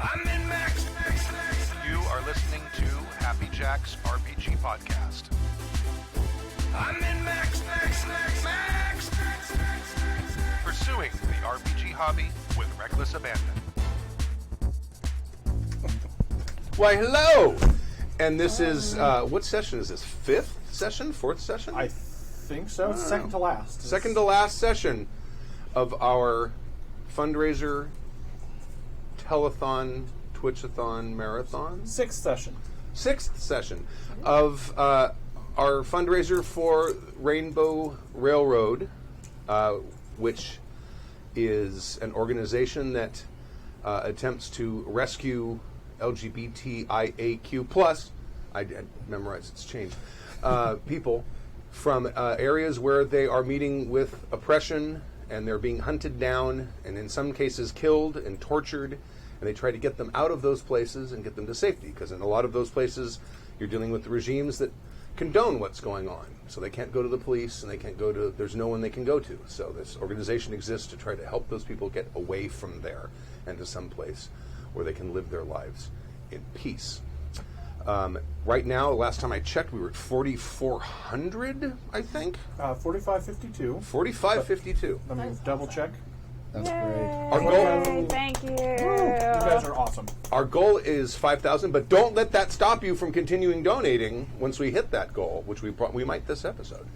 I'm in Max. You are listening to Happy Jack's RPG Podcast. I'm in Max. Pursuing the RPG hobby with reckless abandon. Why, hello! And this is, what session is this? Fifth session? Fourth session? I think so. It's second to last. Second to last session of our fundraiser, telethon, twitchathon, marathon. Sixth session. Sixth session of our fundraiser for Rainbow Railroad, which is an organization that attempts to rescue LGBTIAQ plus, I memorized its change, people from areas where they are meeting with oppression and they're being hunted down and in some cases killed and tortured, and they try to get them out of those places and get them to safety, because in a lot of those places you're dealing with regimes that condone what's going on, so they can't go to the police and they can't go to, there's no one they can go to. So this organization exists to try to help those people get away from there and to some place where they can live their lives in peace. Right now, last time I checked, we were at 4,400, I think? 4552. 4552. Let me double check. That's great. Our goal, Thank you. You guys are awesome. our goal is 5,000, but don't let that stop you from continuing donating once we hit that goal, which we might this episode.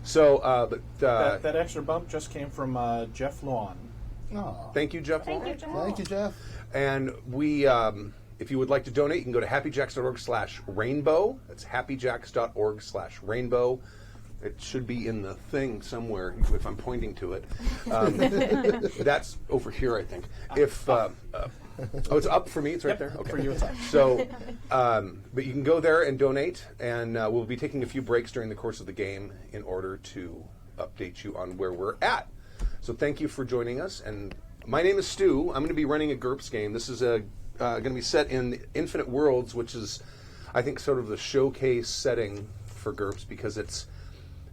So, That extra bump just came from Jeff Lawn. Aw. thank you, Jeff. Thank you, Jeff. Thank you, Jeff. And we, if you would like to donate, you can go to happyjacks.org/rainbow. That's happyjacks.org/rainbow. It should be in the thing somewhere if I'm pointing to it. That's over here, I think. If oh, it's up for me. It's right there. Okay. For you, it's up. So, but you can go there and donate, and we'll be taking a few breaks during the course of the game in order to update you on where we're at. So thank you for joining us. And my name is Stu. I'm going to be running a Gurps game. This is going to be set in Infinite Worlds, which is, I think, sort of the showcase setting for Gurps, because it's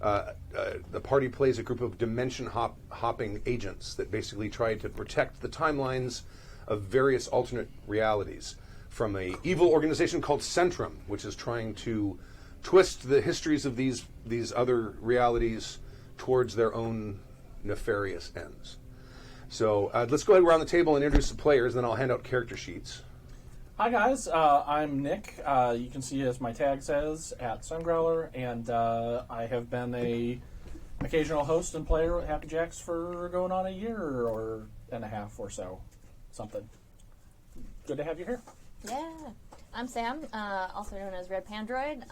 the party plays a group of dimension-hopping agents that basically try to protect the timelines of various alternate realities from an evil organization called Centrum, which is trying to twist the histories of these other realities towards their own nefarious ends. So let's go ahead around the table and introduce the players, then I'll hand out character sheets. Hi guys, I'm Nick. You can see as my tag says at Sungrowler, and I have been a occasional host and player at Happy Jacks for going on a year or and a half or so, something. Good to have you here. Yeah. I'm Sam, also known as Red Pandroid.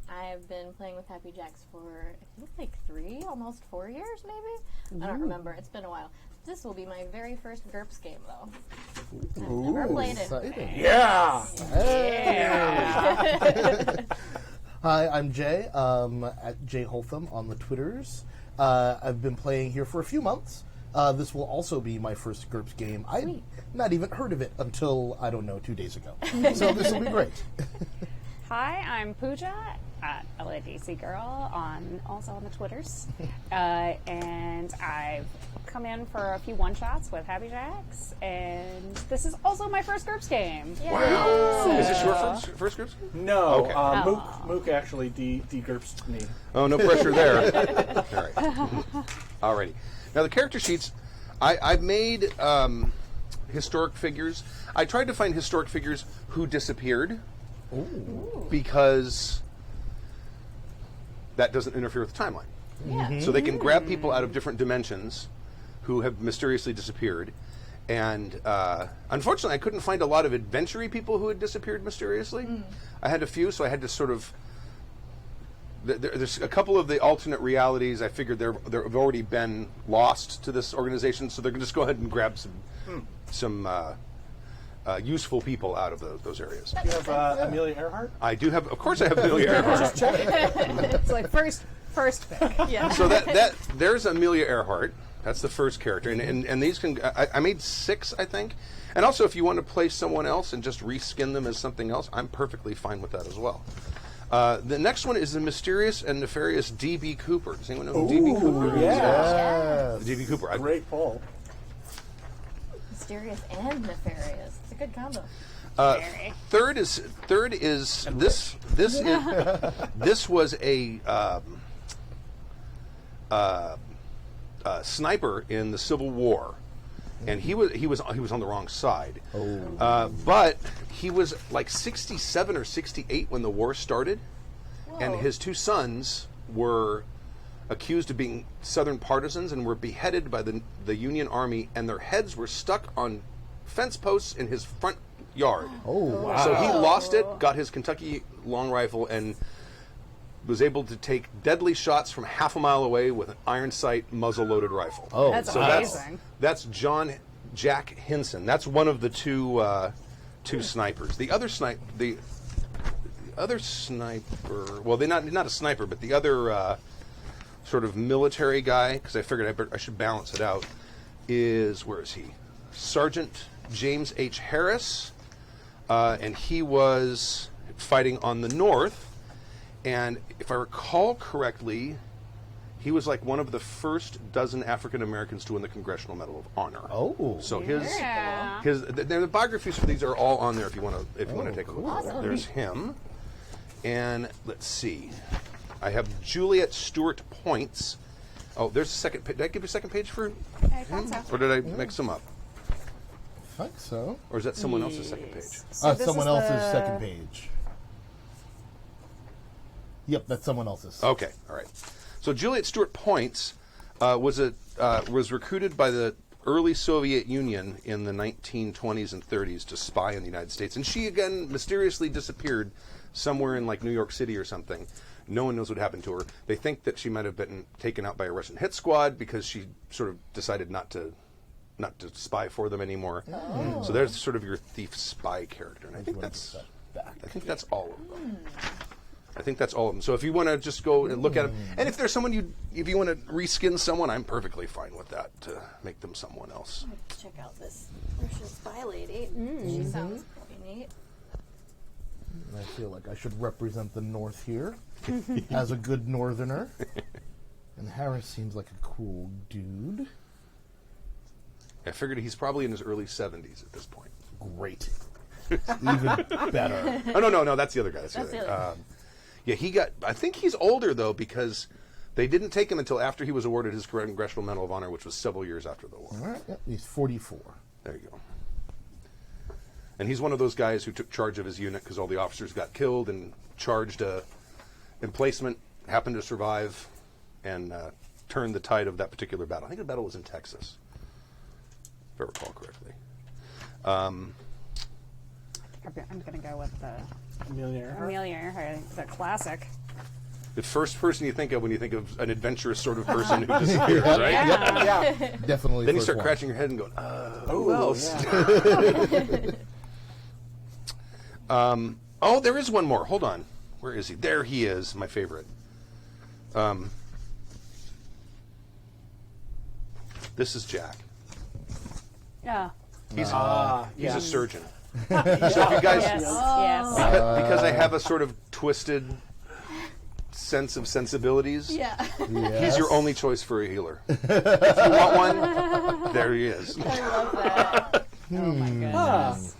I've been playing with Happy Jacks for, I think, like 3, almost 4 years, maybe? I don't remember. It's been a while. This will be my very first GURPS game, though. I've never played it. Exciting. Yeah! Hi, I'm Jay, at Jay Holtham on the Twitters. I've been playing here for a few months. This will also be my first GURPS game. I'd not even heard of it until, I don't know, 2 days ago. So this will be great. Hi, I'm Pooja at LADC Girl, also on the Twitters. And I've come in for a few one-shots with Happy Jacks, and this is also my first GURPS game. Wow! Is this your first GURPS game? No, Okay. Mook actually de-GURPsed me. Oh, no pressure there. All right. Alrighty. Now the character sheets, I've made historic figures. I tried to find historic figures who disappeared. Ooh. Because that doesn't interfere with the timeline. Yeah. So they can grab people out of different dimensions who have mysteriously disappeared. And unfortunately, I couldn't find a lot of adventure-y people who had disappeared mysteriously. I had a few, so I had to sort of... There's a couple of the alternate realities I figured they've already been lost to this organization, so they're going to just go ahead and grab some useful people out of those areas. You have Amelia Earhart? I do have, of course I have Amelia Earhart. It's like first pick. Yeah. So there's Amelia Earhart. That's the first character, and these can. I made 6, I think. And also, if you want to play someone else and just reskin them as something else, I'm perfectly fine with that as well. The next one is the mysterious and nefarious D.B. Cooper. Does anyone know who D.B. Cooper is? Yes. D.B. Cooper. Great poll. Mysterious and nefarious. It's a good combo. Very. Third is this. This was a sniper in the Civil War, and he was on the wrong side. But he was like 67 or 68 when the war started, and his two sons were accused of being Southern partisans and were beheaded by the Union Army, and their heads were stuck on fence posts in his front yard. So he lost it, got his Kentucky long rifle, and was able to take deadly shots from half a mile away with an iron sight muzzle-loaded rifle. That's So amazing. that's Jack Hinson. That's one of the two snipers. The other sniper. Well, they're not a sniper, but the other sort of military guy. Because I figured I should balance it out. Where is he? Sergeant James H. Harris, and he was fighting on the north. And if I recall correctly, he was like one of the first dozen African Americans to win the Congressional Medal of Honor. So Yeah. the biographies for these are all on there if you want to take a look. Awesome. There's him, and let's see, I have Juliet Stewart Points. Oh, there's a second page. Did I give you a second page for I thought so. or did I mix them up? I think so. Or is that someone else's second page? So this Someone is else's the- second page. Yep, that's someone else's. Okay, all right. So Juliet Stewart Points was recruited by the early Soviet Union in the 1920s and 30s to spy in the United States, and she again mysteriously disappeared somewhere in like New York City or something. No one knows what happened to her. They think that she might have been taken out by a Russian hit squad because she sort of decided not to spy for them anymore. So there's sort of your thief spy character, and I think that's all of them. I think that's all of them. So if you want to just go and look at them, and if there's someone if you want to reskin someone, I'm perfectly fine with that to make them someone else. Check out this Russian spy lady. She sounds pretty neat. I feel like I should represent the North here as a good Northerner. And Harris seems like a cool dude. I figured he's probably in his early 70s at this point. Great. Even better. Oh no, that's the other guy. That's the other guy. Yeah, I think he's older though because they didn't take him until after he was awarded his Congressional Medal of Honor, which was several years after the war. All right, yep, he's 44. There you go. And he's one of those guys who took charge of his unit because all the officers got killed and charged a emplacement, happened to survive, and turned the tide of that particular battle. I think the battle was in Texas, if I recall correctly. I'm going to go with the Amelia Earhart. Amelia Earhart, the classic. The first person you think of when you think of an adventurous sort of person who disappears, right? Yeah. Definitely. Then you first start one. scratching your head and going, who else? Yeah. There is one more. Hold on. Where is he? There he is, my favorite. This is Jack. Yeah. He's yeah. a surgeon. So if you guys, Yes. Yes. because I have a sort of twisted sense of sensibilities, he's your only choice for a healer. If you want one, there he is. I love that. Oh my goodness.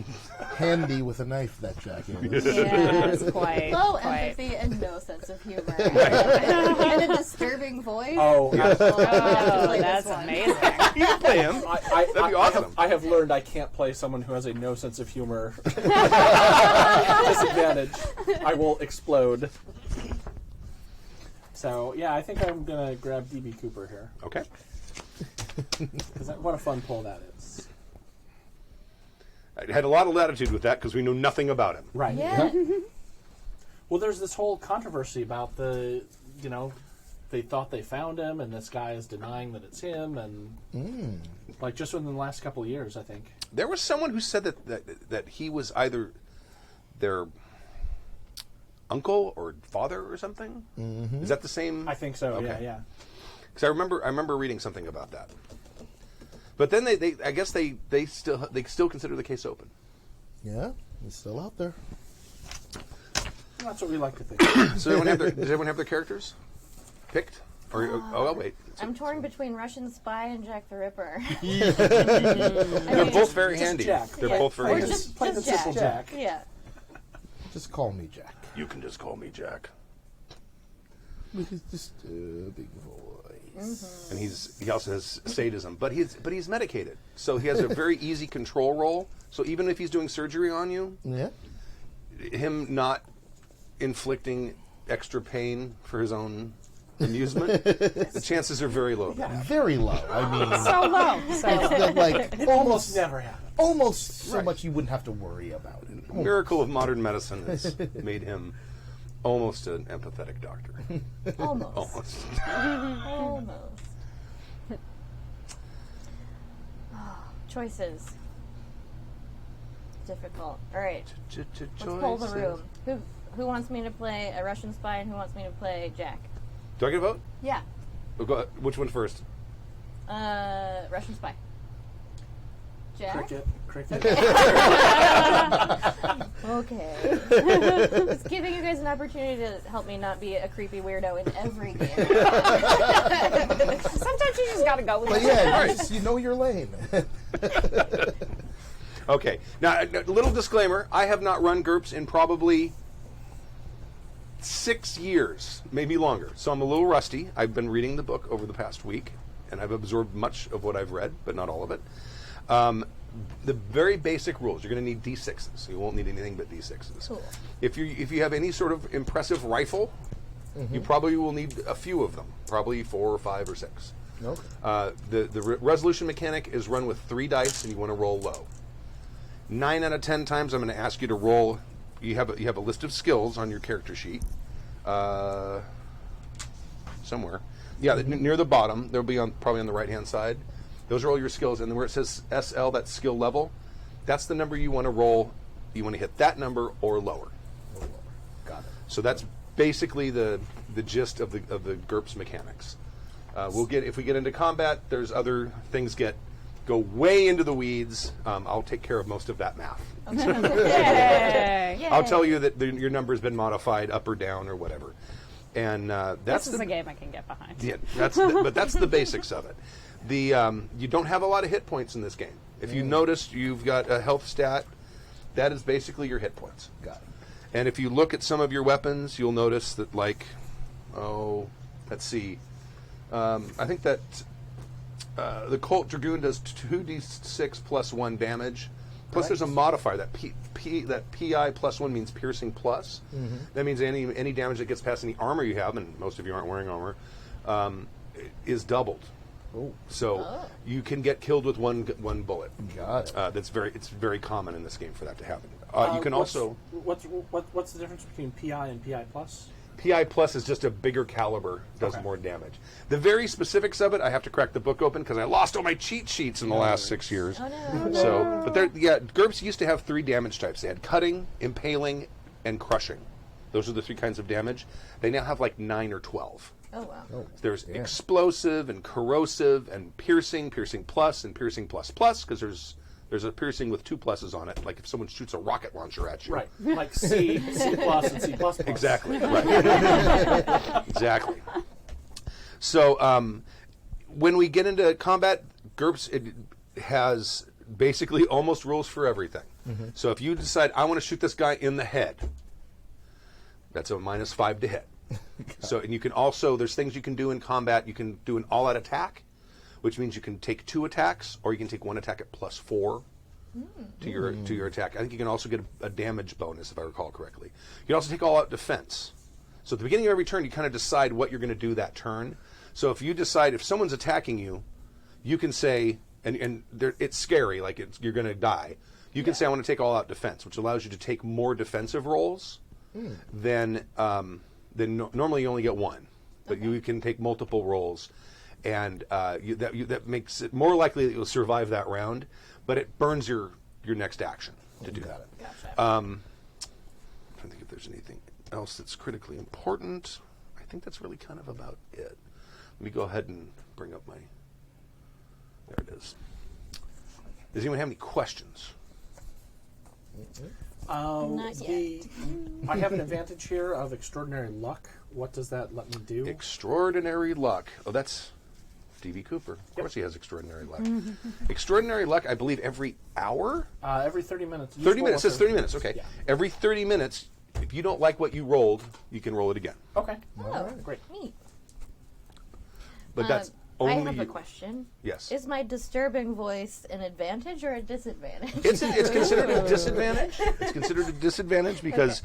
Handy with a knife, that Jack is. Yes, quite. Low quite. empathy and no sense of humor. And a disturbing voice. Oh, yeah. Oh, Play that's this one. amazing. You can play him. That'd be awesome. I have learned I can't play someone who has a no sense of humor. Disadvantage. I will explode. So, yeah, I think I'm going to grab D.B. Cooper here. Okay. Because what a fun pull that is. I had a lot of latitude with that because we know nothing about him. Right. Yeah. Well, there's this whole controversy about they thought they found him, and this guy is denying that it's him, and like just within the last couple of years, I think. There was someone who said that he was either their uncle or father or something. Mm-hmm. Is that the same? I think so. Okay. Yeah. Because I remember reading something about that. But then I guess they still consider the case open. Yeah, he's still out there. That's what we like to think. So does everyone have their characters picked? Wait. I'm torn between Russian Spy and Jack the Ripper. They're both very handy. Jack. They're both very Or handy. just Plain and simple Jack. Yeah. Just call me Jack. You can just call me Jack. With his disturbing voice. And he also has sadism, but he's medicated, so he has a very easy control roll. So even if he's doing surgery on you, Yeah. him not inflicting extra pain for his own amusement, the chances are very low. Very low. I mean, So low. So like Almost never happens. almost so Right. much you wouldn't have to worry about it. The miracle of modern medicine has made him almost an empathetic doctor. Almost. Almost. Almost. Choices. Difficult. All right. Let's pull the room. Who wants me to play a Russian spy and who wants me to play Jack? Do I get a vote? Yeah. Oh, go ahead. Which one first? Russian spy. Jack? Cricket. Okay. Just giving you guys an opportunity to help me not be a creepy weirdo in every game. sometimes you just gotta go with But it. yeah, you know your lane. Okay. Now, a little disclaimer. I have not run Gurps in probably 6 years, maybe longer. So I'm a little rusty. I've been reading the book over the past week, and I've absorbed much of what I've read, but not all of it. The very basic rules. You're going to need D6s. You won't need anything but D6s. Cool. If you have any sort of impressive rifle, you probably will need a few of them. Probably 4 or 5 or 6. Okay. The resolution mechanic is run with 3 dice, and you want to roll low. 9 out of 10 times, I'm going to ask you to roll. You have a list of skills on your character sheet, somewhere. Yeah, near the bottom. They'll be probably on the right hand side. Those are all your skills, and then where it says SL, that's skill level. That's the number you want to roll. You want to hit that number or lower. Got it. So that's basically the gist of the GURPS mechanics. If we get into combat, there's other things go way into the weeds. I'll take care of most of that math. Yay. Yay. I'll tell you that your number's been modified up or down or whatever. And that's This is a game I can get behind. yeah, but that's the basics of it. You don't have a lot of hit points in this game. If you notice, you've got a health stat. That is basically your hit points. Got it. And if you look at some of your weapons, you'll notice that, let's see. I think that the Colt Dragoon does 2d6 plus 1 damage. Plus, there's a modifier. That PI plus 1 means piercing plus. That means any damage that gets past any armor you have, and most of you aren't wearing armor, is doubled. Oh, So you can get killed with one bullet. got it. It's very common in this game for that to happen. You can also What's the difference between PI and PI plus? PI plus is just a bigger caliber, does Okay. more damage. The very specifics of it, I have to crack the book open because I lost all my cheat sheets in the last 6 years. Oh no. So, but GURPS used to have 3 damage types. They had cutting, impaling, and crushing. Those are the 3 kinds of damage. They now have like 9 or 12. Oh wow. There's explosive and corrosive and piercing plus, and piercing plus because there's a piercing with 2 pluses on it. Like if someone shoots a rocket launcher at you. Right. Like C plus and C plus plus. Exactly. Right. Exactly. So when we get into combat, GURPS it has basically almost rules for everything. So if you decide I want to shoot this guy in the head, that's a -5 to hit. So and you can also there's things you can do in combat. You can do an all-out attack, which means you can take 2 attacks, or you can take 1 attack at +4 to your attack. I think you can also get a damage bonus, if I recall correctly. You can also take all-out defense. So at the beginning of every turn, you kind of decide what you're going to do that turn. So if you decide if someone's attacking you, you can say, and it's scary, like you're going to die. You can say, I want to take all-out defense, which allows you to take more defensive rolls than normally you only get 1. But you can take multiple rolls. And that makes it more likely that you'll survive that round, but it burns your next action to do that. Gotcha. I'm trying to think if there's anything else that's critically important. I think that's really kind of about it. Let me go ahead and bring up my... There it is. Does anyone have any questions? Not yet. I have an advantage here of extraordinary luck. What does that let me do? Extraordinary luck. Oh, that's D.B. Cooper. Of course he has extraordinary luck. Extraordinary luck, I believe, every hour? Every 30 minutes. 30 minutes. It says 30 minutes. Okay. Yeah. Every 30 minutes, if you don't like what you rolled, you can roll it again. Okay. Oh, Great. neat. But that's only I have a you. question. Yes. Is my disturbing voice an advantage or a disadvantage? It's considered a disadvantage. It's considered a disadvantage because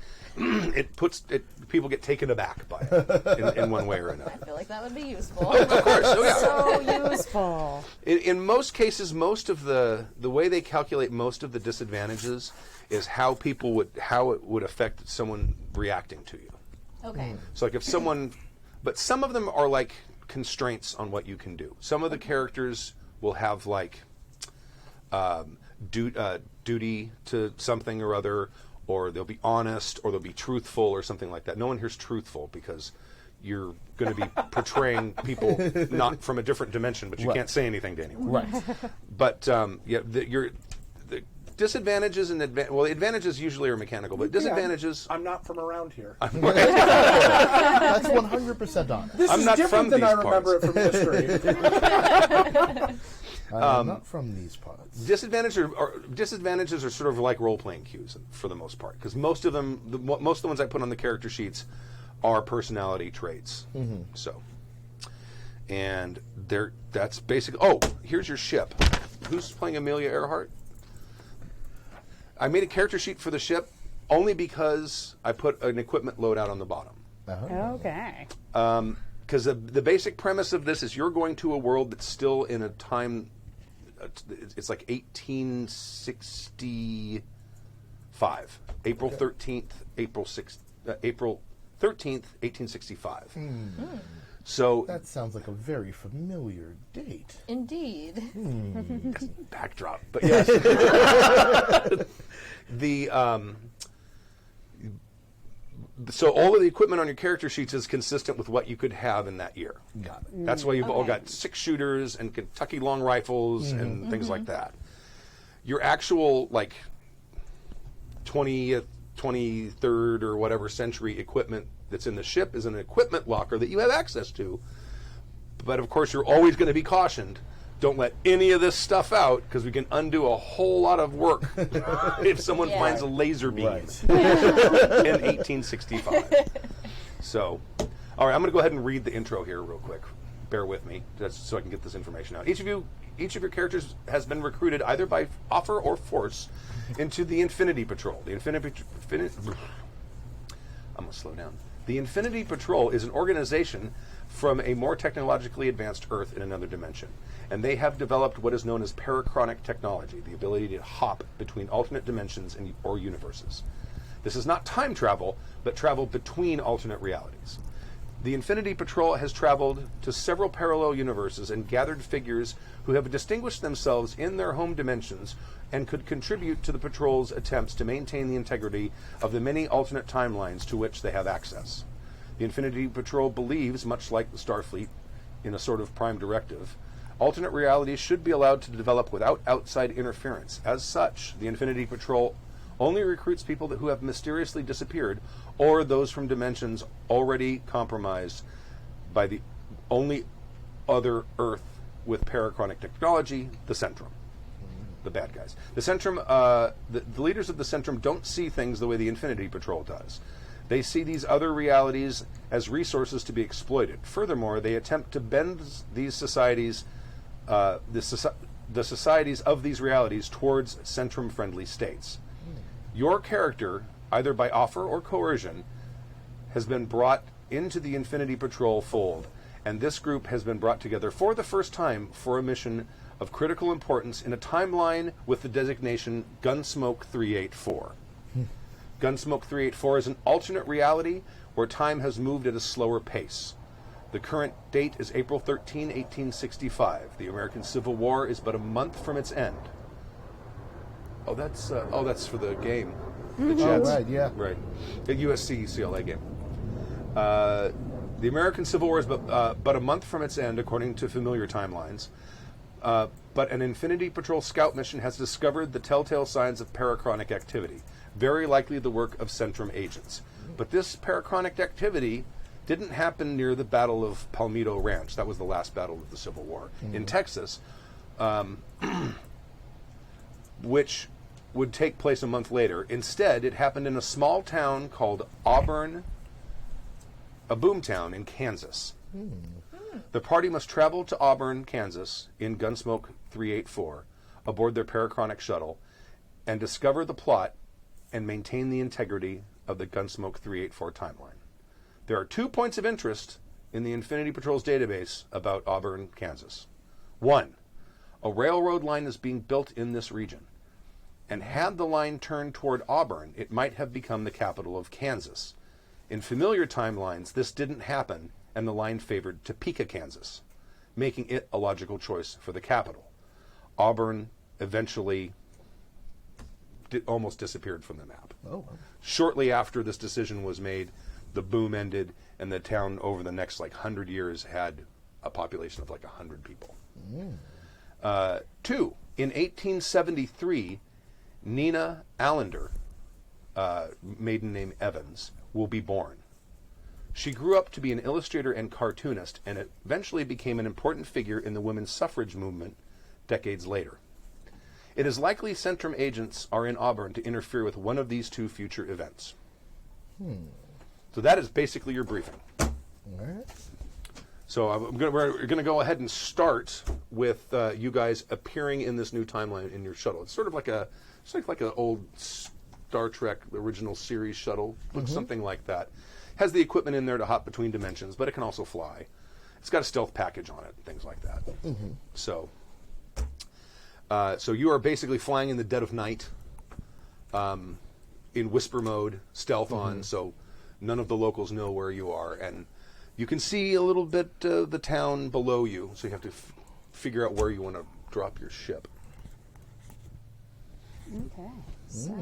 people get taken aback by it in one way or another. I feel like that would be useful. Of course. Oh, yeah. So useful. In most cases, most of the way they calculate most of the disadvantages is how it would affect someone reacting to you. Okay. So like if someone, but some of them are like constraints on what you can do. Some of the characters will have like duty to something or other, or they'll be honest, or they'll be truthful, or something like that. No one here's truthful because you're going to be portraying people not from a different dimension, but you can't say anything to anyone. Right. But the disadvantages and the advantages usually are mechanical, but disadvantages. I'm not from around here. That's 100% honest. This I'm is not different from than I these remember it from history. I'm not from these parts. Disadvantages are sort of like role-playing cues for the most part, because most of them, most of the ones I put on the character sheets, are personality traits. So, and that's basically. Oh, here's your ship. Who's playing Amelia Earhart? I made a character sheet for the ship only because I put an equipment loadout on the bottom. Okay. Because the basic premise of this is you're going to a world that's still in a time. It's like 1865, April 13th, April 13th, 1865. So That sounds like a very familiar date. Indeed. backdrop, but yes. So all of the equipment on your character sheets is consistent with what you could have in that year. Got it. That's why you've all got 6-shooters and Kentucky long rifles and things like that. Your actual like 20th, 23rd or whatever century equipment that's in the ship is an equipment locker that you have access to. But of course, you're always going to be cautioned. Don't let any of this stuff out because we can undo a whole lot of work if someone finds a laser beam in 1865. So, all right, I'm going to go ahead and read the intro here real quick. Bear with me, so I can get this information out. Each of your characters has been recruited either by offer or force into the Infinity Patrol. I'm going to slow down. The Infinity Patrol is an organization from a more technologically advanced Earth in another dimension. And they have developed what is known as parachronic technology, the ability to hop between alternate dimensions or universes. This is not time travel, but travel between alternate realities. The Infinity Patrol has traveled to several parallel universes and gathered figures who have distinguished themselves in their home dimensions and could contribute to the Patrol's attempts to maintain the integrity of the many alternate timelines to which they have access. The Infinity Patrol believes, much like the Starfleet, in a sort of prime directive, alternate realities should be allowed to develop without outside interference. As such, the Infinity Patrol only recruits people who have mysteriously disappeared or those from dimensions already compromised by the only other Earth with parachronic technology, the Centrum. The bad guys. The Centrum, the leaders of the Centrum don't see things the way the Infinity Patrol does. They see these other realities as resources to be exploited. Furthermore, they attempt to bend these societies, the societies of these realities towards Centrum-friendly states. Your character, either by offer or coercion, has been brought into the Infinity Patrol fold, and this group has been brought together for the first time for a mission of critical importance in a timeline with the designation Gunsmoke 384. Gunsmoke 384 is an alternate reality where time has moved at a slower pace. The current date is April 13, 1865. The American Civil War is but a month from its end. Oh, that's for the game. The Jets. Oh, right, yeah. Right. The USC CLA game. The American Civil War is but a month from its end, according to familiar timelines. But an Infinity Patrol scout mission has discovered the telltale signs of parachronic activity, very likely the work of Centrum agents. But this parachronic activity didn't happen near the Battle of Palmito Ranch. That was the last battle of the Civil War in Texas, which would take place a month later. Instead, it happened in a small town called Auburn, a boomtown in Kansas. The party must travel to Auburn, Kansas, in Gunsmoke 384, aboard their parachronic shuttle, and discover the plot and maintain the integrity of the Gunsmoke 384 timeline. There are 2 points of interest in the Infinity Patrol's database about Auburn, Kansas. 1, a railroad line is being built in this region, and had the line turned toward Auburn, it might have become the capital of Kansas. In familiar timelines, this didn't happen, and the line favored Topeka, Kansas, making it a logical choice for the capital. Auburn eventually almost disappeared from the map. Shortly after this decision was made, the boom ended, and the town over the next 100 years had a population of 100 people. 2, in 1873, Nina Allender, maiden name Evans, will be born. She grew up to be an illustrator and cartoonist, and eventually became an important figure in the women's suffrage movement decades later. It is likely Centrum agents are in Auburn to interfere with one of these 2 future events. So that is basically your briefing. All right. So we're going to go ahead and start with you guys appearing in this new timeline in your shuttle. It's sort of like an old Star Trek original series shuttle. Looks something like that. Has the equipment in there to hop between dimensions, but it can also fly. It's got a stealth package on it, things like that. So you are basically flying in the dead of night, in whisper mode, stealth on, so none of the locals know where you are, and you can see a little bit the town below you, so you have to figure out where you want to drop your ship. Okay, so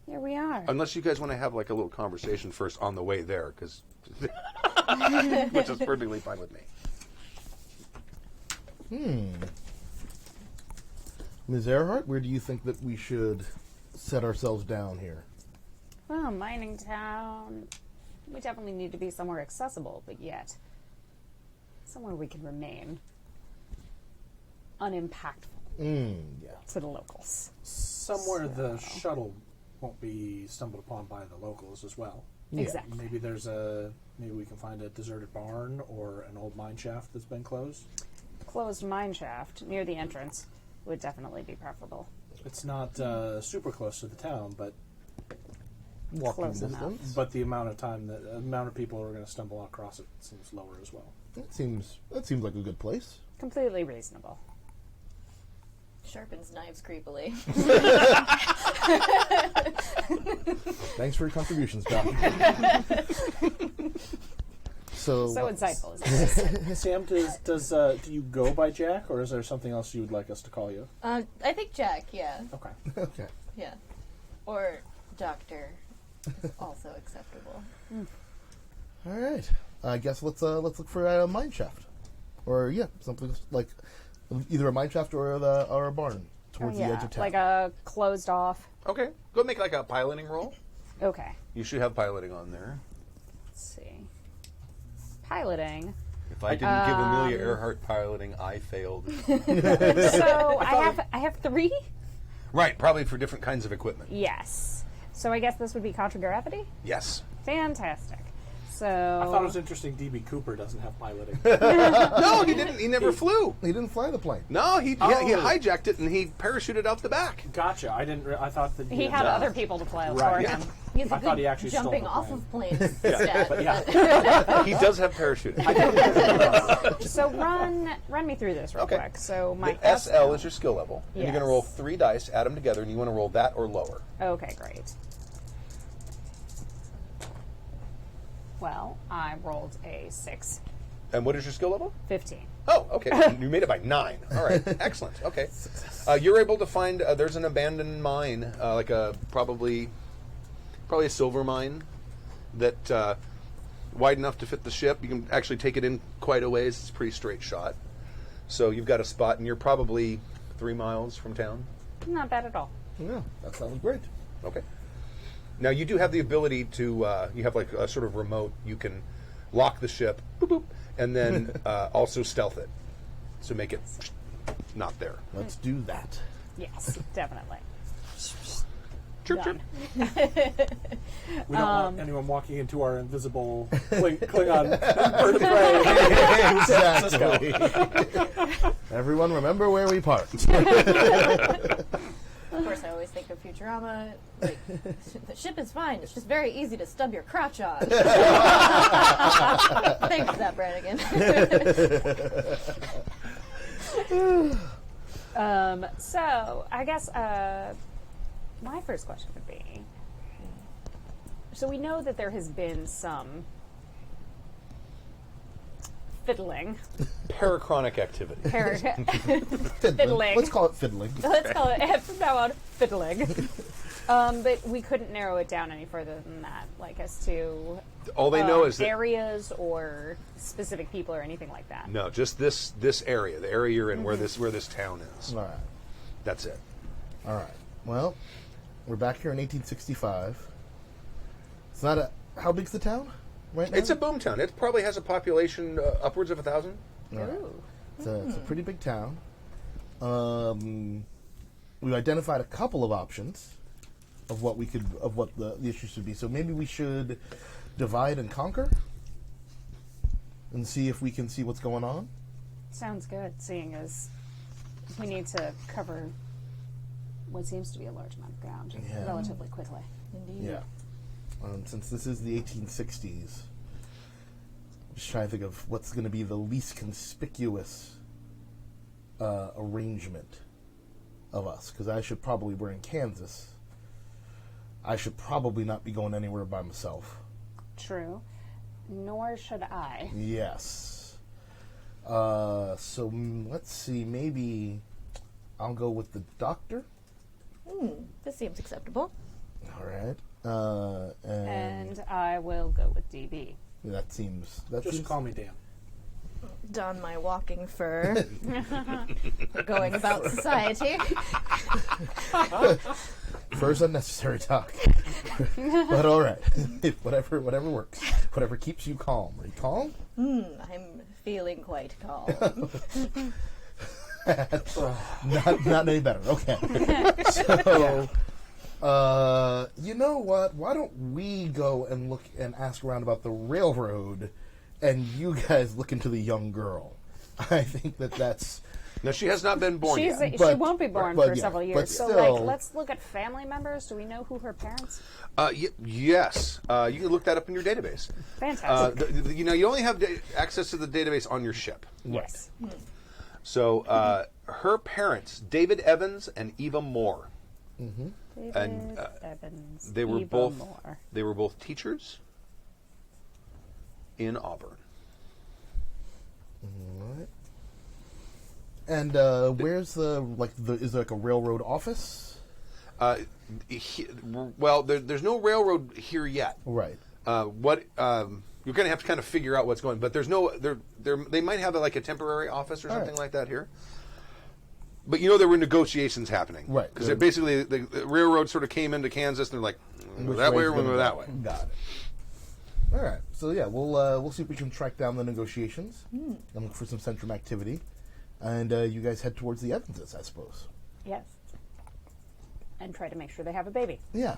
here we are. Unless you guys want to have a little conversation first on the way there, because which is perfectly fine with me. Ms. Earhart, where do you think that we should set ourselves down here? Well, mining town, we definitely need to be somewhere accessible, but yet somewhere we can remain unimpactful to the locals. Somewhere the shuttle won't be stumbled upon by the locals as well. Exactly. Maybe maybe we can find a deserted barn or an old mine shaft that's been closed. Closed mine shaft near the entrance would definitely be preferable. It's not super close to the town, but Walking Close enough. distance? the amount of people who are going to stumble across it seems lower as well. That seems like a good place. Completely reasonable. Sharpens knives creepily. Thanks for your contributions, Doc. So insightful, isn't it? Sam, do you go by Jack, or is there something else you would like us to call you? I think Jack, yeah. Okay. Okay. Yeah. Or Doctor. Also acceptable. All right. I guess let's look for a mine shaft, or something like either a mine shaft or a barn towards the edge of town. Like a closed off. Okay, go make a piloting roll. Okay. You should have piloting on there. Let's see. Piloting. If I didn't give Amelia Earhart piloting, I failed. So I have 3. Right, probably for different kinds of equipment. Yes. So I guess this would be contragravity. Yes. Fantastic. So I thought it was interesting DB Cooper doesn't have piloting. No, he didn't. He never flew. He didn't fly the plane. No, he hijacked it and he parachuted out the back. Gotcha. I didn't. I thought that he had other people to fly Right. for Yeah. him. He's I thought he actually stole jumping the off plane. of planes instead. But yeah. He does have parachuting. So run me through this real Okay. quick. So my The SL is your skill level. And you're going to Yes. roll 3 dice, add them together, and you want to roll that or lower. Okay, great. Well, I rolled a 6. And what is your skill level? 15. Oh, okay. You made it by 9. All right. Excellent. Okay. You're able to find, there's an abandoned mine, like probably a silver mine that wide enough to fit the ship. You can actually take it in quite a ways. It's a pretty straight shot. So you've got a spot, and you're probably 3 miles from town. Not bad at all. Yeah, that sounds great. Okay. Now you do have the ability to. You have like a sort of remote. You can lock the ship, boop, boop, and then also stealth it, so make it not there. Let's do that. Yes, definitely. Chirp, chirp. Done. We don't want anyone walking into our invisible Klingon bird of prey. Exactly. Everyone, remember where we parked. Of course, I always think of Futurama. Like, the ship is fine. It's just very easy to stub your crotch on. Thanks for that, Brannigan. So I guess my first question would be: so we know that there has been some fiddling. Parachronic activity. Fiddling. Let's call it fiddling. Let's call it from now on fiddling. But we couldn't narrow it down any further than that, like as to All they know is that areas or specific people or anything like that. no, just this area, the area you're in, where this town is. All right. That's it. All right. Well, we're back here in 1865. It's not a. How big's the town right now? It's a boom town. It probably has a population upwards of 1,000. All right. Ooh. It's a pretty big town. We've identified a couple of options of what the issues should be. So maybe we should divide and conquer and see if we can see what's going on. Sounds good, seeing as we need to cover what seems to be a large amount of ground Yeah. relatively quickly. Indeed. Yeah. Since this is the 1860s, just trying to think of what's going to be the least conspicuous arrangement of us. Because we're in Kansas. I should probably not be going anywhere by myself. True. Nor should I. Yes. Let's see. Maybe I'll go with the doctor. This seems acceptable. All right. And I will go with DB. that seems. Just call me Dan. Don my walking fur. Going about society. First unnecessary talk. But all right. whatever works. Whatever keeps you calm. Are you calm? I'm feeling quite calm. Not any better. Okay. So, you know what? Why don't we go and look and ask around about the railroad, and you guys look into the young girl. I think that's. Now, she has not been born yet. She But- won't be born but for yeah, several but years. So, still- let's look at family members. Do we know who her parents? Yes. You can look that up in your database. Fantastic. You only have access to the database on your ship. Yes. So her parents, David Evans and Eva Moore, David and, Evans. they were Eva both Moore. they were both teachers in Auburn. Alright. And where's is there like a railroad office? There's no railroad here yet. Right. You're going to have to kind of figure out what's going. But there's no they might have like a temporary office or something right. like that here. But there were negotiations happening, Right. Because basically the railroad sort of came into Kansas, and they're like, "We'll go that way or we'll go that way." Got it. All right. So yeah, we'll see if we can track down the negotiations and look for some centrum activity, and you guys head towards the Evanses, I suppose. Yes. And try to make sure they have a baby. Yeah.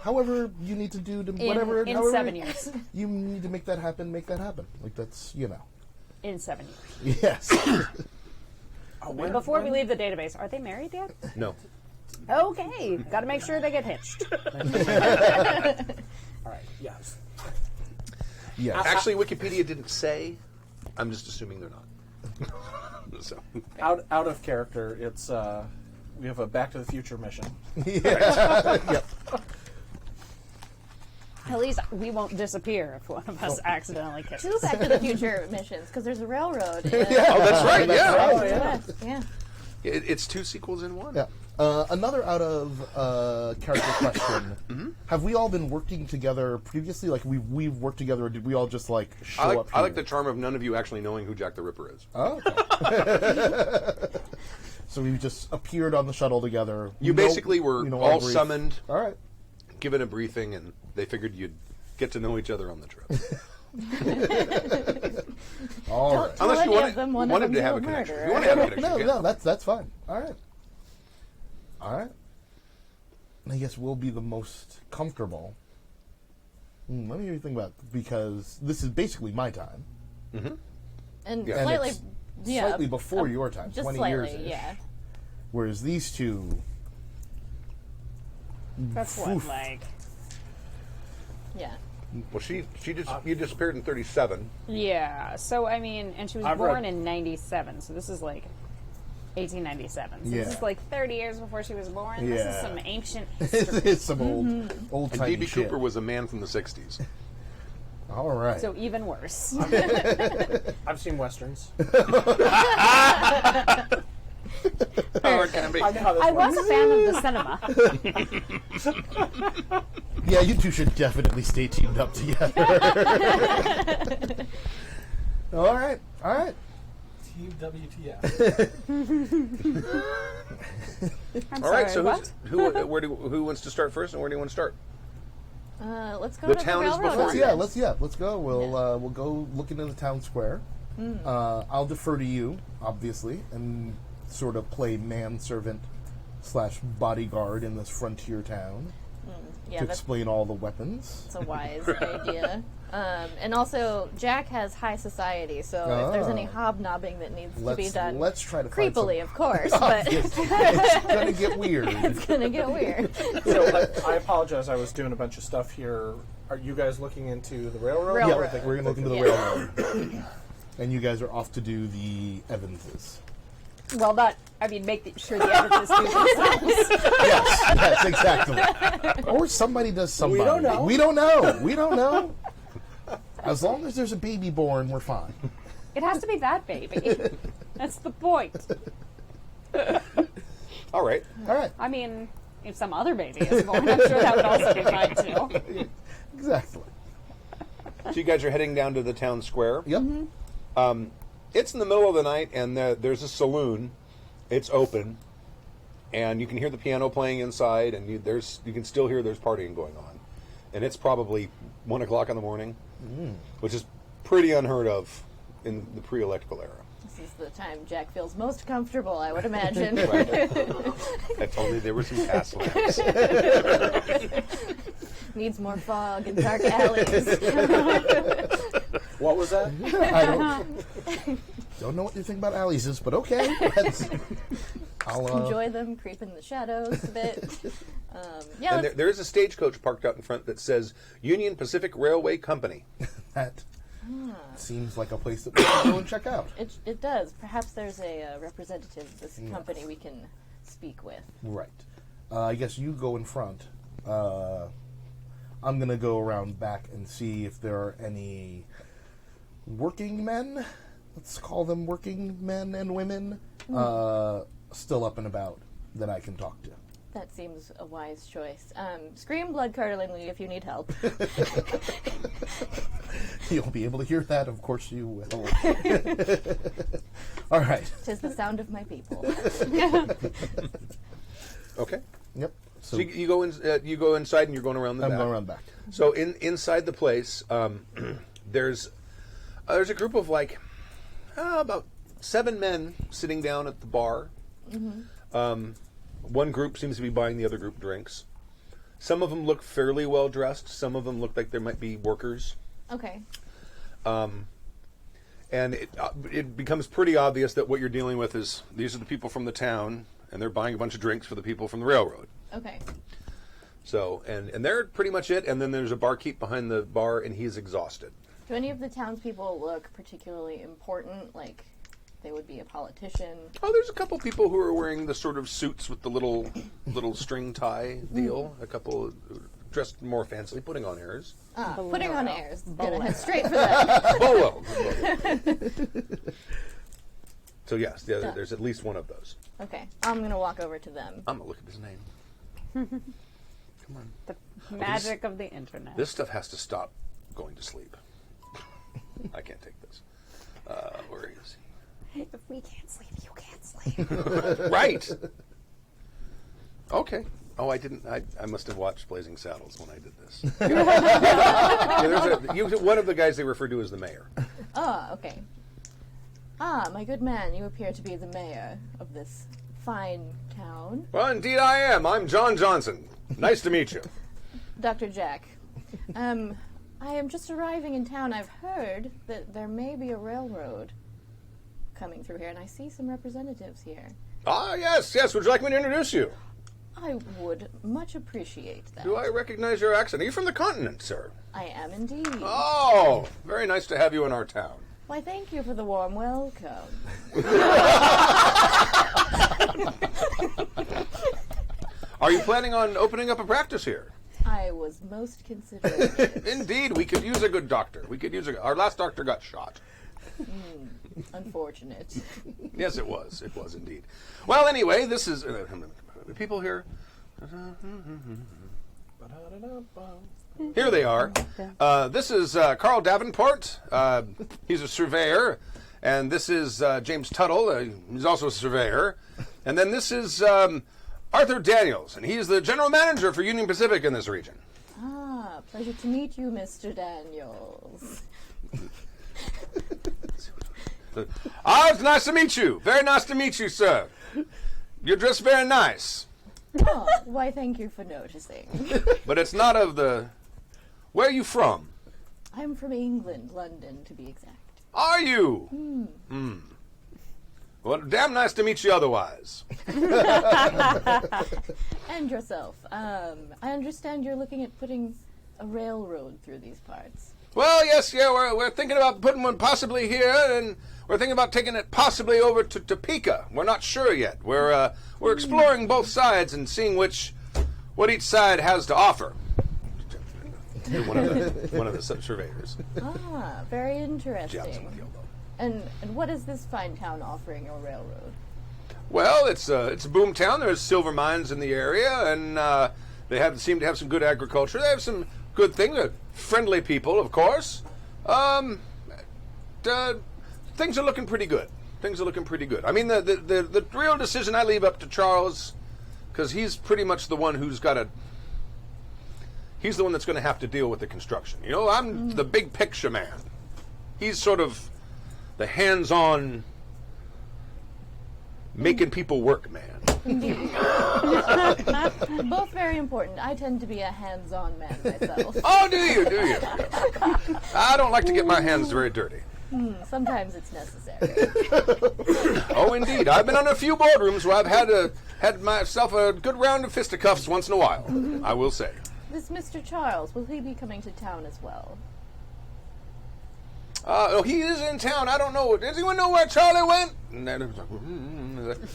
However you need to do to In whatever. 7 years. You need to make that happen. Make that happen. Like that's In 7 years. Yes. And before we leave the database, are they married yet? No. Okay. Got to make sure they get hitched. All right. Yes. Yes. Actually, Wikipedia didn't say. I'm just assuming they're not. So. Out of character, it's we have a Back to the Future mission. Yep. At least we won't disappear if one of us accidentally Two kisses. Back to the Future missions, because there's a railroad. Oh, that's right. Yeah. Oh, yeah. Yeah. It's 2 sequels in one. Yeah. Another out of character question. Have we all been working together previously? Like, we've worked together, or did we all just, like, show up here? I like the charm of none of you actually knowing who Jack the Ripper is. Oh, okay. So we just appeared on the shuttle together. You basically were we know all our brief. summoned, All right. given a briefing, and they figured you'd get to know each other on the trip. All right. Tell Unless you any wanted, of them one wanted of to them have a do a connection. murder. If you want to have a connection, No, you no, can. that's fine. All right. All right. I guess we'll be the most comfortable. Let me think about it, because this is basically my time. And Yeah. slightly, it's yeah, slightly before your time, just 20 slightly, years. yeah. Whereas these two, That's what, Oof. like... Yeah. Well, you disappeared in 37. Yeah, so, I mean, and she was I've born read- in 97, so this is, like, 1897. So Yeah. this is, like, 30 years before she was born. This is Yeah. some ancient history. it's some old And timey D.B. shit. Cooper was a man from the 60s. All right. So even worse. I've seen westerns. Oh, it can be. I know how this I works. was a fan of the cinema. Yeah, you two should definitely stay teamed up together. All right. All right. Team WTF. I'm All right, sorry, so what? who wants to start first, and where do you want to start? Let's go The to town the is railroad. before Let's you. let's go. We'll go look into the town square. I'll defer to you, obviously, and sort of play manservant / bodyguard in this frontier town Yeah, to that's explain all the weapons. a wise idea. And also, Jack has high society, so if there's any hobnobbing that needs to be done, Let's try to find creepily, some- of course, but It's gonna get weird. it's gonna get weird. So I apologize. I was doing a bunch of stuff here. Are you guys looking into the railroad? Railroad. Yeah, Railroad. we're gonna look into the Yeah. railroad, and you guys are off to do the Evanses. Well, make sure the editors do themselves. Yes, exactly. Or somebody does somebody. don't know. We don't know. We don't know. As long as there's a baby born, we're fine. It has to be that baby. That's the point. All right. All right. I mean, if some other baby is born, I'm sure that would also be fine too. Exactly. So you guys are heading down to the town square. Yep. It's in the middle of the night, and there's a saloon. It's open, and you can hear the piano playing inside, and you can still hear there's partying going on. And it's probably 1 o'clock in the morning, which is pretty unheard of in the pre-electrical era. This is the time Jack feels most comfortable, I would imagine. I told you there were some gas lamps. Needs more fog and dark alleys. What was that? I don't know what you think about alleys is, but okay. I'll Enjoy them, creep in the shadows a bit. Yeah, And let's- there is a stagecoach parked out in front that says Union Pacific Railway Company. That seems like a place that we can go and check out. it does. Perhaps there's a representative of this company we can speak with. Right. I guess you go in front. I'm going to go around back and see if there are any working men, let's call them working men and women, still up and about that I can talk to. That seems a wise choice. Scream blood-curdlingly if you need help. You'll be able to hear that, of course you will. All right. 'Tis the sound of my people. Okay. Yep. So you go inside, and you're going around the I'm back. going around back. So inside the place, there's a group of about 7 men sitting down at the bar. One group seems to be buying the other group drinks. Some of them look fairly well dressed. Some of them look like they might be workers. Okay. And it becomes pretty obvious that what you're dealing with is these are the people from the town, and they're buying a bunch of drinks for the people from the railroad. Okay. So, and they're pretty much it. And then there's a barkeep behind the bar, and he's exhausted. Do any of the townspeople look particularly important? Like they would be a politician? Oh, there's a couple people who are wearing the sort of suits with the little string tie deal. A couple dressed more fancily, putting on airs. Putting on airs. Gonna head straight for that. Bolo. So yes, there's at least one of those. Okay, I'm gonna walk over to them. I'm gonna look at his name. Come on. The magic of the internet. This stuff has to stop going to sleep. I can't take this. Where is If we can't sleep, you can't sleep. he? Right. Okay. Oh, I didn't. I must have watched Blazing Saddles when I did this. One of the guys they refer to as the mayor. Oh, okay. Ah, my good man, you appear to be the mayor of this fine town. Well, indeed I am. I'm John Johnson. Nice to meet you. Dr. Jack. I am just arriving in town. I've heard that there may be a railroad coming through here, and I see some representatives here. Ah, yes. Would you like me to introduce you? I would much appreciate that. Do I recognize your accent? Are you from the continent, sir? I am indeed. Oh, very nice to have you in our town. Why, thank you for the warm welcome. Are you planning on opening up a practice here? I was most considerate. Indeed, we could use a good doctor. Our last doctor got shot. Unfortunate. Yes, it was. It was indeed. Well, anyway, this is people here. Here they are. This is Carl Davenport. He's a surveyor. And this is James Tuttle. He's also a surveyor. And then this is Arthur Daniels. And he's the general manager for Union Pacific in this region. Ah, pleasure to meet you, Mr. Daniels. It's nice to meet you. Very nice to meet you, sir. You're dressed very nice. Oh, why, thank you for noticing. But it's not of the... Where are you from? I'm from England, London, to be exact. Are you? Well, damn nice to meet you otherwise. And yourself. I understand you're looking at putting a railroad through these parts. Well, yes, we're thinking about putting one possibly here, and we're thinking about taking it possibly over to Topeka. We're not sure yet. We're exploring both sides and seeing what each side has to offer. One of the surveyors. Ah, very Jabs him with interesting. the elbow. And what is this fine town offering a railroad? Well, it's a boom town. There's silver mines in the area, and they seem to have some good agriculture. They have some good things. They're friendly people, of course. Things are looking pretty good. I mean, the real decision I leave up to Charles, because he's pretty much the one who's got to. He's the one that's going to have to deal with the construction. You know, I'm the big picture man. He's sort of the hands-on, making people work man. Both very important. I tend to be a hands-on man myself. Oh, do you? I don't like to get my hands very dirty. Sometimes it's necessary. Oh, indeed. I've been on a few boardrooms where I've had myself a good round of fisticuffs once in a while, I will say. This Mr. Charles, will he be coming to town as well? He is in town. I don't know. Does anyone know where Charlie went?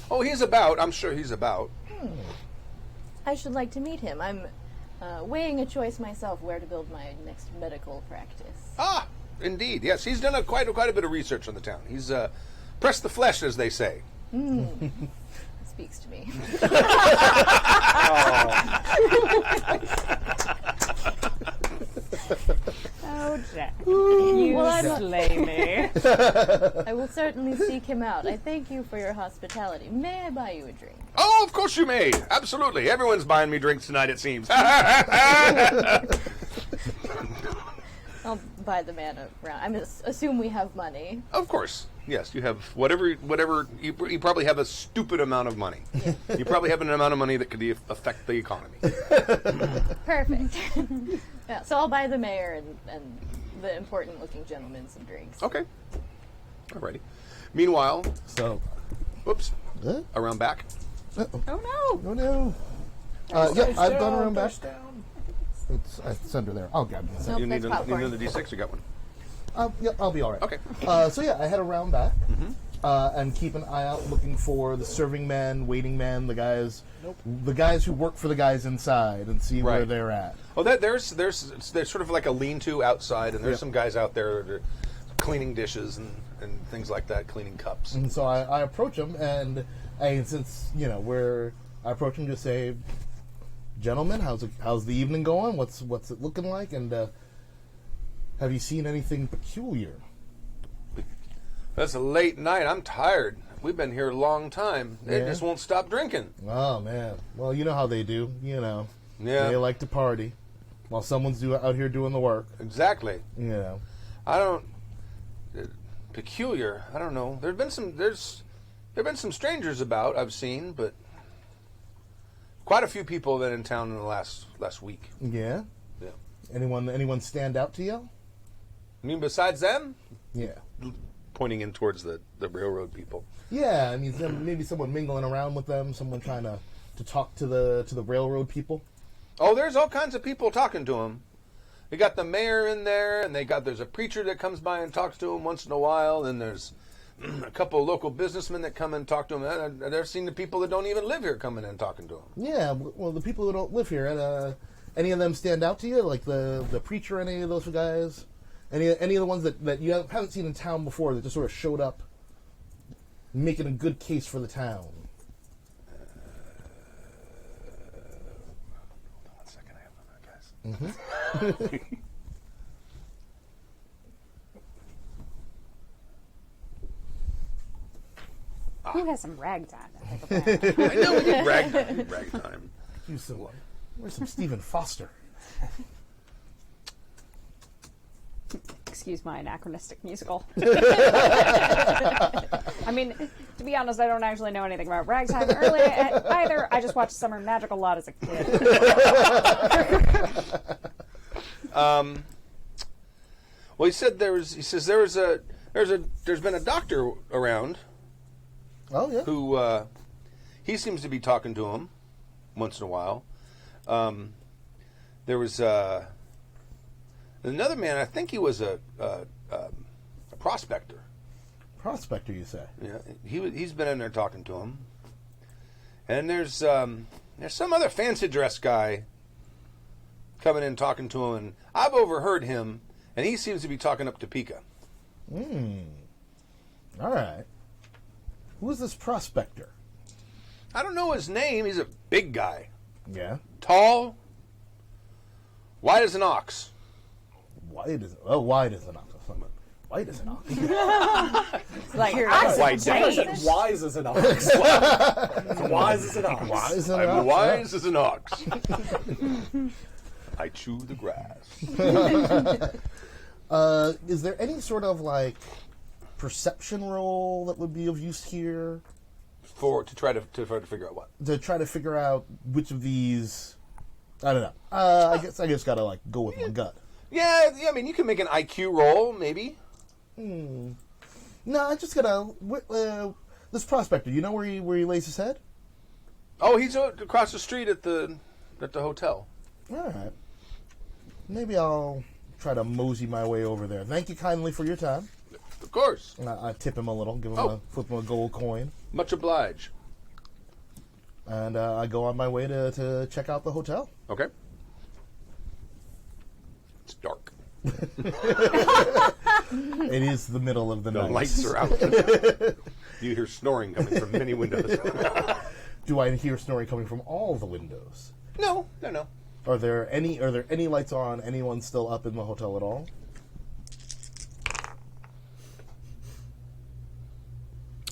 Oh, he's about. I'm sure he's about. I should like to meet him. I'm weighing a choice myself where to build my next medical practice. Ah, indeed. Yes, he's done quite a bit of research on the town. He's pressed the flesh, as they say. Speaks to me. Oh, Jack. You Well, I'm- slay me. I will certainly seek him out. I thank you for your hospitality. May I buy you a drink? Oh, of course you may. Absolutely. Everyone's buying me drinks tonight, it seems. I'll buy the man a round. Assume we have money. Of course. Yes, you have whatever you probably have a stupid amount of money. You probably have an amount of money that could affect the economy. Perfect. Yeah, so I'll buy the mayor and the important-looking gentleman some drinks. Okay. Alrighty. Meanwhile, So, whoops, uh, around back. Oh no! oh no. Yeah, I've gone around back. Down. It's under there. I'll grab it. Nope, You need that's popcorn. another D6. You got one. Yeah, I'll be all right. Okay. So yeah, I head around back and keep an eye out, looking for the serving men, waiting men, the guys who work for the guys inside, and see where Right. they're at. Oh, there's sort of like a lean-to outside, and there's some guys out there that are cleaning dishes and things like that, cleaning cups. And so I approach him, and since I approach him to say, "Gentlemen, how's the evening going? What's it looking like? And have you seen anything peculiar?" That's a late night. I'm tired. We've been here a long time. They Yeah. just won't stop drinking. Oh man, well you know how they do. Yeah. They like to party while someone's out here doing the work. Exactly. I don't. Peculiar. I don't know. There've been some strangers about I've seen, but quite a few people have been in town in the last week. Yeah. Yeah. Anyone stand out to you? I mean, besides them, Yeah. pointing in towards the railroad people. Yeah, I mean, maybe someone mingling around with them, someone trying to talk to the railroad people. Oh, there's all kinds of people talking to them. They got the mayor in there, and there's a preacher that comes by and talks to him once in a while. Then there's a couple of local businessmen that come and talk to him. I've seen the people that don't even live here coming in and talking to him. Yeah, well, the people who don't live here, any of them stand out to you? Like the preacher, any of those guys? Any of the ones that you haven't seen in town before that just sort of showed up, making a good case for the town? Hold on 1 second, I have my guys. Who has some ragtime? I know we need rag time. Where's some Stephen Foster? Excuse my anachronistic musical. I mean, to be honest, I don't actually know anything about ragtime either. I just watched Summer Magic a lot as a kid. Well, he said there's been a doctor around Oh yeah. who he seems to be talking to him once in a while. There was another man. I think he was a prospector. Prospector, you say? Yeah, he's been in there talking to him. And there's some other fancy dress guy coming in talking to him, and I've overheard him, and he seems to be talking up to Pika. All right. Who is this prospector? I don't know his name. He's a big guy, Yeah. tall, white as an ox. White as an ox. White as an ox. Like, White I said wise as an ox. Wise as an ox. Wise as an I'm ox. wise as an ox. I chew the grass. Is there any sort of like perception roll that would be of use here To try to figure out what? to try to figure out which of these? I don't know. I guess gotta like go with my gut. Yeah. I mean, you can make an IQ roll, maybe. No, I just gotta. This prospector, you know where he lays his head? Oh, he's across the street at the hotel. All right. Maybe I'll try to mosey my way over there. Thank you kindly for your time. Of course. And I tip him a little, flip him a gold coin, Much obliged. and I go on my way to check out the hotel. Okay. It's dark. It is the middle of the The night. lights are out. You hear snoring coming from many windows. Do I hear snoring coming from all the windows? No. Are there any lights on? Anyone still up in the hotel at all?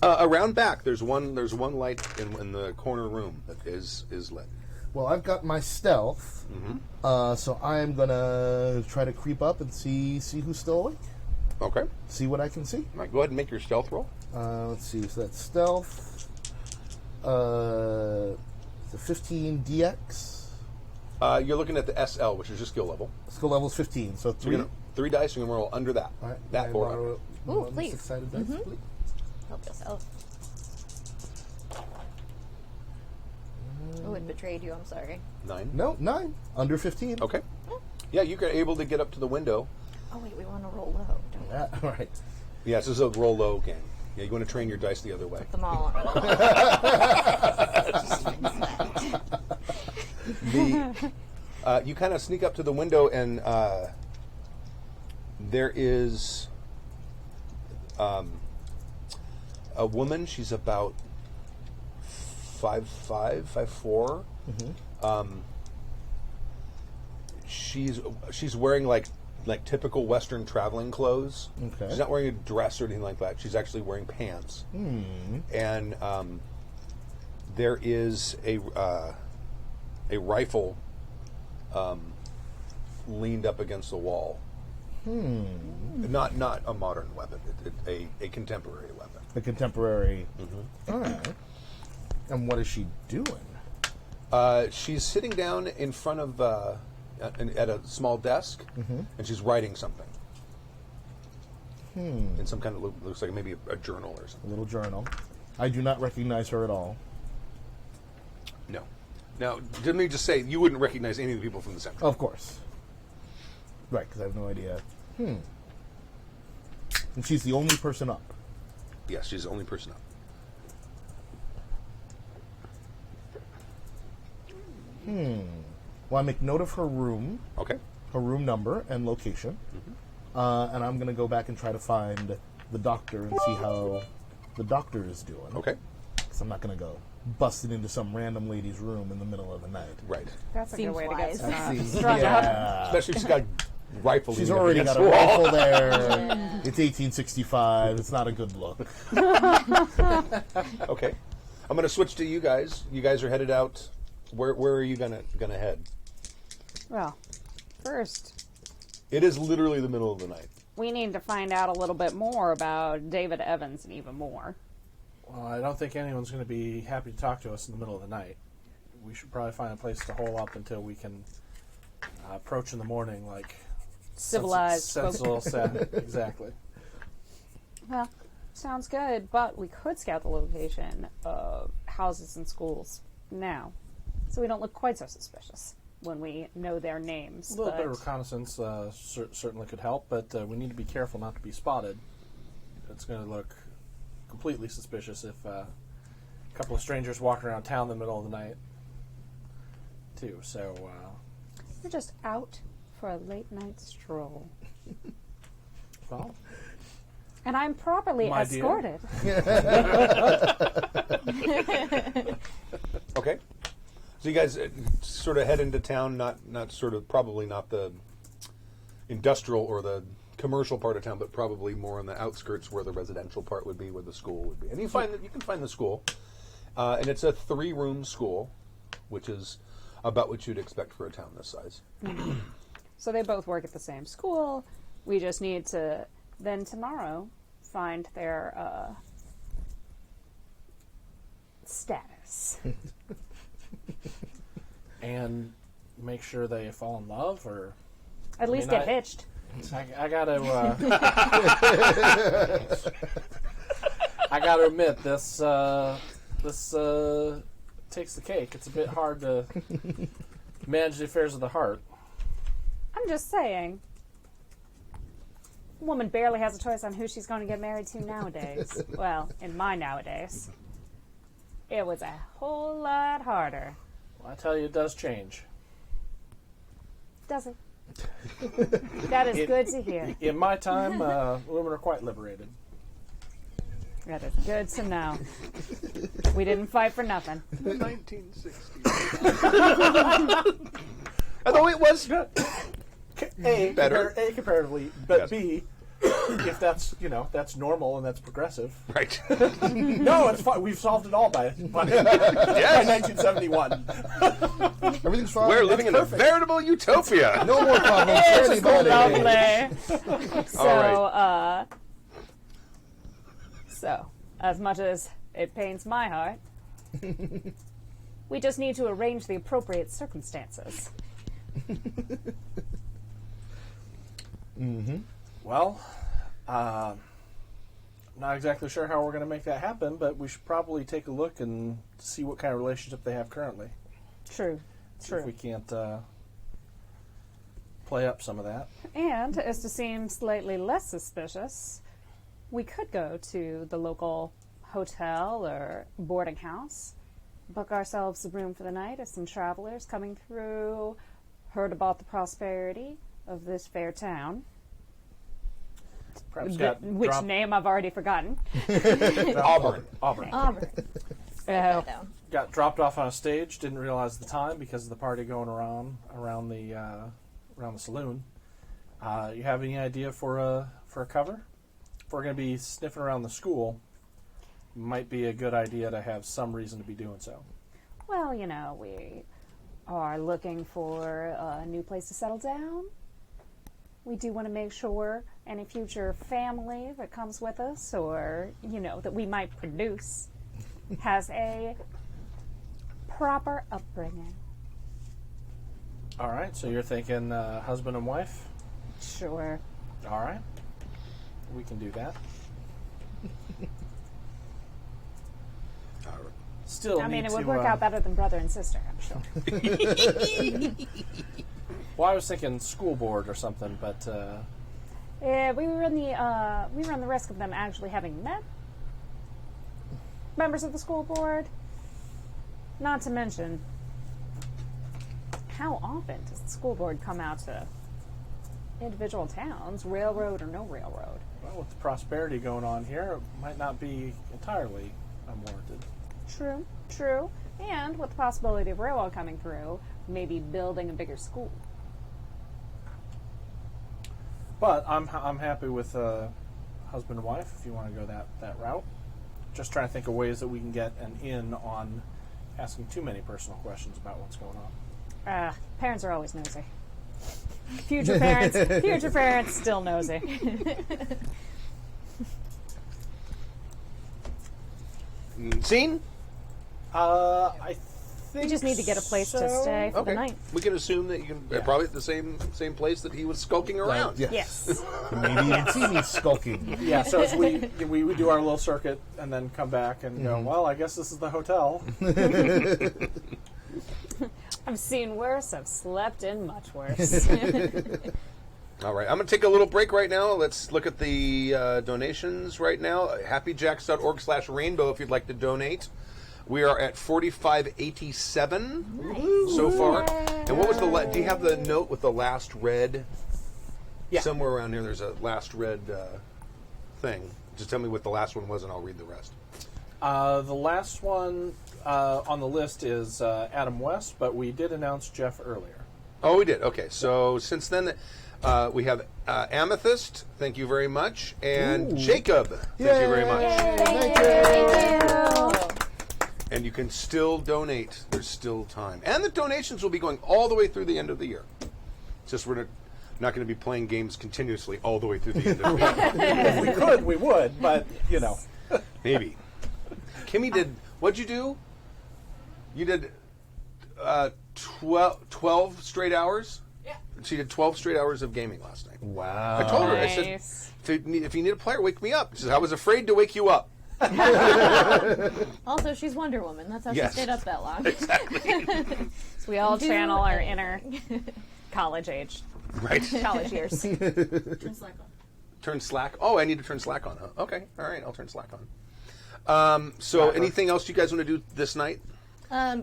Around back, there's one light in the corner room that is lit. Well, I've got my stealth, so I'm gonna try to creep up and see who's still awake. Okay. See what I can see. All right, go ahead and make your stealth roll. Let's see. So that's stealth. It's a 15 DX. You're looking at the SL, which is your skill level. Skill level's 15. So So three. you're gonna, 3 dice, you're going to roll under that. All right. That I or borrow Ooh, one please. six-sided dice, please. Help yourself. Oh, it betrayed you. I'm sorry. 9. No, 9. Under 15. Okay. Yeah, you're able to get up to the window. Oh wait, we want to roll low. Don't we? All right. Yeah, this is a roll low game. Yeah, you want to train your dice the other way. Them all. You kind of sneak up to the window, and there is a woman. She's about 5'5", 5'4". She's wearing like typical Western traveling clothes. Okay. She's not wearing a dress or anything like that. She's actually wearing pants. And there is a rifle leaned up against the wall. Not a modern weapon. A contemporary weapon. A contemporary. All right. And what is she doing? She's sitting down in front of at a small desk, and she's writing something. In some kind of looks like maybe a journal or something. A little journal. I do not recognize her at all. No. Now, let me just say, you wouldn't recognize any of the people from the center. Of course. Right, because I have no idea. And she's the only person up. Yes, she's the only person up. Well, I make note of her room, Okay. her room number and location, and I'm going to go back and try to find the doctor and see how the doctor is doing. Okay. Because I'm not going to go busting into some random lady's room in the middle of the night. Right. That's a good Seems way wise. to get See, strung up. yeah. Especially if she's got rifle. She's leaning up already against got a the wall. rifle there. It's 1865. It's not a good look. Okay. I'm going to switch to you guys. You guys are headed out. Where are you gonna head? Well, first, It is literally the middle of the night. we need to find out a little bit more about David Evans and even more. Well, I don't think anyone's going to be happy to talk to us in the middle of the night. We should probably find a place to hole up until we can approach in the morning like Civilized folk. sensible set. Exactly. Well, sounds good, but we could scout the location of houses and schools now, so we don't look quite so suspicious when we know their names. A little bit of but- reconnaissance certainly could help, but we need to be careful not to be spotted. It's going to look completely suspicious if a couple of strangers walk around town in the middle of the night, too. So, We're just out for a late night stroll. well, And I'm properly My dear. escorted. Okay. So you guys sort of head into town, probably not the industrial or the commercial part of town, but probably more on the outskirts where the residential part would be, where the school would be. And you can find the school, and it's a 3-room school, which is about what you'd expect for a town this size. So they both work at the same school. We just need to then tomorrow find their status. and make sure they fall in love, or At least mean, get hitched. I gotta. I gotta admit, this takes the cake. It's a bit hard to manage the affairs of the heart. I'm just saying. A woman barely has a choice on who she's going to get married to nowadays. Well, in my nowadays. It was a whole lot harder. Well, I tell you, it does change. Does it? That is good to hear. In my time, women are quite liberated. That is good to know. We didn't fight for nothing. 1960. Although it was better. Comparatively, but Yes. B, if that's that's normal and that's progressive. Right. No, it's fine. We've solved it all by 1971. Everything's fine. We're living in a veritable utopia. No more problems for anybody. Lovely. So, right. So, as much as it pains my heart, we just need to arrange the appropriate circumstances. Well, not exactly sure how we're going to make that happen, but we should probably take a look and see what kind of relationship they have currently. True. See if we can't play up some of that. And, as to seem slightly less suspicious, we could go to the local hotel or boarding house, book ourselves a room for the night as some travelers coming through heard about the prosperity of this fair town. Perhaps got Which dropped, name I've already forgotten. Auburn. Auburn. Auburn. Oh. Got dropped off on a stage. Didn't realize the time because of the party going around the saloon. You have any idea for a cover? If we're going to be sniffing around the school, might be a good idea to have some reason to be doing so. Well, we are looking for a new place to settle down. We do want to make sure any future family that comes with us or, that we might produce has a proper upbringing. All right, so you're thinking husband and wife? Sure. All right. We can do that. Still, I mean, need it would to, work out better than brother and sister, I'm sure. Well, I was thinking school board or something, but Yeah, we run the risk of them actually having met members of the school board. Not to mention, how often does the school board come out to individual towns, railroad or no railroad? well, with the prosperity going on here, it might not be entirely unwarranted. True. And with the possibility of railroad coming through, maybe building a bigger school. But I'm happy with husband and wife if you want to go that route. Just trying to think of ways that we can get an in on asking too many personal questions about what's going on. Parents are always nosy. Future parents still nosy. Scene? I think We just need to get a place to stay for the night. We can assume that you can probably at the same place that he was skulking around. Yes. Maybe you didn't see me skulking. Yeah, so as we do our little circuit and then come back and go, well, I guess this is the hotel. I've seen worse. I've slept in much worse. All right, I'm going to take a little break right now. Let's look at the donations right now. happyjacks.org/rainbow if you'd like to donate. We are at 4587 so far. And what was the do you have the note with the last red? Yeah. Somewhere around here there's a last red thing. Just tell me what the last one was and I'll read the rest. The last one on the list is Adam West, but we did announce Jeff earlier. Oh, we did. Okay, so since then we have Amethyst, thank you very much, and Jacob, thank you very much. Thank you. And you can still donate. There's still time. And the donations will be going all the way through the end of the year. It's just we're not going to be playing games continuously all the way through the end of the year. If we could, we would, but, Maybe. Kimmy did, what'd you do? You did 12 straight hours? Yeah. She did 12 straight hours of gaming last night. Wow. I told her, I said, Nice. if you need a player, wake me up. She said, I was afraid to wake you up. Also, she's Wonder Woman. That's how Yes. she stayed up that long. Exactly. So we all channel our inner college age, Right. college years. Turn Slack. Oh, I need to turn Slack on, huh? Okay. All right, I'll turn Slack on. So anything else you guys want to do this night?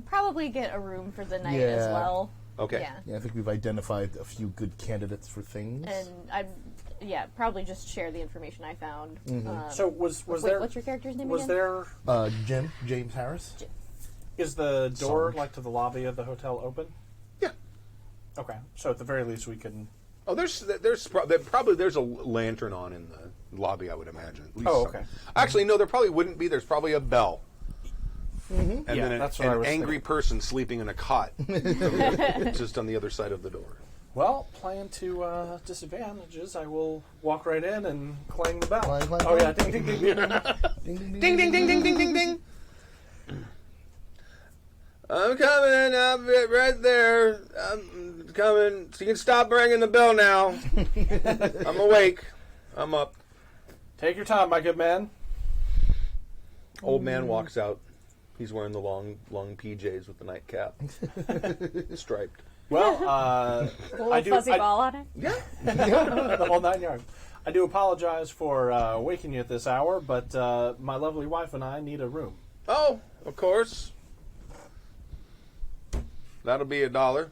Probably get a room for the night as Yeah. well. Okay. Yeah. Yeah, I think we've identified a few good candidates for things. And I'd, probably just share the information I found. So was Wait, there... what's your character's name Was again? there... James Harris. Is the door, Sarge. like, to the lobby of the hotel open? Yeah. Okay, so at the very least we can... Oh, there's a lantern on in the lobby, I would imagine. At least Oh, some. okay. Actually, no, there probably wouldn't be. There's probably a bell. And Yeah, then that's what I an was angry thinking. person sleeping in a cot just on the other side of the door. Well, playing to disadvantages, I will walk right in and clang the bell. Clang, clang, Oh, yeah, clang. ding, ding, ding, ding. Ding, ding, ding, ding, ding, ding, ding. I'm coming up right there. I'm coming. So you can stop ringing the bell now. I'm awake. I'm up. Take your time, my good man. Old man walks out. He's wearing the long PJs with the nightcap. Striped. Well, The little I do- fuzzy I- ball on it. Yeah. the whole 9 yards. I do apologize for waking you at this hour, but my lovely wife and I need a room. Oh, of course. That'll be $1.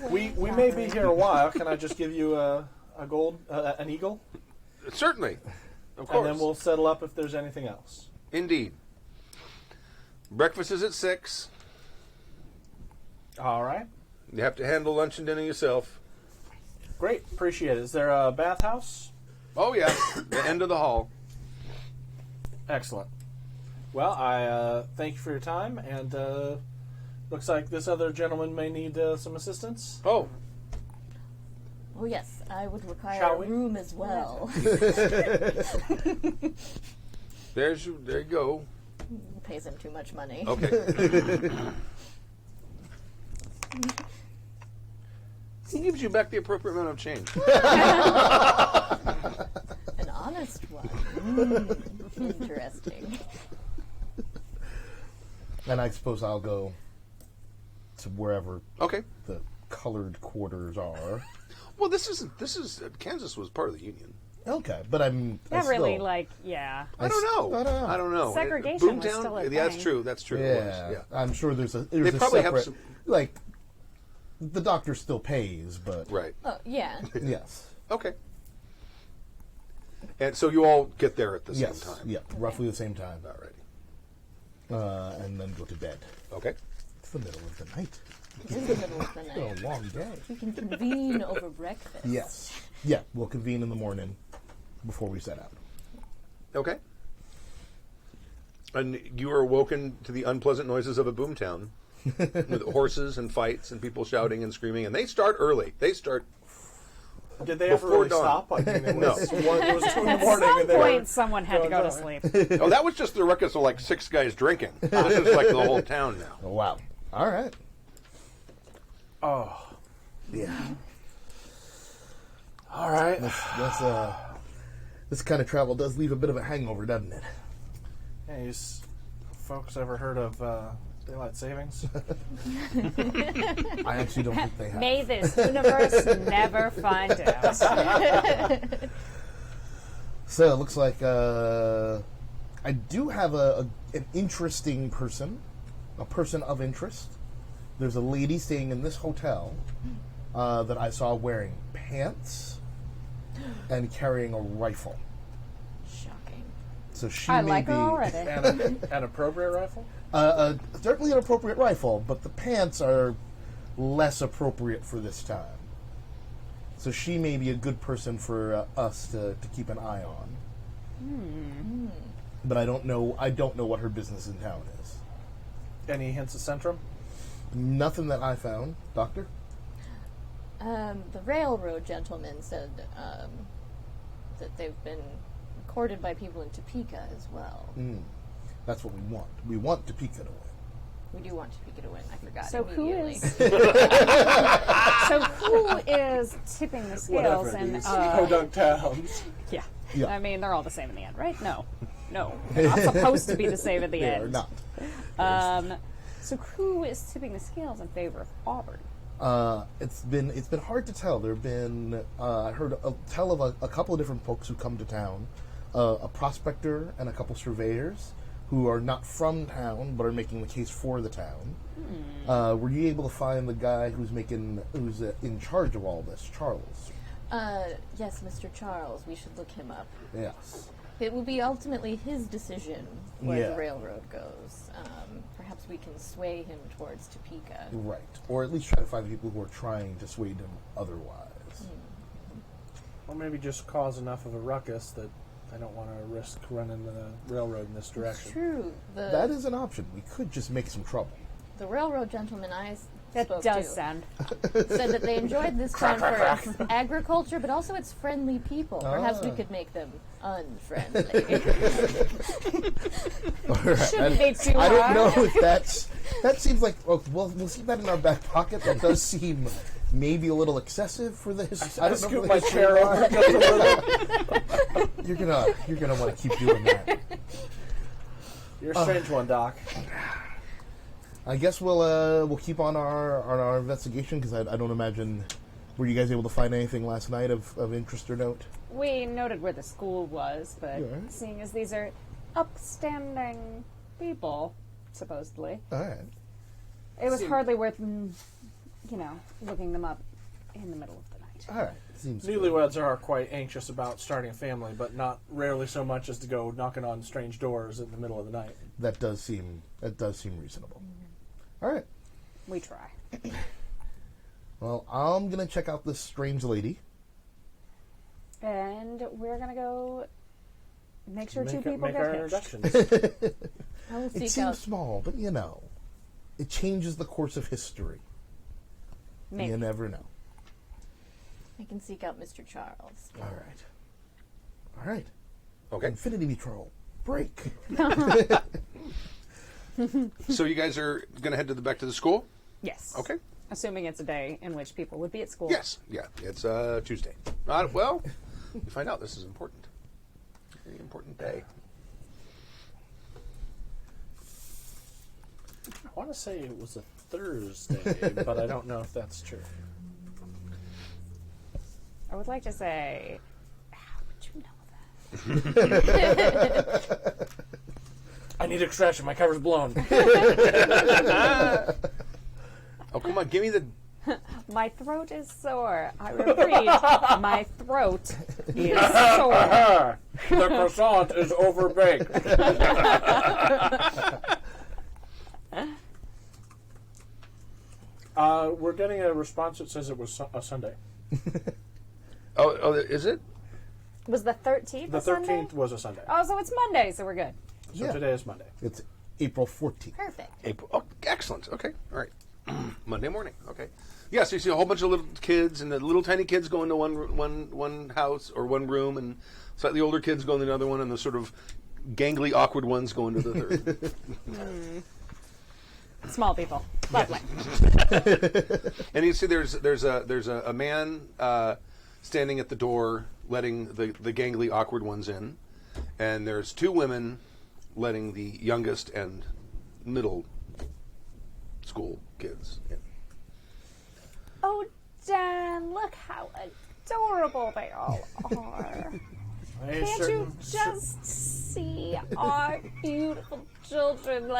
We may be here a while. Can I just give you a gold, an eagle? Certainly. Of course. And then we'll settle up if there's anything else. Indeed. Breakfast is at 6. All right. You have to handle lunch and dinner yourself. Great. Appreciate it. Is there a bathhouse? Oh, yeah. The end of the hall. Excellent. Well, I thank you for your time, and looks like this other gentleman may need some assistance. Oh, Oh yes, I would require Shall a we? room as well. there you go. Pays him too much money. Okay. He gives you back the appropriate amount of change. An honest one. Interesting. And I suppose I'll go to wherever Okay. the colored quarters are. Well, this is Kansas was part of the Union. Okay, but I'm Not I really, still- like, yeah. I don't know. I don't know. Segregation was Boomtown? still a Yeah, that's thing. true. That's true. It Yeah, was. Yeah. I'm sure there's a They probably have separate, some- like the doctor still pays, but Right. Oh yeah. yes, Okay. And so you all get there at the yes, same time. yeah, roughly the same time, Alrighty. and then go to bed. Okay. It's the middle of the night. It is the middle of the It's been night. a long day. We can convene over breakfast. Yes, yeah, we'll convene in the morning before we set out. Okay. And you are awoken to the unpleasant noises of a boomtown, with horses and fights and people shouting and screaming. And they start early. They start. Did they ever Before really dawn. stop? I mean, it No. was, it was 2 in the At morning. some and they point, were someone had to going go to down. sleep. Oh, that was just the ruckus of like 6 guys drinking. This is like the whole town now. Oh, wow. All right. Oh, Yeah. all right. This kind of travel does leave a bit of a hangover, doesn't it? Hey, folks ever heard of daylight savings? I actually don't think they have. May this universe never find out. So it looks like I do have an interesting person, a person of interest. There's a lady staying in this hotel that I saw wearing pants and carrying a rifle. Shocking. So she I may like be her already. And an appropriate rifle? certainly an appropriate rifle, but the pants are less appropriate for this time. So she may be a good person for us to keep an eye on. But I don't know. I don't know what her business in town is. Any hints of Centrum? Nothing that I found, Doctor. The railroad gentleman said that they've been courted by people in Topeka as well. That's what we want. We want Topeka to win. We do want Topeka to win. I forgot So who immediately. is tipping the scales? Whatever And these podunk towns. yeah. Yeah. I mean, they're all the same in the end, right? No, they're not supposed to be the same at the They end. are not. So who is tipping the scales in favor of Auburn? It's been hard to tell. There've been I heard tell of a couple of different folks who come to town, a prospector and a couple surveyors who are not from town but are making the case for the town. Were you able to find the guy who's in charge of all this, Charles? Yes, Mr. Charles. We should look him up. Yes. It will be ultimately his decision where Yeah. the railroad goes. Perhaps we can sway him towards Topeka. Right. Or at least try to find people who are trying to sway him otherwise. Or maybe just cause enough of a ruckus that I don't want to risk running the railroad in this direction. True. That is an option. We could just make some trouble. The railroad gentleman I That spoke does to sound. said that they enjoyed this town for its agriculture, but also its friendly people. Perhaps we Ah. could make them unfriendly. Shouldn't be too I don't hard. know if that seems like we'll keep that in our back pocket. That does seem maybe a little excessive for this. I don't know Scoot for my the chair history. over just a little. You're gonna want to keep doing that. You're a strange one, Doc. I guess we'll keep on our investigation because I don't imagine. Were you guys able to find anything last night of interest or note? We noted where the school was, but Yeah. seeing as these are upstanding people, supposedly, All right. it was hardly worth looking them up in the middle of the night. All right. Seems good. Newlyweds are quite anxious about starting a family, but not rarely so much as to go knocking on strange doors in the middle of the night. That does seem reasonable. All right. We try. Well, I'm gonna check out this strange lady. And we're going to go make sure two people make our get hitched. introductions. I will It seek seems out. small, but it changes the course of history. Maybe. You never know. I can seek out Mr. Charles. All right. Okay. Infinity Betrayal. Break. So you guys are going to head back to the school? Yes. Okay. Assuming it's a day in which people would be at school. Yes. Yeah. It's Tuesday. Well, you find out this is important. Very important day. I want to say it was a Thursday, but I don't know if that's true. I would like to say, how would you know that? I need extraction. My cover's blown. Oh, come on. Give me the... My throat is sore. I repeat, my throat is sore. The croissant is overbaked. We're getting a response that says it was a Sunday. Oh, is it? Was the 13th The a Sunday? 13th was a Sunday. Oh, so it's Monday, so we're good. So Yeah. today is Monday. It's April 14th. Perfect. April. Oh, excellent. Okay. All right. Monday morning. Okay. Yeah, so you see a whole bunch of little kids, and the little tiny kids go into one house or one room, and slightly older kids go into another one, and the sort of gangly, awkward ones go into the third. Small people. Lovely. And you see there's a man standing at the door letting the gangly, awkward ones in, and there's two women letting the youngest and middle school kids in. Oh, Dan, look how adorable they all are. Can't you just see our beautiful children,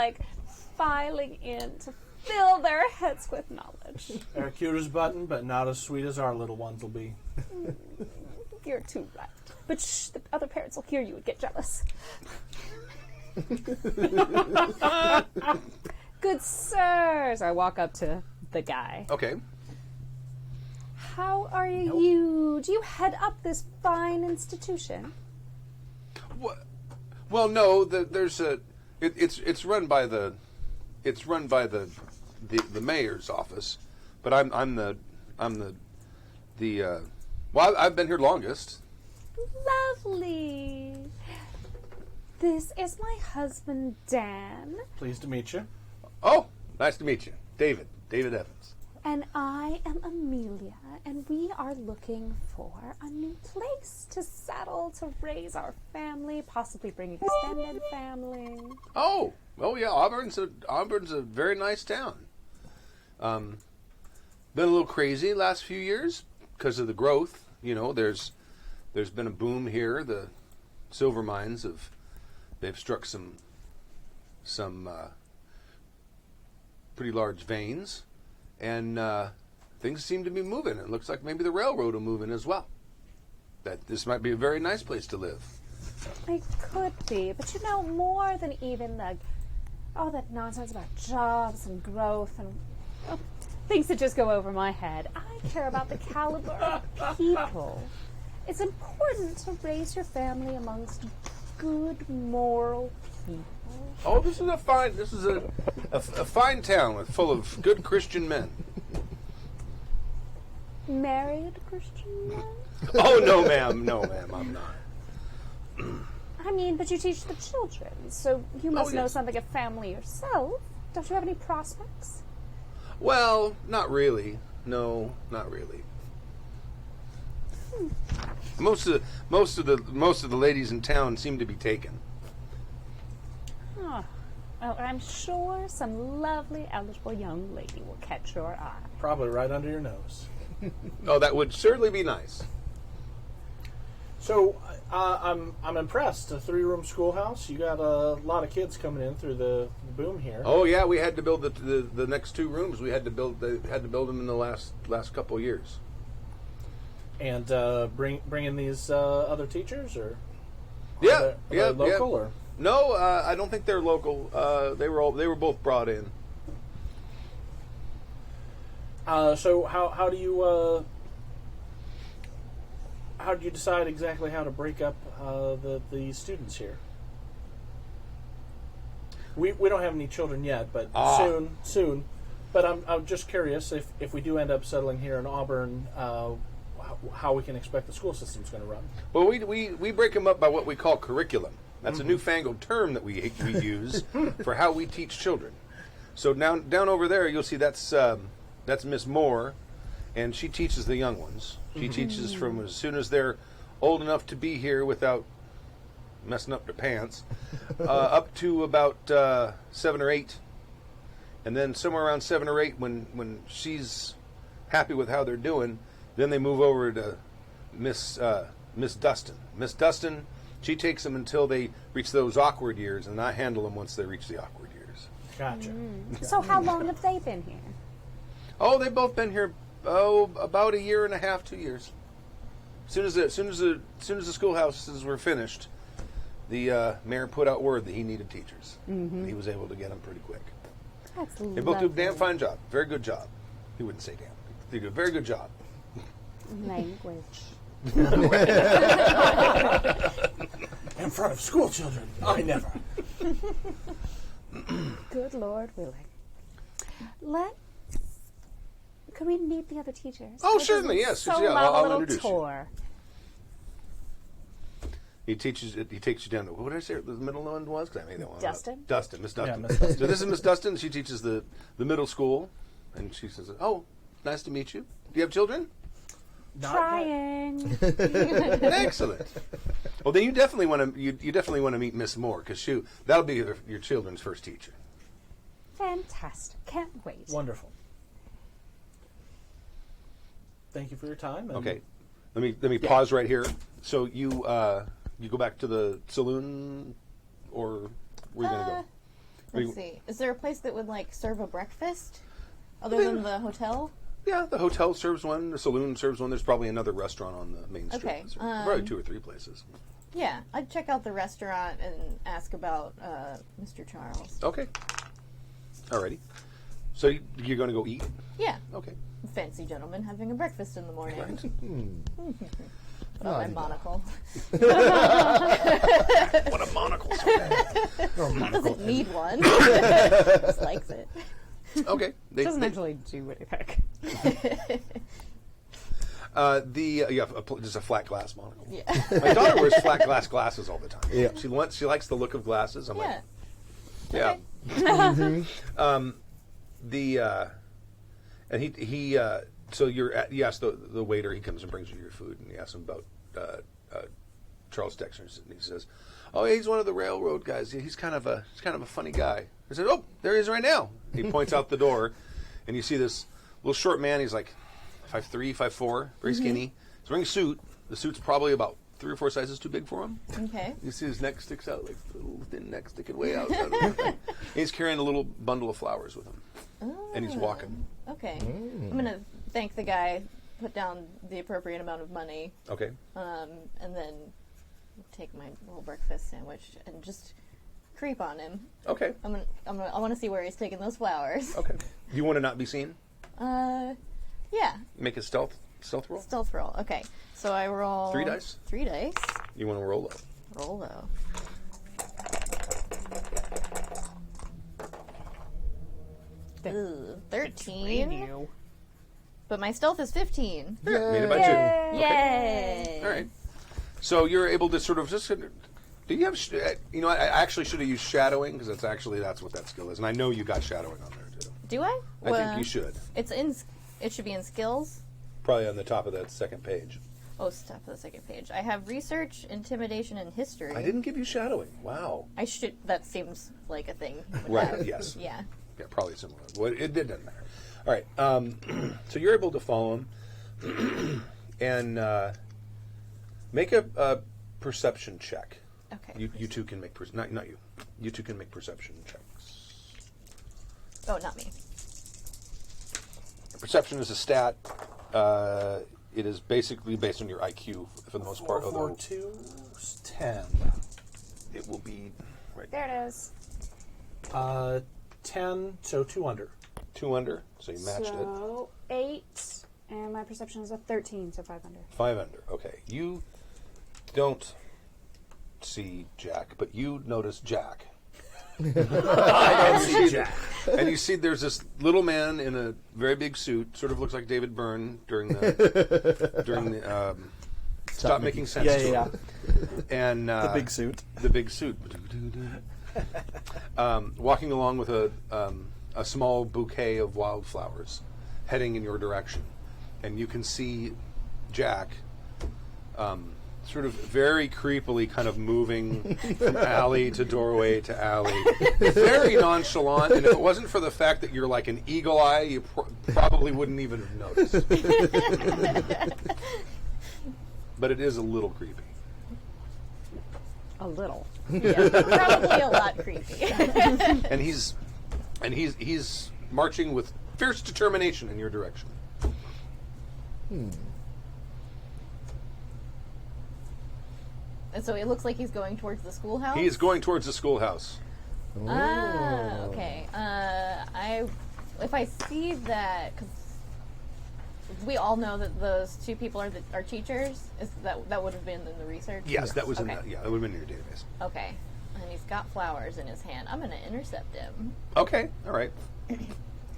filing in to fill their heads with knowledge? They're cute as button, but not as sweet as our little ones will be. You're too right. But shh, the other parents will hear you and get jealous. Good sirs. I walk up to the guy. Okay. How are you? Do you head up this fine institution? Well, no. There's a. It's run by the mayor's office, but I'm the well, I've been here longest. Lovely. This is my husband, Dan. Pleased to meet you. Oh, nice to meet you, David Evans. And I am Amelia, and we are looking for a new place to settle, to raise our family, possibly bring extended family. Oh, yeah, Auburn's a very nice town. Been a little crazy last few years because of the growth. There's been a boom here. The silver mines they've struck some pretty large veins, and things seem to be moving. It looks like maybe the railroad will move in as well. That this might be a very nice place to live. It could be, but more than even all that nonsense about jobs and growth and things that just go over my head. I care about the caliber of people. It's important to raise your family amongst good, moral people. Oh, this is a fine town full of good Christian men. Married Christian men? Oh, no, ma'am, I'm not. I mean, but you teach the children, so you must know yes. something of family yourself. Don't you have any prospects? Well, not really. No, not really. Most of the ladies in town seem to be taken. Oh, I'm sure some lovely, eligible young lady will catch your eye. Probably right under your nose. Oh, that would certainly be nice. So I'm impressed. A 3-room schoolhouse. You got a lot of kids coming in through the boom here. Oh yeah, we had to build the next 2 rooms. We had to build them in the last couple of years. And bring in these other teachers, or Yeah, are they local or no? I don't think they're local. They were both brought in. so how do you decide exactly how to break up the students here? We don't have any children yet, but soon. But I'm just curious if we do end up settling here in Auburn, how we can expect the school system's going to run. Well, we break them up by what we call curriculum. That's a newfangled term that we use for how we teach children. So down over there, you'll see that's Miss Moore, and she teaches the young ones. She teaches from as soon as they're old enough to be here without messing up their pants, up to about 7 or 8, and then somewhere around 7 or 8, when she's happy with how they're doing, then they move over to Miss Dustin. Miss Dustin, she takes them until they reach those awkward years, and I handle them once they reach the awkward years. Gotcha. So how long have they been here? Oh, they've both been here. About 1.5 years, 2 years. As soon as the schoolhouses were finished, the mayor put out word that he needed teachers. And he was able to get them pretty quick. That's They both do a damn fine job. Very good job. He wouldn't say damn. They do a very good job. Language. In front of school children, I never. Good Lord willing. Can we meet the other teachers? Oh, I certainly, just yes. So Yeah, love I'll a little introduce you. tour. He takes you down to, what did I say the middle one was? 'Cause I made that one up. Dustin? Dustin, Miss Dustin. Yeah, Miss Dustin. So this is Miss Dustin. She teaches the middle school, and she says, "Oh, nice to meet you. Do you have children?" Not Trying. Excellent. Well, then you definitely want to meet Miss Moore, because that'll be your children's first teacher. Fantastic. Can't wait. yet. Wonderful. Thank you for your time. And Okay, let me pause right here. So you go back to the saloon, or where are you gonna go? Let's see. Is there a place that would serve a breakfast other than the hotel? Yeah, the hotel serves one. The saloon serves one. There's probably another restaurant on the main street. Okay, that serves one. Probably 2 or 3 places. Yeah, I'd check out the restaurant and ask about Mr. Charles. Okay. Alrighty. So you're going to go eat? Yeah, Okay. fancy gentleman having a breakfast in the morning. Right. Put on my monocle. What a monocle. Doesn't need one. Just likes it. Okay. Doesn't actually do anything. Just a flat glass monocle. Yeah. My daughter wears flat glass glasses all the time. Yeah. She likes the look of glasses. I'm Yeah. like, yeah. And he so you ask the waiter. He comes and brings you your food, and you ask him about Charles Dexter, and he says, "Oh, he's one of the railroad guys. He's kind of a funny guy." I said, "Oh, there he is right now." He points out the door, and you see this little short man. He's like 5'3", 5'4", very skinny. He's wearing a suit. The suit's probably about 3 or 4 sizes too big for him. Okay. You see his neck sticks out, like the little thin neck sticking way out. And he's carrying a little bundle of flowers with him, and he's walking. Okay. I'm going to thank the guy, put down the appropriate amount of money, Okay. and then take my little breakfast sandwich and just creep on him. Okay. I want to see where he's taking those flowers. Okay. Do you want to not be seen? Yeah. Make a stealth roll. Stealth roll. Okay. So I roll 3 dice. 3 dice. You want to roll low. Roll low. Ooh, 13. But my stealth is 15. Made it by 2. Okay. Yay! All right. So you're able to sort of just. Do you have? I actually should have used shadowing, because that's what that skill is, and I know you got shadowing on there too. Do I? I think you should. It should be in skills. Probably on the top of that second page. Oh, step of the second page. I have research, intimidation, and history. I didn't give you shadowing. Wow. I should. That seems like a thing. you would Right. have. Yes. Yeah. Yeah, probably similar. Well, it doesn't matter. All right. So you're able to follow him, and Make a perception check. Okay. You two can make not you. You two can make perception checks. Oh, not me. Perception is a stat. It is basically based on your IQ for the most part. 4, Although 2, 10. it will be right There it is. 10, so 2 under. 2 under, so you matched it. So 8, and my perception is a 13, so 5 under. 5 under. Okay, you don't see Jack, but you notice Jack. I see Jack. And you see there's this little man in a very big suit, sort of looks like David Byrne during the Stop Making Sense Yeah, tour. yeah. And The big suit. the big suit. Walking along with a small bouquet of wildflowers heading in your direction. And you can see Jack sort of very creepily kind of moving from alley to doorway to alley. Very nonchalant, and if it wasn't for the fact that you're like an eagle eye, you probably wouldn't even have noticed. But it is a little creepy. A little. Yeah, probably a lot creepy. And he's marching with fierce determination in your direction. And so it looks like he's going towards the schoolhouse. He is going towards the schoolhouse. Ah, okay. If I see that, because we all know that those two people are teachers. That would have been in the research? Yes, that was in Okay. that. Yeah, that would have been in your database. Okay. And he's got flowers in his hand. I'm going to intercept him. Okay, all right.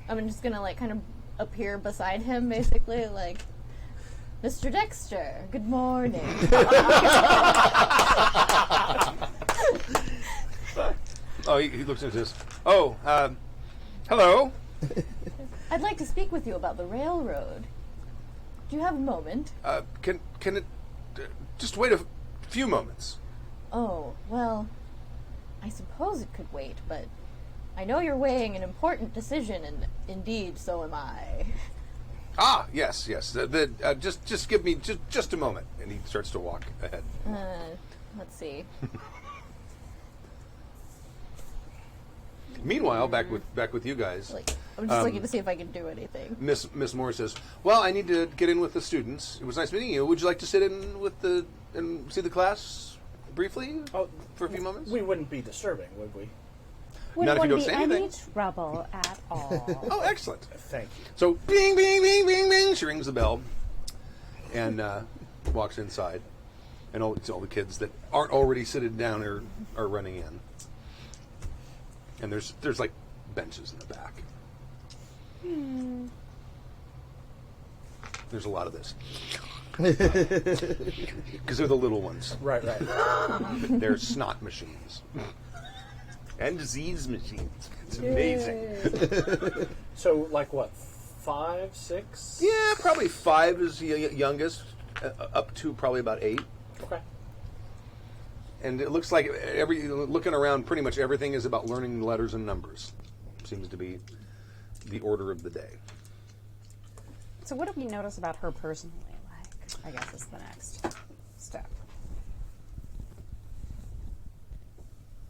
I'm just going to, like, kind of appear beside him, basically, like, Mr. Dexter, good morning. Oh, he looks into this. Oh, hello. I'd like to speak with you about the railroad. Do you have a moment? Can it just wait a few moments? Oh, well, I suppose it could wait, but I know you're weighing an important decision, and indeed, so am I. Ah, yes. Just give me just a moment, and he starts to walk ahead. Let's see. Meanwhile, back with you guys, Like, I'm just looking to see if I can do anything. Miss Moore says, "Well, I need to get in with the students. It was nice meeting you. Would you like to sit in with and see the class briefly for a few moments?" We wouldn't be disturbing, would we? Not if you don't be say any anything. trouble at all. Oh, excellent. Thank you. So, bing, bing, bing, bing, bing. She rings the bell and walks inside, and all the kids that aren't already sitting down are running in. And there's like benches in the back. There's a lot of this because they're the little ones. Right. They're snot machines and disease machines. It's amazing. So, like what, 5, 6? Yeah, probably 5 is the youngest, up to probably about 8. Okay. And it looks like looking around, pretty much everything is about learning letters and numbers. Seems to be the order of the day. So what do we notice about her personally? Like, I guess is the next step.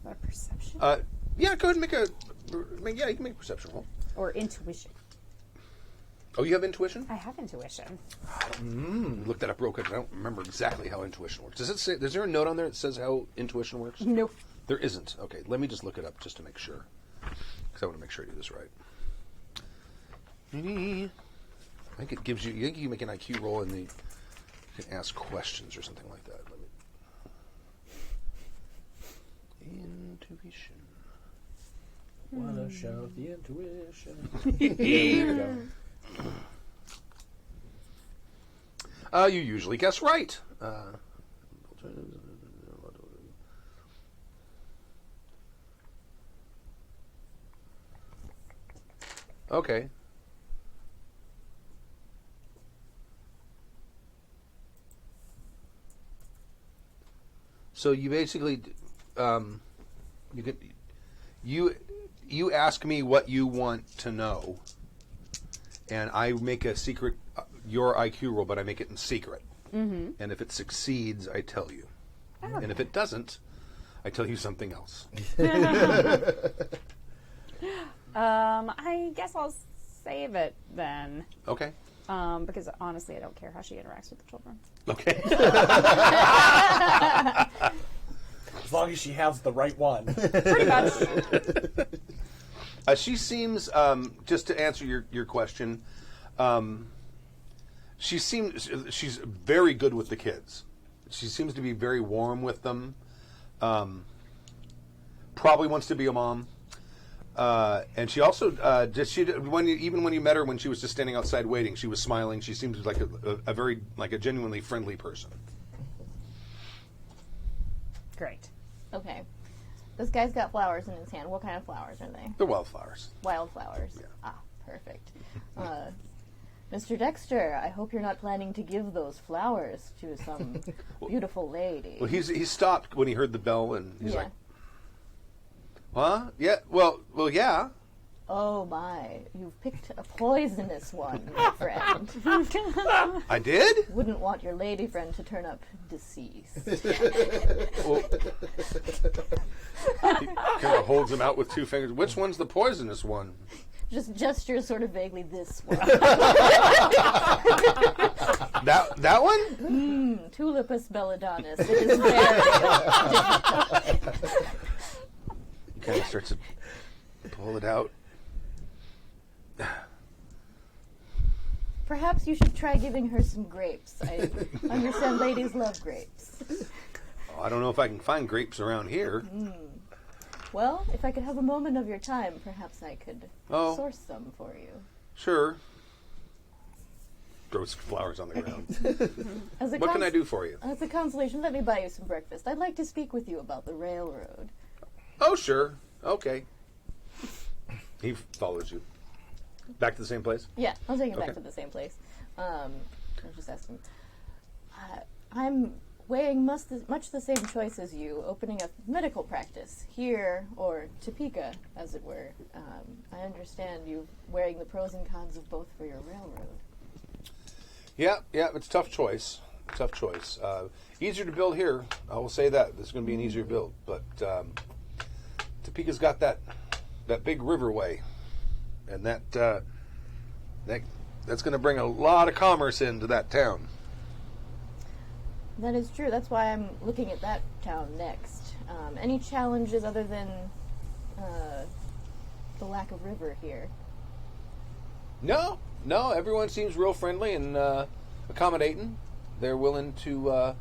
What a perception Yeah, go ahead and you can make a perception roll. or intuition. Oh, you have intuition? I have intuition. Look that up real quick. I don't remember exactly how intuition works. Does it say? Is there a note on there that says how intuition works? Nope. There isn't. Okay, let me just look it up just to make sure, because I want to make sure I do this right. I think it gives you. You think you can make an IQ roll and you can ask questions or something like that. Intuition. Wanna shout the intuition. There we go. You usually guess right. Okay. So you basically, you ask me what you want to know, and I make a secret your IQ roll, but I make it in secret. And if it succeeds, I tell you. And if it doesn't, I tell you something else. I guess I'll save it then. Okay. Because honestly, I don't care how she interacts with the children. Okay. As long as she has the right one. Pretty much. She seems, just to answer your question, she's very good with the kids. She seems to be very warm with them. Probably wants to be a mom. And she also even when you met her when she was just standing outside waiting, she was smiling. She seems like a very a genuinely friendly person. Great. Okay. This guy's got flowers in his hand. What kind of flowers are they? They're wildflowers. Wildflowers. Yeah. Ah, perfect. Mr. Dexter, I hope you're not planning to give those flowers to some beautiful lady. Well, he stopped when he heard the bell, and he's Yeah. like, "Huh? Yeah. Well, yeah." Oh my, you've picked a poisonous one, my friend. I did. Wouldn't want your lady friend to turn up deceased. Well, he kind of holds them out with two fingers. Which one's the poisonous one? Just gestures sort of vaguely this one. That one? Tulipus belladonna's. It is very He kind of starts to pull it out. Perhaps you should try giving her some grapes. I understand ladies love grapes. Oh, I don't know if I can find grapes around here. Well, if I could have a moment of your time, perhaps I could source some for you. Sure. Throws flowers on the ground. What can I do for you? As a consolation, let me buy you some breakfast. I'd like to speak with you about the railroad. Oh, sure. Okay. He follows you. Back to the same place? Yeah, I'll take you back Okay. to the same place. I was just asking. I'm weighing much the same choice as you, opening a medical practice here, or Topeka, as it were. I understand you weighing the pros and cons of both for your railroad. Yeah, it's a tough choice. Tough choice. Easier to build here. I will say that. This is going to be an easier build. But Topeka's got that big riverway. And that's going to bring a lot of commerce into that town. That is true. That's why I'm looking at that town next. Any challenges other than the lack of river here? No. Everyone seems real friendly and accommodating. They're willing to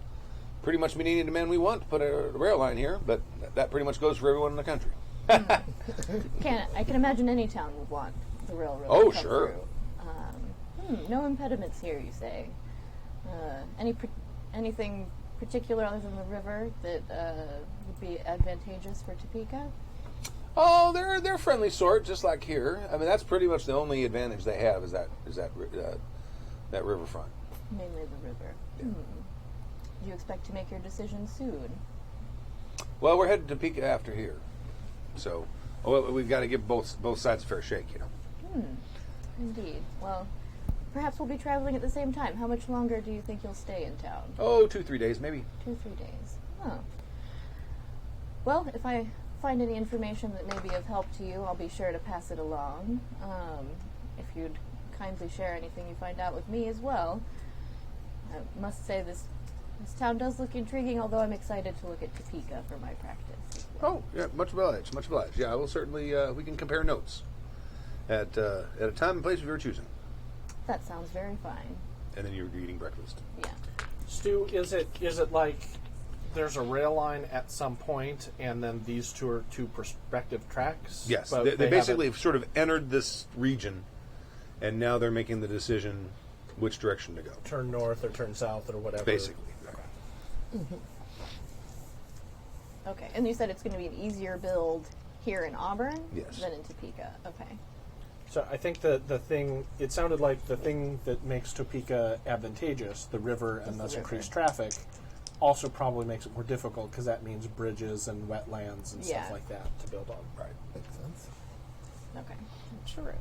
pretty much meet any demand we want to put a rail line here, but that pretty much goes for everyone in the country. I can imagine any town would want the railroad Oh, to come sure. through. No impediments here, you say. Anything particular other than the river that would be advantageous for Topeka? Oh, they're a friendly sort, just like here. I mean, that's pretty much the only advantage they have is that riverfront. Mainly the river. Do you expect to make your decision soon? Well, we're headed to Topeka after here, so we've got to give both sides a fair shake, you know. Indeed. Well, perhaps we'll be traveling at the same time. How much longer do you think you'll stay in town? Oh, 2-3 days, maybe. 2-3 days. Oh. Well, if I find any information that may be of help to you, I'll be sure to pass it along. If you'd kindly share anything you find out with me as well. I must say this town does look intriguing, although I'm excited to look at Topeka for my practice. Oh, yeah, much obliged, much obliged. Yeah, I will certainly, we can compare notes at a time and place of your choosing. That sounds very fine. And then you're eating breakfast. Yeah. Stu, is it like there's a rail line at some point, and then these two are two prospective tracks? Yes, but they basically haven't- have sort of entered this region, and now they're making the decision which direction to go. turn north or turn south or whatever. Basically. Okay, and you said it's going to be an easier build here in Auburn Yes. than in Topeka. Okay. So I think the thing, it sounded like the thing that makes Topeka advantageous, the river and thus the river. increased traffic, also probably makes it more difficult because that means bridges and wetlands and Yeah. stuff like that to build on. Right. Makes sense. Okay. Sure.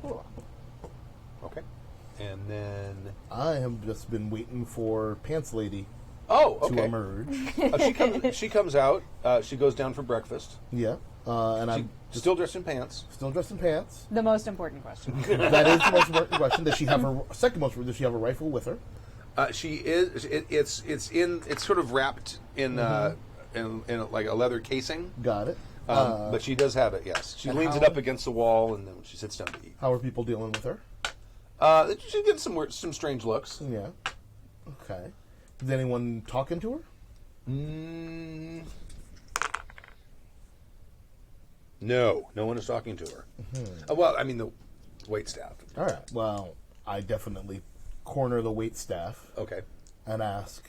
Cool. Okay. And then... I have just been waiting for Pants Lady Oh, to okay. emerge. She comes out. She goes down for breakfast. Yeah. And I'm Still dressed in pants. still dressed in pants. The most important question. That is the most important question. Does she have her second most? Does she have a rifle with her? She is. It's sort of wrapped in like a leather casing. Got it. But she does have it. Yes, she and leans it how- up against the wall, and then she sits down to eat. How are people dealing with her? She gets some strange looks. Yeah. Okay. Is anyone talking to her? No one is talking to her. Well, I mean the wait staff. All right. Well, I definitely corner the wait staff Okay. and ask,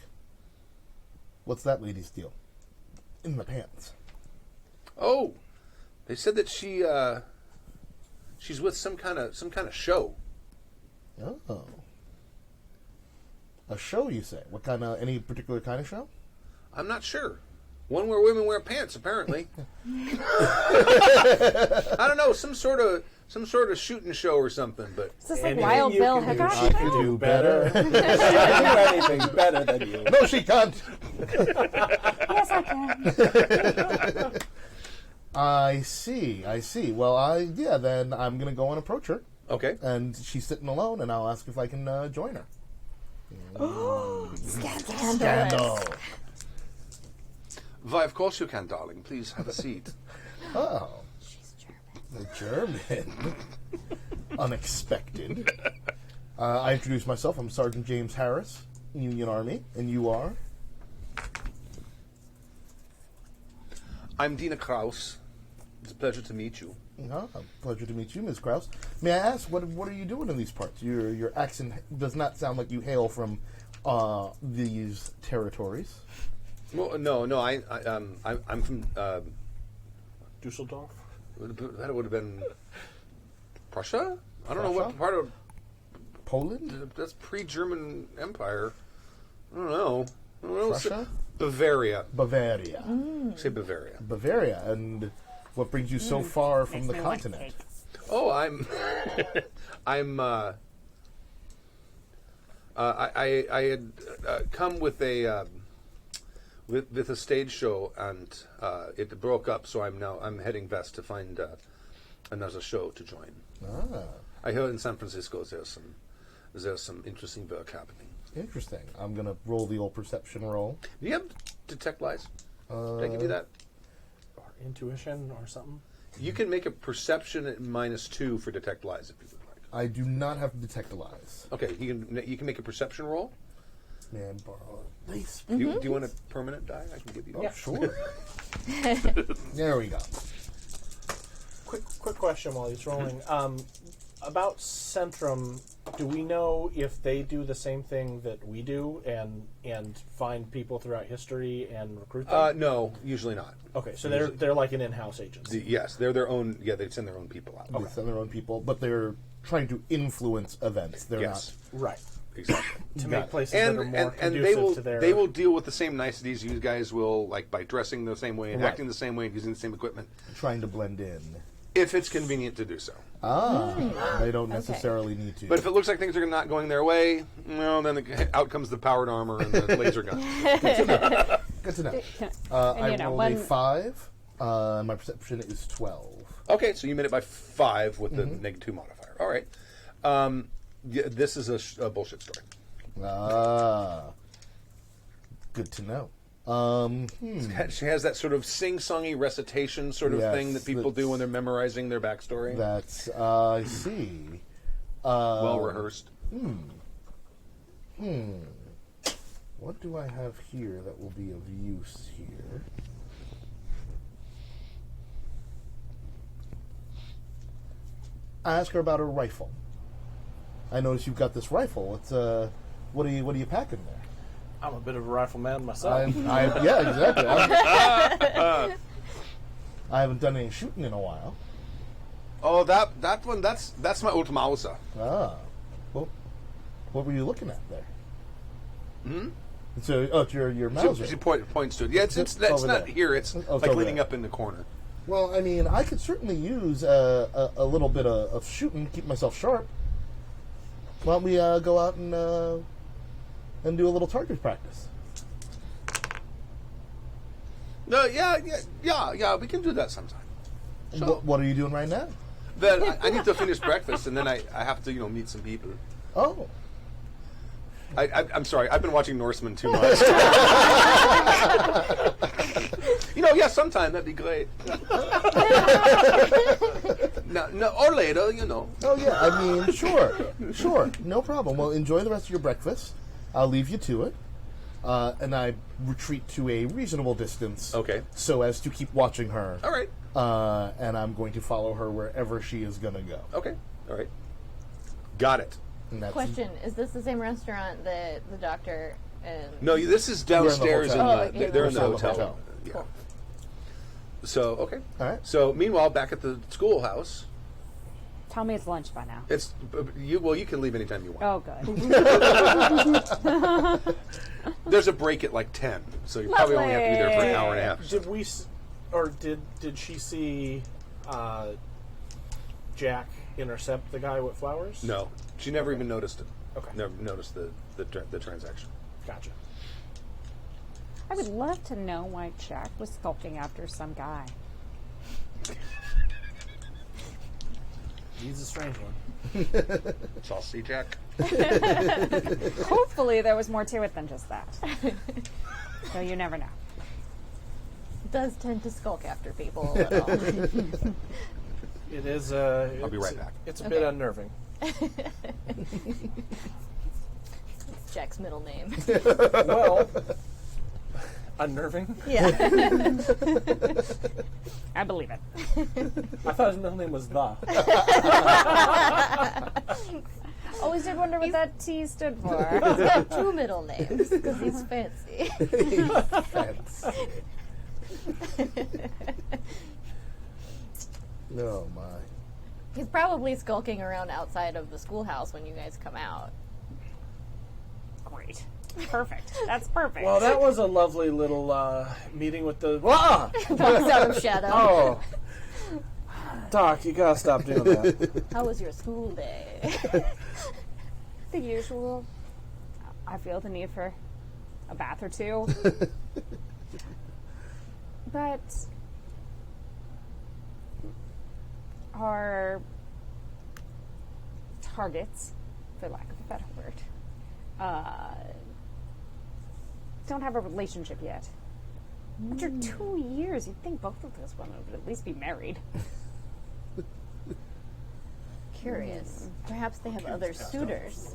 "What's that lady's deal in the pants?" Oh, they said that she's with some kind of show. Oh. A show, you say? What kind of? Any particular kind of show? I'm not sure. One where women wear pants, apparently. I don't know, some sort of shooting show or something. But Is this like Anything Wild you Bill can do, Hickok? I could do better. She can do anything better than you. No, she can't. Yes, I can. I see. Well, then I'm gonna go and approach her, okay. and she's sitting alone, and I'll ask if I can join her. Scandal. Why, of course you can, darling. Please have a seat. Oh. German. Unexpected. I introduce myself. I'm Sergeant James Harris, Union Army, and you are? I'm Dina Kraus. It's a pleasure to meet you. Pleasure to meet you, Ms. Krause. May I ask, what are you doing in these parts? Your accent does not sound like you hail from these territories. Well, no, I'm from. Dusseldorf? That would have been Prussia. I don't know Prussia? what part of Poland? that's pre-German Empire. I don't know. Prussia? Bavaria. Bavaria. Say Bavaria. Bavaria. And what brings you so far from Makes the me want continent? cake. Oh, I had come with a with a stage show, and it broke up. So I'm heading west to find another show to join. I heard in San Francisco there's some interesting work happening. Interesting. I'm going to roll the old perception roll. Do you have detect lies? Did I give you that? Or intuition or something? You can make a perception at -2 for detect lies if you would like. I do not have detect lies. Okay, you can make a perception roll. Man, borrow a nice. Do you want a permanent die? I can give you. Oh, sure. There we go. Quick question while he's rolling. About Centrum, do we know if they do the same thing that we do and find people throughout history and recruit them? No, usually not. Okay, so they're like an in-house agency. Yes, they're their own. Yeah, they send their own people out. They send their own people, but they're trying to influence events. They're Yes, Right. exactly. To make places and that are more and conducive to their... they will deal with the same niceties you guys will, like by dressing the same way and Right. acting the same way and using the same equipment, not trying to blend in. if it's convenient to do so. They don't necessarily need to. But if it looks like things are not going their way, well, then out comes the powered armor and the laser gun. Good to know. And, I you know, rolled when- a 5. My perception is 12. Okay, so you made it by 5 with the -2 modifier. All right. This is a bullshit story. Good to know. She has that sort of sing-songy recitation sort of Yes, thing that people do when they're memorizing their backstory. That's, I see. Well rehearsed. What do I have here that will be of use here? I ask her about her rifle. I notice you've got this rifle. It's what are you packing there? I'm a bit of a rifleman myself. Yeah, exactly. I haven't done any shooting in a while. Oh, that one, that's my old Mauser. Well, what were you looking at there? So, it's your Mauser. She points to it. Yeah, it's It's not over there. here. It's It's like over leaning there. up in the corner. Well, I mean, I could certainly use a little bit of shooting to keep myself sharp. Why don't we go out and do a little target practice? No, yeah, we can do that sometime. Sure. What are you doing right now? Then I need to finish breakfast, and then I have to, meet some people. Oh. I'm sorry, I've been watching Norseman too much. Yeah, sometime that'd be great. no, or later, Oh, yeah, I mean, sure, no problem. Well, enjoy the rest of your breakfast. I'll leave you to it. And I retreat to a reasonable distance. Okay. So as to keep watching her. All right. And I'm going to follow her wherever she is going to go. Okay. All right. Got it. And that's Question: is this the same restaurant that the doctor and? No, this is downstairs. hotel. Okay. They're in the We're in the hotel. hotel. Yeah. Cool. So, okay. All right. So, meanwhile, back at the schoolhouse, Tell me it's lunch by now. it's you can leave anytime you want. Oh, good. There's a break at like 10, so you probably only have to be there for an hour and a half. Did we, did she see Jack intercept the guy with flowers? No, she never even noticed it. Okay. Never noticed the transaction. Gotcha. I would love to know why Jack was skulking after some guy. He's a strange one. Saucy Jack. Hopefully there was more to it than just that. So you never know. Does tend to skulk after people a little. It is. I'll be right back. It's a bit unnerving. Jack's middle name. Well, unnerving. Yeah. I believe it. I thought his middle name was the. Always did wonder what that T stood for. He's got two middle names because he's fancy. Oh, my. He's probably skulking around outside of the schoolhouse when you guys come out. Great. Perfect. That's perfect. Well, that was a lovely little meeting with the. Ah! Pops out of shadow. Oh, Doc, you gotta stop doing that. How was your school day? The usual. I feel the need for a bath or two. But our targets, for lack of a better word, don't have a relationship yet. After 2 years, you'd think both of those women would at least be married. Curious. Perhaps they have other suitors.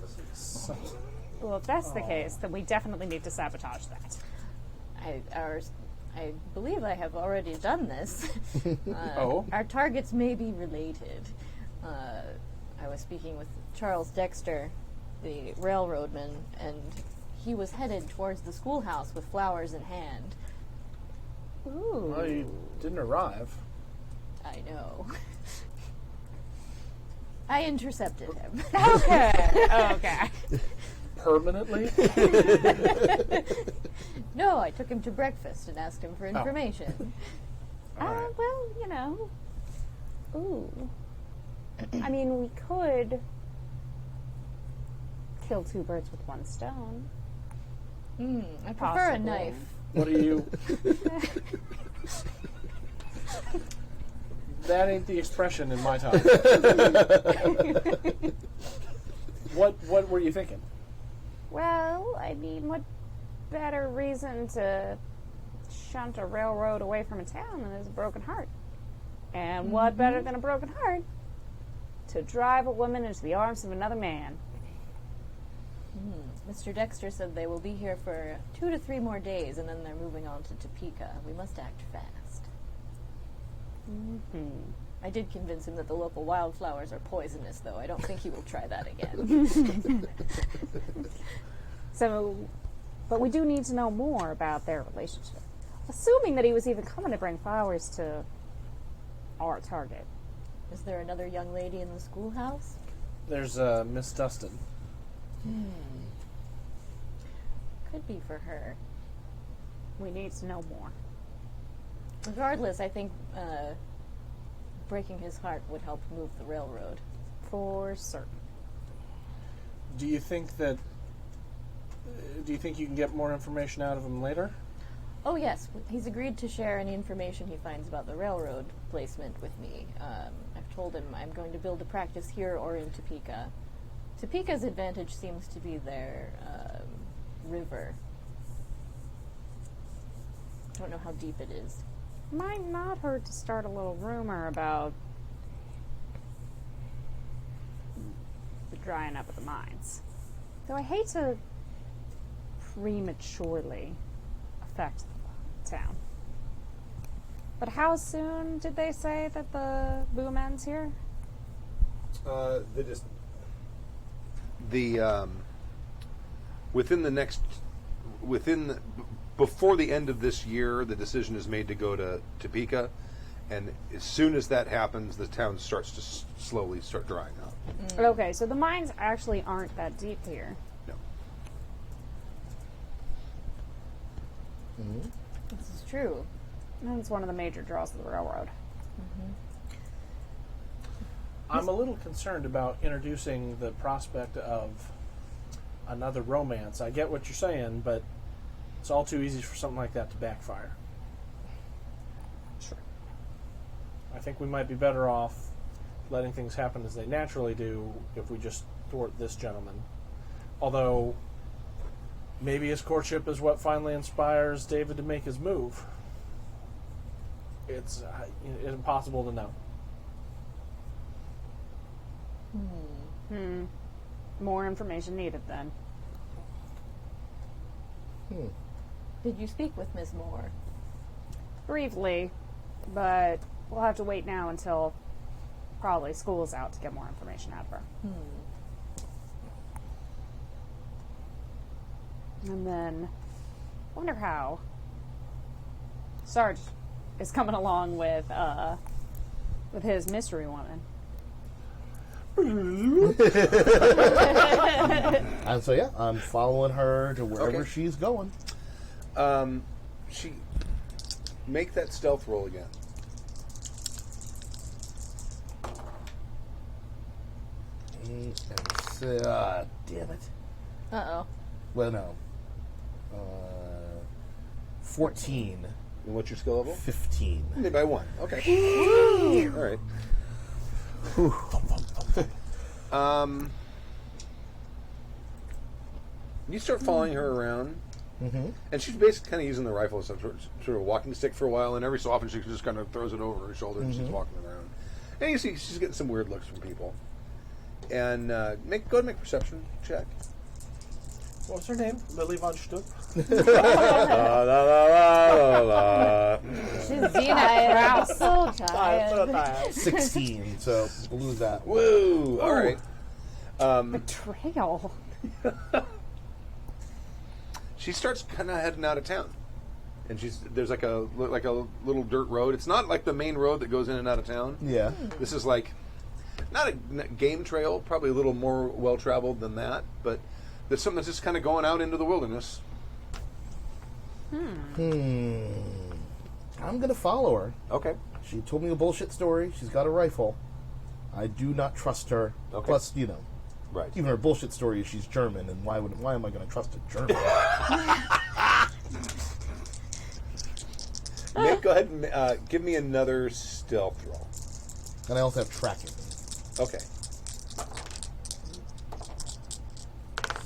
Well, if that's the case, then we definitely need to sabotage that. I believe I have already done this. Oh? Our targets may be related. I was speaking with Charles Dexter, the railroadman, and he was headed towards the schoolhouse with flowers in hand. Ooh. Well, you didn't arrive. I know. I intercepted him. Okay. Okay. Permanently? No, I took him to breakfast and asked him for information. Well, you know. Ooh. I mean, we could kill two birds with one stone. I prefer a Possibly. knife. What are you? That ain't the expression in my time. What were you thinking? Well, I mean, what better reason to shunt a railroad away from a town than is a broken heart? And what better than a broken heart to drive a woman into the arms of another man? Mr. Dexter said they will be here for 2 to 3 more days, and then they're moving on to Topeka. We must act fast. I did convince him that the local wildflowers are poisonous, though. I don't think he will try that again. So, but we do need to know more about their relationship. Assuming that he was even coming to bring flowers to our target. Is there another young lady in the schoolhouse? There's Miss Dustin. Could be for her. We need to know more. Regardless, I think breaking his heart would help move the railroad. For certain. Do you think that? Do you think you can get more information out of him later? Oh yes, he's agreed to share any information he finds about the railroad placement with me. I've told him I'm going to build a practice here or in Topeka. Topeka's advantage seems to be their river. I don't know how deep it is. Might not hurt to start a little rumor about the drying up of the mines. Though I hate to prematurely affect the town. But how soon did they say that the boom ends here? Before the end of this year, the decision is made to go to Topeka, and as soon as that happens, the town starts to slowly start drying up. Okay, so the mines actually aren't that deep here. No. This is true. And it's one of the major draws of the railroad. I'm a little concerned about introducing the prospect of another romance. I get what you're saying, but it's all too easy for something like that to backfire. Sure. I think we might be better off letting things happen as they naturally do if we just thwart this gentleman. Although, maybe his courtship is what finally inspires David to make his move. It's impossible to know. More information needed then. Did you speak with Ms. Moore? Briefly, but we'll have to wait now until probably school's out to get more information out of her. And then, wonder how Sarge is coming along with his mystery woman. And so, yeah, I'm following her to wherever Okay. she's going. She make that stealth roll again. 8 and 6. Damn it. Uh-oh. Well, no. 14. And what's your skill level? 15. Only by 1. Okay. All right. You start following her around, and she's basically kind of using the rifle as some sort of walking stick for a while, and every so often she just kind of throws it over her shoulder and she's walking around. And you see she's getting some weird looks from people. And go ahead and make a perception check. What was her name? Lily von Stuck? La, la, la, la, la. She's tired. So tired. 16, so we'll lose that. Woo! All right. Betrayal. She starts kind of heading out of town, and there's like a little dirt road. It's not like the main road that goes in and out of town. Yeah. This is like not a game trail, probably a little more well traveled than that, but there's something that's just kind of going out into the wilderness. I'm going to follow her. Okay. She told me a bullshit story. She's got a rifle. I do not trust her. Okay. Plus, Right. even her bullshit story is she's German, and why am I going to trust a German? Nick, go ahead and give me another stealth roll. And I also have tracking. Okay.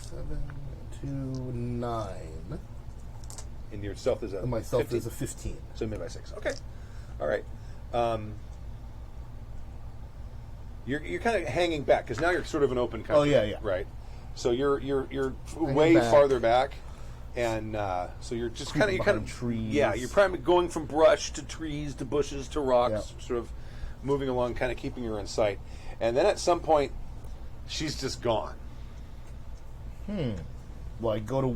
7 to 9. And your stealth is a And my self 15. is a 15. So made by 6. Okay. All right. You're kind of hanging back because now you're sort of an open country. Oh, yeah. Right. So you're way back. farther back, and so you're just kind of behind trees. Yeah, you're probably going from brush to trees to bushes to rocks, Yeah. sort of moving along, kind of keeping her in sight. And then at some point, she's just gone. Well, I go to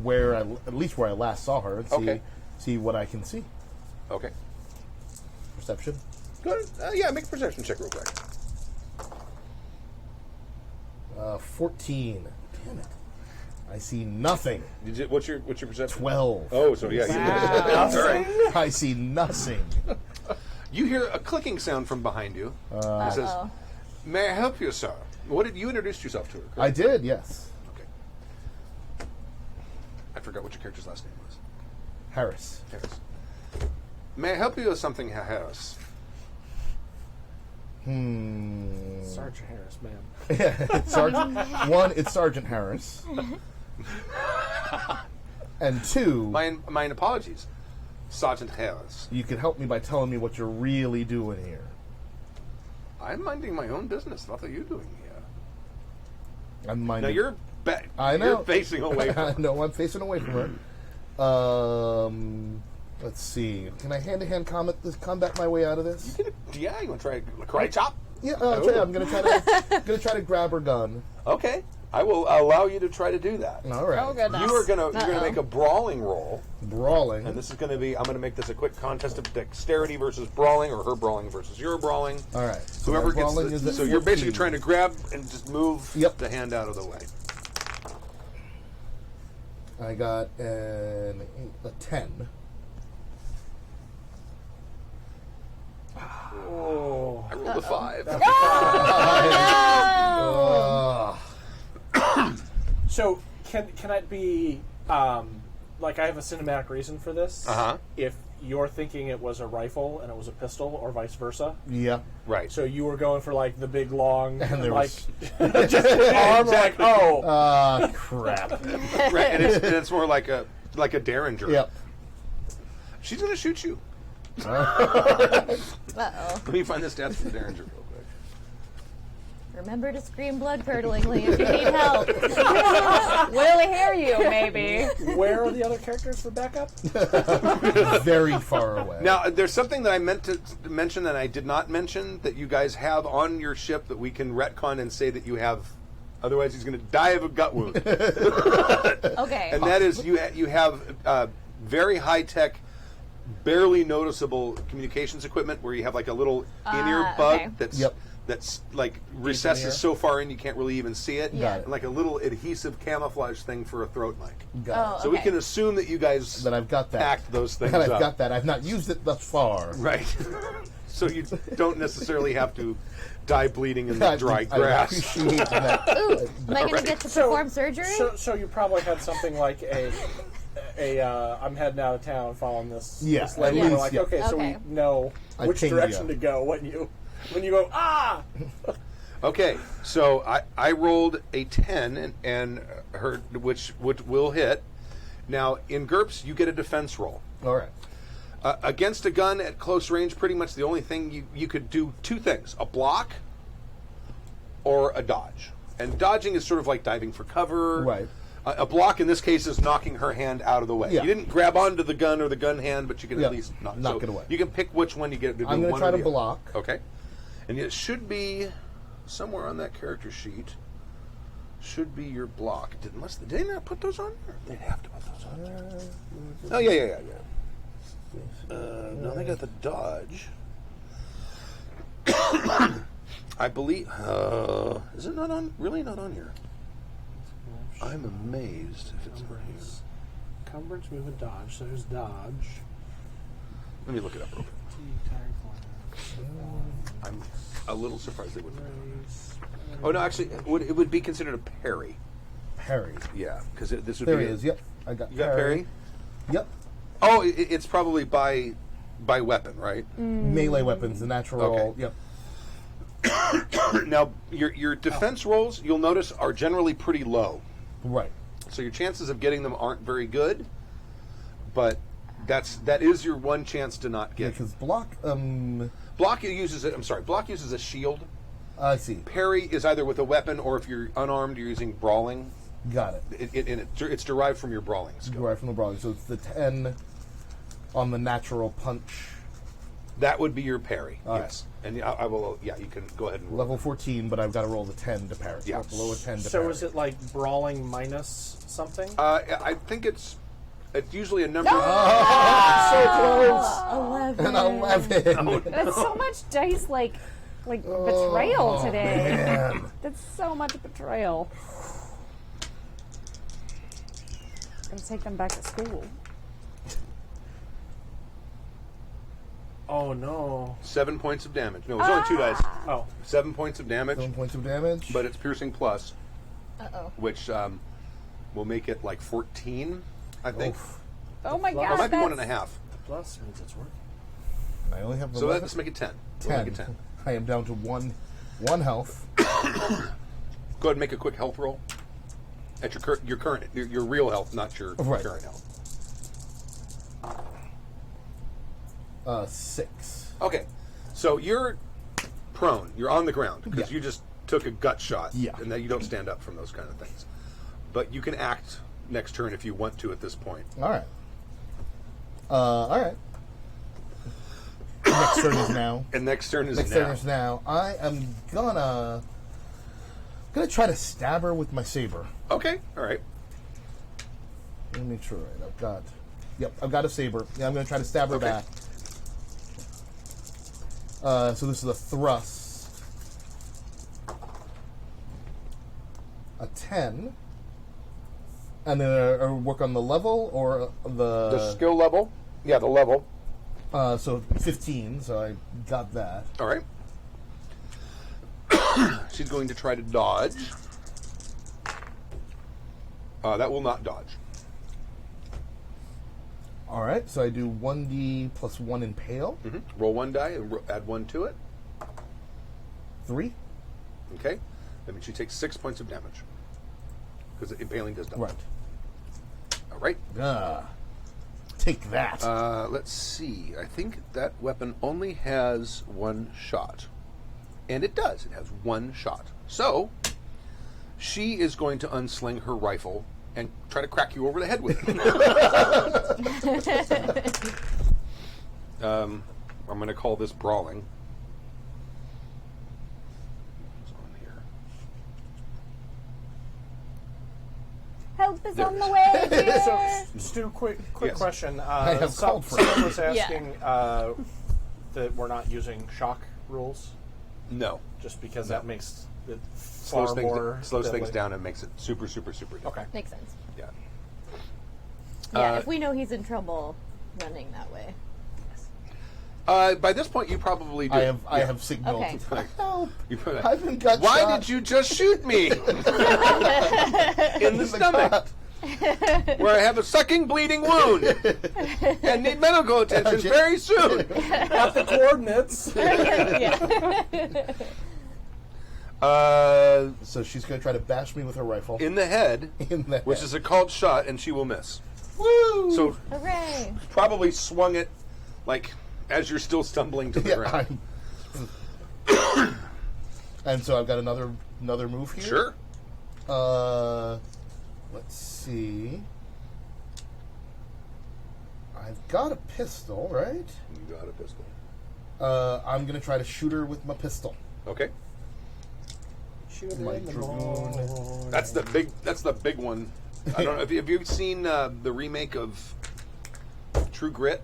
at least where I last saw her, and Okay. see what I can see. Okay. Perception. Good. Yeah, make a perception check real quick. 14. Damn it. I see nothing. What's your perception? 12. Oh, so yeah. All right. I see nothing. You hear a clicking sound from behind you. It says, "May I help you, sir?" What did you introduce yourself to her? correct? I did, yes. Okay. I forgot what your character's last name was. Harris. Harris. May I help you with something, Harris? Sergeant Harris, ma'am. One, it's Sergeant Harris. And two, My apologies, Sergeant Harris. you can help me by telling me what you're really doing here. I'm minding my own business. What are you doing here? I'm minding. Now you're I know. You're facing away from I her. know, I'm facing away from her. Let's see. Can I hand-to-hand combat my way out of this? Yeah, you want to try a karate chop? Yeah, Oh. I'm gonna try to grab her gun. Okay, I will allow you to try to do that. All right. Oh, goodness. You're gonna Uh-oh. make a brawling roll, Brawling. and this is gonna be. I'm gonna make this a quick contest of dexterity versus brawling, or her brawling versus your brawling. All right. So Whoever my gets brawling is at so you're basically 14. trying to grab and just move Yep. the hand out of the way. I got a 10. Oh. I rolled a 5. So can it be like I have a cinematic reason for this? Uh-huh. If you're thinking it was a rifle and it was a pistol, or vice versa. Yeah. Right. So you were going for like the big long, And there like was- just arm, like oh, Crap. Right, and it's more like a derringer. Yep. She's gonna shoot you. Uh-oh. Let me find the stats for the derringer real quick. Remember to scream blood-curdlingly if you need help. Will we hear you, maybe? where are the other characters for backup? Very far away. Now, there's something that I meant to mention that I did not mention that you guys have on your ship that we can retcon and say that you have. Otherwise, he's going to die of a gut wound. Okay. And that is you have very high tech, barely noticeable communications equipment where you have like a little in-ear bug okay. that's Yep. that's like ear. recesses so far in you can't really even see it. Got it. And like a little adhesive camouflage thing for a throat mic. Got it. So we Okay. can assume that you guys That I've got that. packed those things That I've up. got that. I've not used it thus far. Right. So you don't necessarily have to die bleeding in the I dry grass. appreciate that. Ooh, am I going to get to perform surgery? So you probably had something like a I'm heading out of town following this. Yeah, this lady. at We're least, like, yeah. okay, so Okay. we know I which pinged direction you. to go when you go Okay, so I rolled a 10 and her which will hit. Now in GURPS you get a defense roll. All right. Against a gun at close range, pretty much the only thing you could do two things: a block or a dodge. And dodging is sort of like diving for cover. Right. A block in this case is knocking her hand out of the way. Yeah. You didn't grab onto the gun or the gun hand, but you can Yeah, at least knock knock it away. You can pick which one you get to do. I'm gonna one try or to the other. block. Okay. And it should be somewhere on that character sheet. Should be your block. Did they not put those on there? They'd have to put those on there. Oh yeah. No, they got the dodge. I believe. Is it not on? Really not on here? I'm amazed if it's not here. Encumbrance, move, and dodge. So there's dodge. Let me look it up real quick. I'm a little surprised they wouldn't. Oh no, actually, it would be considered a parry. Parry. Yeah, because this would There be. he is. Yep. I got You got parry? Yep. Oh, it's probably by weapon, right? Melee weapons, the natural. Okay. Yep. Now, your defense rolls, you'll notice, are generally pretty low. Right. So your chances of getting them aren't very good, but that is your one chance to not Yeah, get. because block. Block uses it. I'm sorry. Block uses a shield. I see. Parry is either with a weapon, or if you're unarmed, you're using brawling. Got it. It's derived from your brawling skill. Right from the brawling. So it's the 10 on the natural punch. That would be your parry. All right. Yes, and I will. Yeah, you can go ahead and roll. Level 14, but I've got to roll the 10 to parry. Yeah. Below a 10 to So parry. is it like brawling minus something? I think it's usually a number. So close! 11. An 11. That's so much dice, like betrayal today. Man. That's so much betrayal. Gonna take them back to school. Oh no. 7 points of damage. No, it's only 2 dice. Oh. 7 points of damage, 7 points of damage. but it's piercing plus, Uh-oh. which will make it like 14. I think. Oh my Or it god. might be that's- 1.5. Plus means it's working. I only have So 11. let's make it 10. We'll 10. make it 10. I am down to one health. Go ahead and make a quick health roll. At your current, your real health, not your Right. current health. 6. Okay, so you're prone. You're on the ground because Yeah. you just took a gut shot. Yeah. And then you don't stand up from those kind of things. But you can act next turn if you want to at this point. All right. All right. Next turn is now. And next turn is Next now. turn is now. I am gonna try to stab her with my saber. Okay, all right. Let me try. I've got a saber. Yeah, I'm gonna try to stab her Okay. back. So this is a thrust. A 10. And then work on the level or The skill level? Yeah, the level. So 15. So I got that. All right. She's going to try to dodge. That will not dodge. All right. So I do 1d plus 1 impale. Roll one die and add 1 to it. 3. Okay. That means she takes 6 points of damage. Because impaling does double. Right. All right. Take that. Let's see. I think that weapon only has one shot. And it does. It has one shot. So, she is going to unsling her rifle and try to crack you over the head with it. I'm going to call this brawling. What's on here? Help is There on it the is. way, dear. So, Stu, quick Yes. question. have called for someone it. was asking that we're not using shock rules, No. just because that makes it Slows far things, more slows things deadly. down and makes it super, super, super difficult. Okay. Makes sense. Yeah. Yeah, if we know he's in trouble running that way. By this point, you probably do. I have signaled. Okay. Help! You probably- I've been got Why shot. did you just shoot me in the stomach, where I have a sucking, bleeding wound and need medical attention very soon? At the coordinates. So she's going to try to bash me with her rifle. In the head, In the which head. is a called shot, and she will miss. Woo! So Hooray! probably swung it like as you're still stumbling to the ground. And so I've got another move here. Sure. Let's see. I've got a pistol, right? You got a pistol. I'm going to try to shoot her with my pistol. Okay. Shoot My in the dragoon. morning. That's the big one. I don't know. Have you seen the remake of True Grit?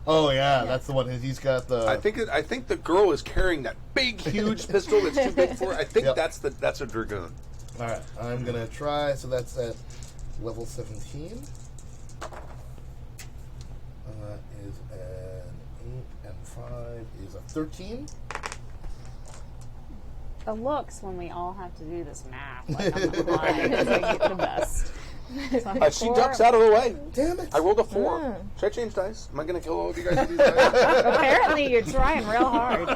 Oh yeah, that's the one. He's got the. I think the girl is carrying that big, huge pistol that's too big for her. I think Yep. that's a dragoon. All right, I'm gonna try. So that's at level 17. Is an 8 and 5 is a 13. The looks when we all have to do this math. Like, I'm not lying. It's like the best. She ducks out of the way. Damn it! I rolled a 4. Should I change dice? Am I going to kill all of you guys with these dice? Apparently, you're trying real hard.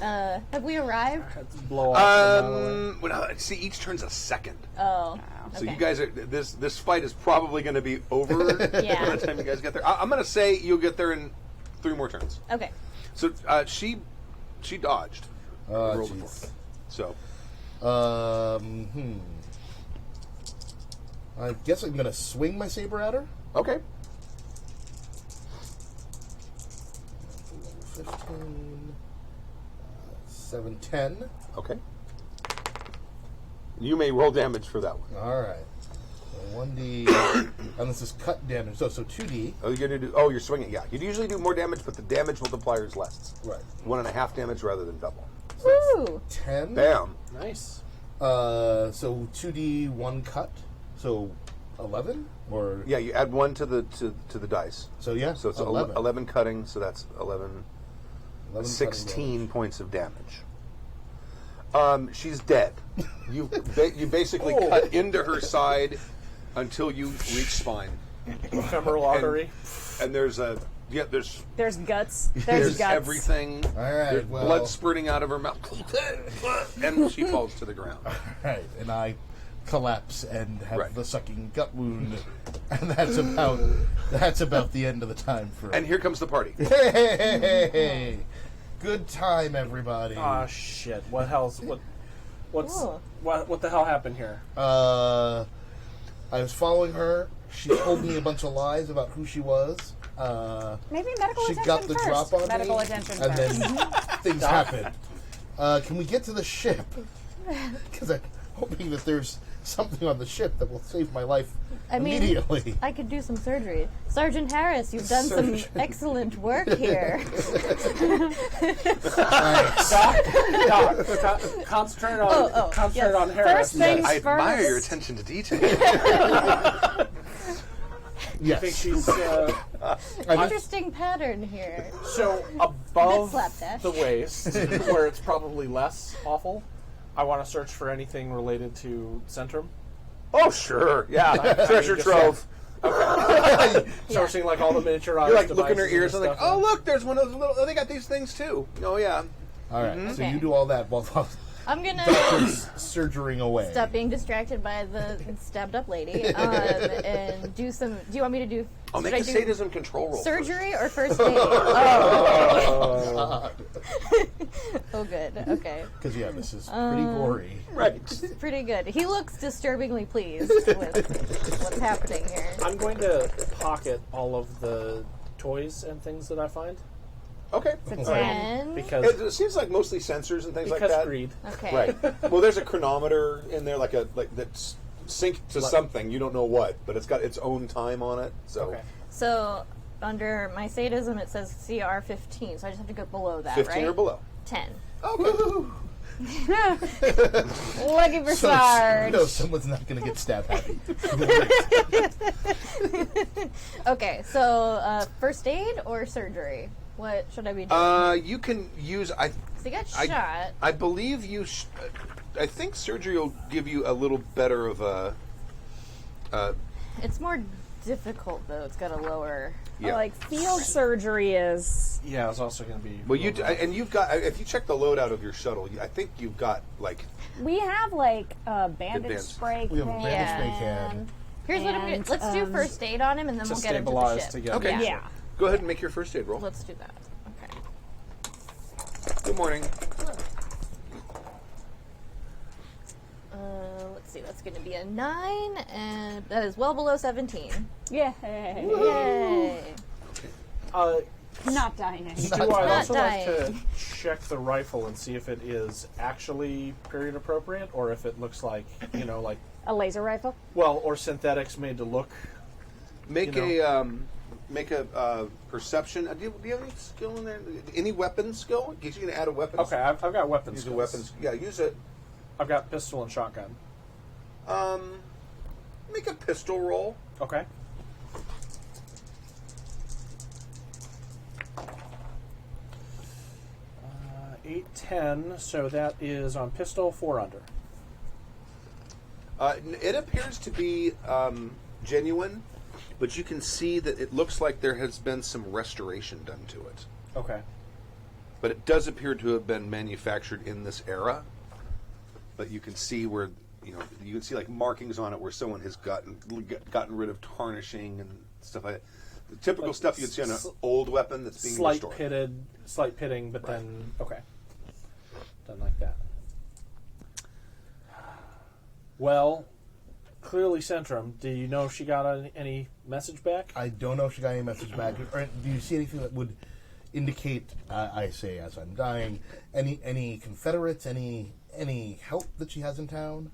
Have we arrived? Had to blow off See, each turn's a second. Oh. So Okay. you guys are this fight is probably going to be over Yeah. by the time you guys get there. I'm going to say you'll get there in 3 more turns. Okay. So she dodged. Oh, Rolled a jeez. 4. So I guess I'm gonna swing my saber at her. okay. Level 15. 7, 10. Okay. You may roll damage for that one. All right. So 1d, and this is cut damage. So 2d. Oh, you're gonna do. Oh, you're swinging. Yeah, you'd usually do more damage, but the damage multiplier is less. Right. 1.5 damage rather than double. Woo! 10. Bam. Nice. So 2d, 1 cut. So 11 or Yeah, you add 1 to the dice. So yeah. So it's 11. 11 cutting. So that's 11. 11 16 points of damage. She's dead. You basically cut into her side until you reach spine. Ephemeral artery. And there's a there's There's guts. there's guts. everything. All right, There's well- blood spurting out of her mouth, and she falls to the ground. Right, and I collapse and have Right. the sucking gut wound, and that's about the end of the time for. And here comes the party. Hey, good time, everybody. Ah, shit. What's Cool. what the hell happened here? I was following her. She told me a bunch of lies about who she was. Maybe medical She attention got the first. drop on medical me, attention and first. then things happen. Can we get to the ship? Because I'm hoping that there's something on the ship that will save my life I mean, immediately. I could do some surgery. Sergeant Harris, you've done some excellent work here. Thanks. Doc, concentrate on yes. on Harris. First things I admire first. your attention to detail. I think Yes. she's Interesting pattern here. so above slapdash. the waist, where it's probably less awful. I want to search for anything related to Centrum. Oh, sure. Yeah. Treasure trove. Sourcing like all the miniaturized You're like looking in her devices ears and like, stuff. oh, look, there's one of those little, oh, they got these things too. Oh, yeah. All right. So Okay. you do all that while I'm gonna surgering away. stop being distracted by the stabbed up lady and do some. Do you want me to do? Oh, should make I a do sadism control roll. surgery or first aid? Oh, okay. Oh, good. Okay. Because this is pretty gory. Right. Pretty good. He looks disturbingly pleased with what's happening here. I'm going to pocket all of the toys and things that I find Okay. And because It seems like mostly sensors and things like that. greed. okay. Right. Well, there's a chronometer in there, like that's synced to something. You don't know what, but it's got its own time on it. So Okay. So under my sadism, it says CR 15. So I just have to go below that, 15 right? or below. 10. Okay. Looking for Sarge. No, someone's not going to get stab happy. Okay. So first aid or surgery? What should I be doing? You can use. So you got shot. I believe you. I think surgery will give you a little better of a. It's more difficult though. It's got a lower. Yeah. Like field surgery is. Yeah, it's also going to be. Well, and you've got. If you check the loadout of your shuttle, I think you've got like. We have like a bandage Advanced. spray We have a can. bandage spray can. Here's what I'm gonna. And, Let's do first aid on him, and then to we'll get into the stabilize ship. together. Okay. Yeah. Go ahead and make your first aid roll. Let's do that. Okay. Good morning. Let's see. That's going to be a 9, and that is well below 17. Yeah. Yay! Not dying. Do I also like to dying. check the rifle and see if it is actually period appropriate, or if it looks like like A laser rifle? or synthetics made to look. Make You a perception. Do you have any skill in there? Any weapon skill? You're going to add a weapon. Okay, I've got weapons. Use a weapons. Yeah, use it. I've got pistol and shotgun. Make a pistol roll. Okay. 8, 10, so that is on pistol 4 under. It appears to be genuine, but you can see that it looks like there has been some restoration done to it. Okay. But it does appear to have been manufactured in this era. But you can see where you can see like markings on it where someone has gotten rid of tarnishing and stuff like that. The typical Like stuff you'd see on an old weapon that's being Slight restored. pitting, but then okay, done like that. Well, clearly Centrum. Do you know if she got any message back? I don't know if she got any message back. Or do you see anything that would indicate? I say as I'm dying, any Confederates, any help that she has in town?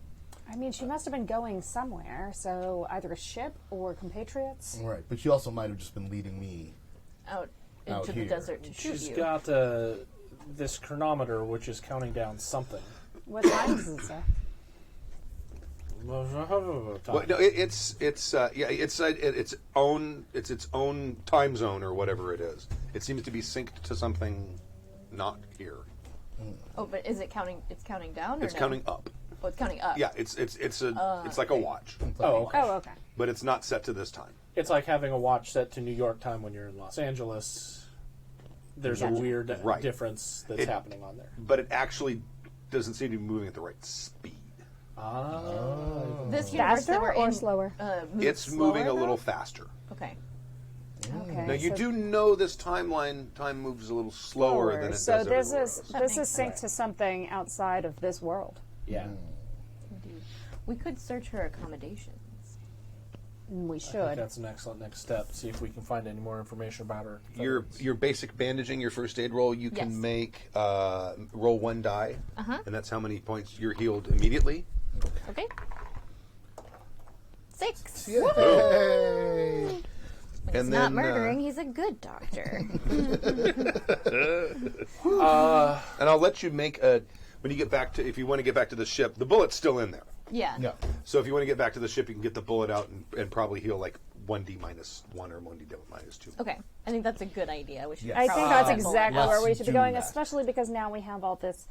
I mean, she must have been going somewhere, so either a ship or compatriots. All right, but she also might have just been leading me. Out Out into the here. desert to shoot She's you. got this chronometer, which is counting down something. What time does it say? Well, no, it's its own time zone or whatever it is. It seems to be synced to something not here. Oh, but is it counting? It's counting down, or It's no? counting up. Oh, it's counting up. Yeah, it's like a watch, Oh, okay. Oh, okay. but it's not set to this time. It's like having a watch set to New York time when you're in Los Angeles. There's a weird Right. difference that's happening on there. But it actually doesn't seem to be moving at the right speed. This universe that Faster we're or in, slower? moves It's moving a slower, little though? faster. Okay. Okay. Now, you so do know this timeline, time moves a little slower than it So does this everywhere is else. this is synced to something outside of this world. Yeah. Indeed. We could search her accommodations. We I think should. that's an excellent next step. See if we can find any more information about her. Your basic bandaging, your first aid roll, you can Yes. make roll 1 die, Uh-huh. and that's how many points you're healed immediately. Okay. 6. Yay! He's And not then, murdering. He's a good doctor. And I'll let you make a when you get back to if you want to get back to the ship, the bullet's still in there. Yeah. Yeah. So if you want to get back to the ship, you can get the bullet out and probably heal like 1d minus 1 or 1d minus 2. Okay. I think that's a good idea. We should. Yes. I think that's probably exactly Let's where we should be do going, that. especially because now we have all this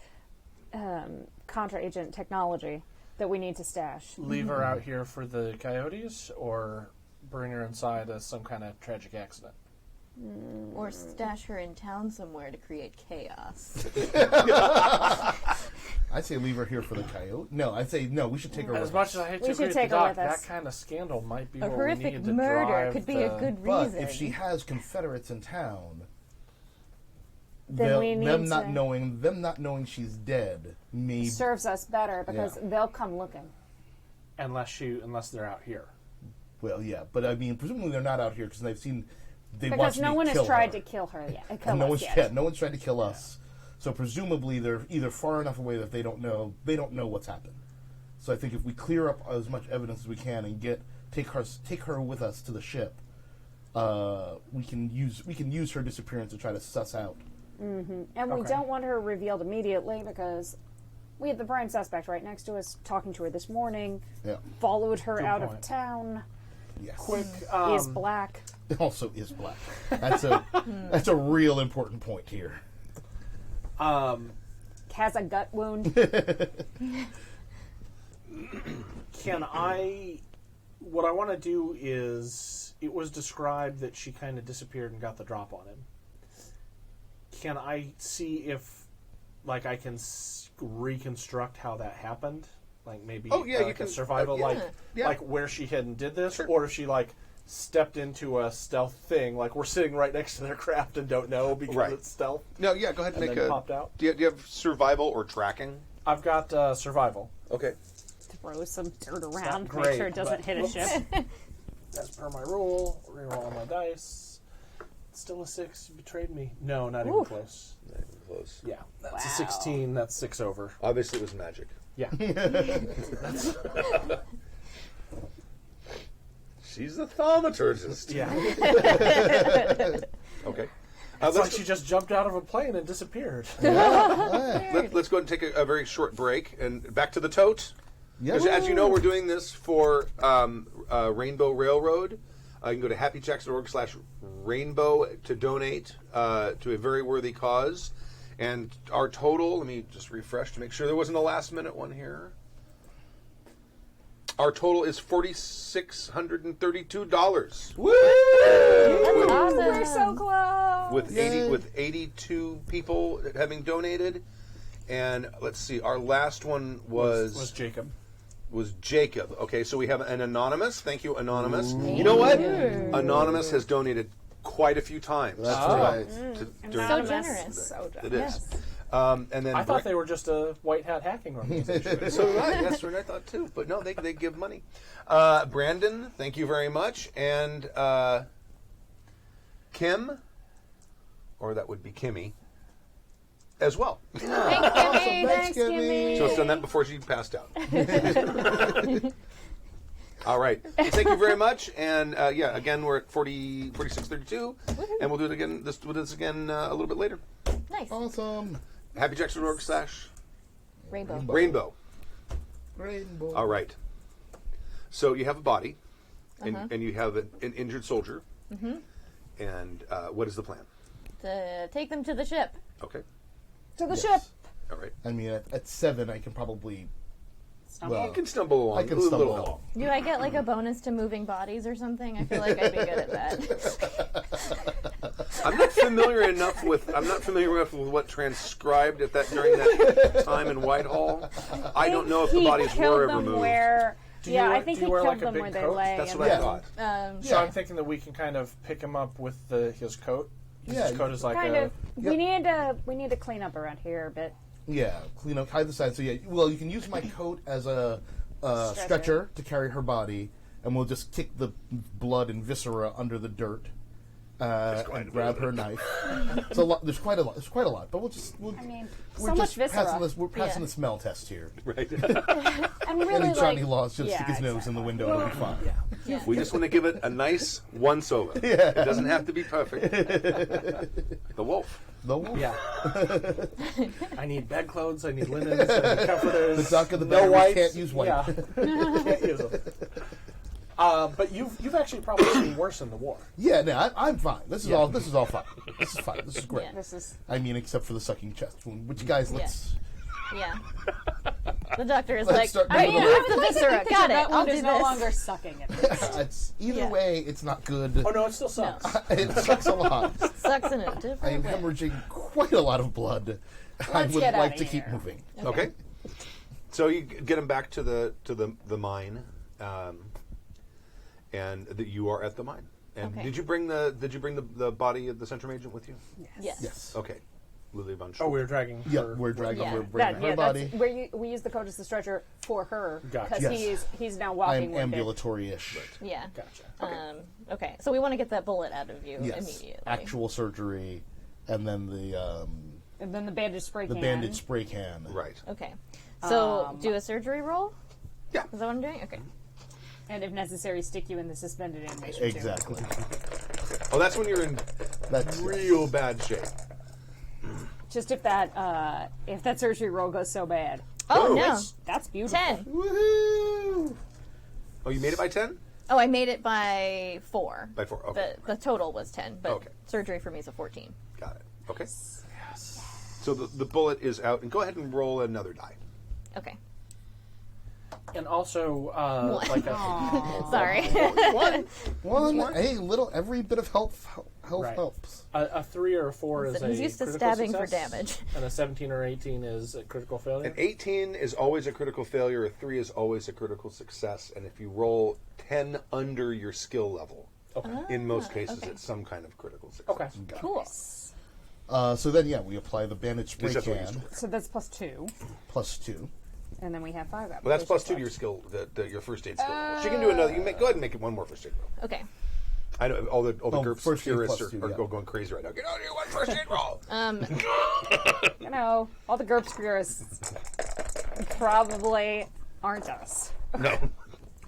contra-agent technology that we need to stash. Leave her out here for the coyotes, or bring her inside as some kind of tragic accident. Or stash her in town somewhere to create chaos. I'd say leave her here for the coyote. No, I'd say no. We should take her As with much us. as I hate We to should agree take with her the with doc, us. that kind of scandal might be A what we horrific need to murder drive could be the- a good But reason. if she has Confederates in town, Then we need them not to- knowing she's dead. Maybe Serves us better because Yeah. they'll come looking. unless they're out here. well, yeah. But I mean, presumably they're not out here because they Because watched no me one has kill tried her. to kill her yet. And no one's yet. no one's tried to kill us. So presumably they're either far enough away that they don't know what's happened. So I think if we clear up as much evidence as we can and take her with us to the ship, we can use her disappearance to try to suss out. And we Okay. don't want her revealed immediately because we have the prime suspect right next to us talking to her this morning, Yeah. followed her Good out point. of town, Yes. Quick, is black. Also is black. That's a real important point here. Has a gut wound. can I? What I want to do is, it was described that she kind of disappeared and got the drop on him. Can I see if, like, I can reconstruct how that happened? Like maybe Oh, yeah, you like can- a survival, yeah. like where she hid and did this, Sure. or if she like stepped into a stealth thing, like we're sitting right next to their craft and don't know because Right. it's stealth. No, yeah, go ahead and And make then a. popped out? Do you have survival or tracking? I've got survival. Okay. Throw some dirt not around, make great, sure it doesn't but- hit a ship. As per my rule, reroll all my dice. Still a 6. You betrayed me. No, not even Ooh. close. Not even close. Yeah, that's a Wow. 16. That's 6 over. Obviously, it was magic. Yeah. She's a thaumaturgist. Yeah. Okay. It's like Let's, she just jumped out of a plane and disappeared. let's go and take a very short break and back to the tote. Yes. As you know, we're doing this for Rainbow Railroad. You can go to happyjacks.org/rainbow to donate to a very worthy cause. And our total, let me just refresh to make sure there wasn't a last minute one here. Our total is $4,632. Woo! Awesome. We're so close. With 82 people having donated. And let's see, our last one Was Jacob. was Jacob. Okay, so we have an anonymous. Thank you, anonymous. You know what? Anonymous has donated quite a few times. That's right. So generous. So It generous. is. And then I thought they were just a white hat hacking organization. so did I. That's what I thought too. But no, they give money. Brandon, thank you very much, and Kim, or that would be Kimmy, as well. Thanks, Kimmy. Thanks, Kimmy. So it's done that before she passed out. All right. Well, thank you very much. And yeah, again, we're at 4632, and we'll do it again. We'll do this again a little bit later. Nice. Awesome. happyjacks.org/rainbow. Rainbow. All right. So you have a body, and you have an injured soldier. And what is the plan? To take them to the ship. Okay. To the ship. All right. I mean, at 7, I can probably Stumble? Well, You can stumble along. I can a little stumble help. along. Do I get like a bonus to moving bodies or something? I feel like I'd be good at that. I'm not familiar enough with what transcribed at that during that time in Whitehall. I don't know if the He bodies killed were ever them moved. Where, Do yeah, you I wear- think do he you wear, killed like, a them big where they coat? lay. That's and what I then- thought. So I'm thinking that we can kind of pick him up with his coat. Yeah, His coat is like Kind a. of. We need to clean up around here a bit. Yeah, clean up, hide the side. So yeah, well, you can use my coat as a stretcher to carry her body, and we'll just kick the blood and viscera under the dirt. And grab her knife. It's a lot. There's quite a lot. There's quite a lot. But we'll I mean, we're so much just viscera. passing this. We're passing Yeah. the smell test here. Right. And really, Any Johnny like, Laws just yeah, stick his nose in the window and it'll be fine. We just want to give it a nice once over. It doesn't have to be perfect. Like the wolf. The wolf. Yeah. I need bedclothes. I need linens. I need comforters. The duck and the no batteries whites. can't use white. Yeah. Can't use them. But you've actually probably seen worse in the war. Yeah, no, I'm fine. This is all. This is all fine. This is fine. This is great. Yeah. This is I mean, except for the sucking chest wound. Which guys, let's. Yeah. The doctor is Let's like, start I moving remove along. the viscera. Got it. I'll do is no this. longer sucking it. It's either Yeah. way. It's not good. Oh no, it still sucks. It sucks a lot. Sucks in a I am different way. hemorrhaging quite a lot of blood. I Let's would get like outta to keep here. moving. Okay. So you get him back to the mine, and you are at the mine. And Okay. did you bring the body of the Centrum agent with you? Yes. Yes. Okay. Lily von Oh, Schultz. we're dragging. Yeah, her- we're dragging. Yeah. We're bringing her body. That's where we use the coat as the stretcher for her Gotcha. because Yes. he's now I walking am with it. ambulatory-ish. Yeah. Gotcha. Okay. So we want to get that bullet out of you Yes. immediately. Actual surgery, and then And then the bandage spray the can. bandage spray can. Right. Okay. So do a surgery roll? Yeah. Is that what I'm doing? Okay. And if necessary, stick you in the suspended animation Exactly. Oh, that's when you're in That's real bad shape. Just if that surgery roll goes so bad. Oh, no. That's beautiful. 10. Woohoo! Oh, you made it by 10? Oh, I made it by 4. By 4. Okay. The total was 10, but Okay. surgery for me is a 14. Got it. Okay. Yes. So the bullet is out, and go ahead and roll another die. Okay. And also, One. like a, Sorry. One, hey, every bit of health Right. helps. a 3 or a 4 is Listen, a he's used to critical stabbing for success, damage. and a 17 or 18 is a critical failure. An 18 is always a critical failure. A 3 is always a critical success. And if you roll 10 under your skill level, in most cases, okay. it's some kind of critical success. Okay. Cool. So then, we apply the bandage spray That's what you can used to. So that's +2, +2. and then we have 5 Well, that's plus applications 2 to your left. skill, your first aid skill. She can do another. You go ahead and make it one more first aid roll. Okay. I know all the Gurps first aid purists plus two, are yeah. going crazy right now. Get on here, one first aid roll. You know, all the Gurps purists probably aren't us. No.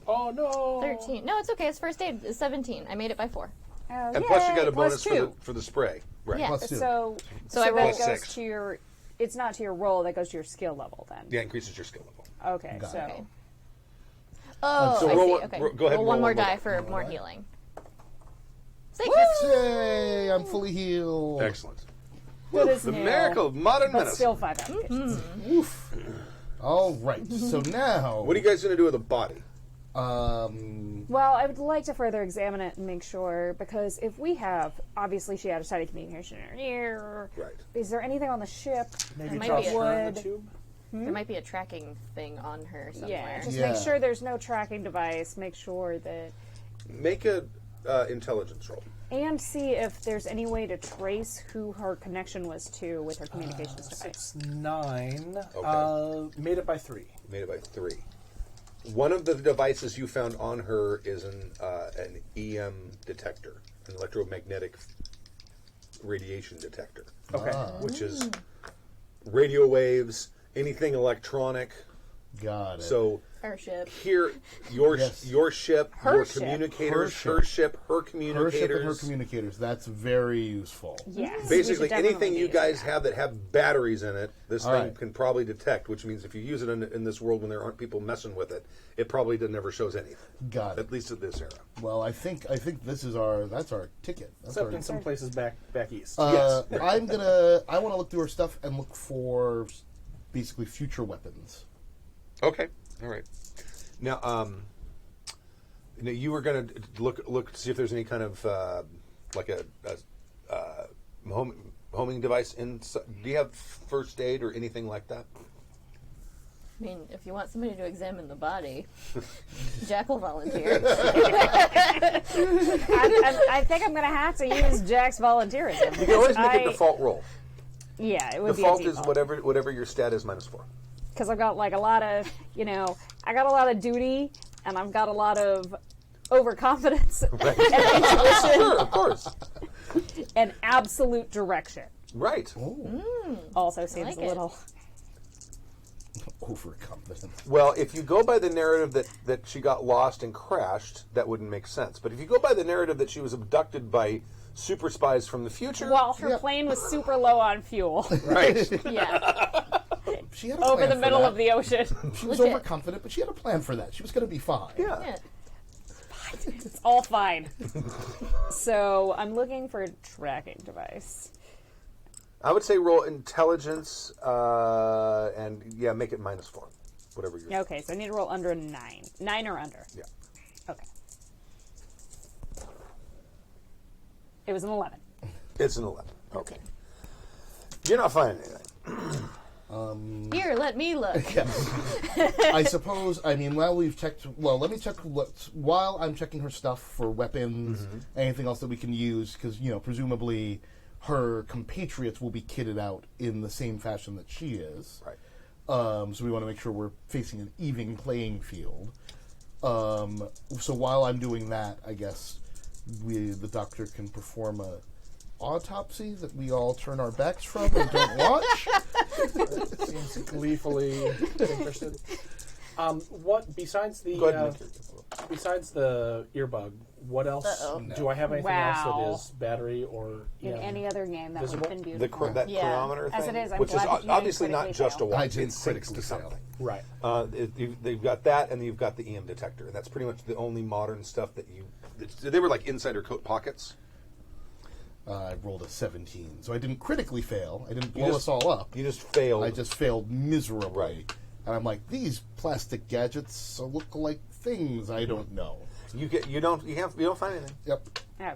Oh no. 13. No, it's okay. It's first aid. It's 17. I made it by 4. And plus you got a bonus +2. for the spray. Right. Yeah. Plus 2. So I that rolled goes 6. to your. It's not to your roll. That goes to your skill level then. Yeah, increases your skill level. Okay. Got So it. Okay. Oh, So I roll see. it- Okay. go ahead and Roll one roll more one more die die. for more healing. 6. Yay! I'm fully healed. Excellent. good as The new, miracle of modern but medicine. still 5 applications. Oof. All right. So now, What are you guys going to do with the body? Well, I would like to further examine it and make sure, because if we have, obviously she had a side of communication in her ear. Right. Is there anything on the ship? Maybe might toss be a- her in wood. the tube. There might be a tracking thing on her somewhere. Yeah, just Yeah. make sure there's no tracking device. Make sure that, Make a intelligence roll. and see if there's any way to trace who her connection was to with her communications device. 9. Okay. Made it by 3. Made it by 3. One of the devices you found on her is an EM detector, an electromagnetic radiation detector, Okay. which is radio waves, anything electronic. got it. So Her ship. here, your Yes. your ship, Her your ship. communicators, Her her ship. ship, her her ship communicators. and her communicators. That's very useful. Yes. Basically, we should definitely anything be you using guys that. have that have batteries in it, this All thing right. can probably detect. Which means if you use it in this world when there aren't people messing with it, it probably never shows anything. Got it. At least at this era. Well, I think this is that's our ticket. That's Except our, in some places back east. I Yes. want to look through her stuff and look for basically future weapons. Okay. All right. Now, you were going to look to see if there's any kind of like a homing device in. Do you have first aid or anything like that? I mean, if you want somebody to examine the body, Jack will volunteer. I think I'm going to have to use Jack's volunteerism. You can always make a default roll. Yeah, it would Default be a is default. whatever your stat is minus 4. Because I've got like a lot of, I got a lot of duty, and I've got a lot of overconfidence Right. and intuition Sure, of course. and absolute direction. Right. Also seems like a it. little. Overconfident. Well, if you go by the narrative that she got lost and crashed, that wouldn't make sense. But if you go by the narrative that she was abducted by super spies from the future, While her plane was super low on fuel right? Yeah. She had a over plan the for middle that. of the ocean. She was Legit. overconfident, but she had a plan for that. She was going to be fine. Yeah. Yeah. It's all fine. So I'm looking for a tracking device. I would say roll intelligence and make it minus 4, whatever you're. Okay, so I need to roll under a 9. 9 or under. Yeah. Okay. It was an 11. It's an 11. Okay. You're not finding anything. Here, let me look. I suppose. I mean, while we've checked. Well, let me check. While I'm checking her stuff for weapons, anything else that we can use, because presumably her compatriots will be kitted out in the same fashion that she is. Right. So we want to make sure we're facing an even playing field. So while I'm doing that, I guess the doctor can perform a autopsy that we all turn our backs from and don't watch. Seems gleefully interested. What besides the Go ahead, besides the earbug? What else? Uh-oh. Do I have anything Wow. else that is battery or In any other game, that would Visible? have been The beautiful. that Yeah. chronometer As thing, it is, I'm which is glad that you obviously didn't not just a critically watch, I didn't it's syncs to critically fail. something. right? They've got that, and you've got the EM detector, and that's pretty much the only modern stuff that you. They were like inside her coat pockets. I rolled a 17, so I didn't critically fail. I didn't You blow just- us all up. You just failed. I just failed miserably. Right. And I'm like, these plastic gadgets look like things I don't know. You don't find anything. Yep. Okay.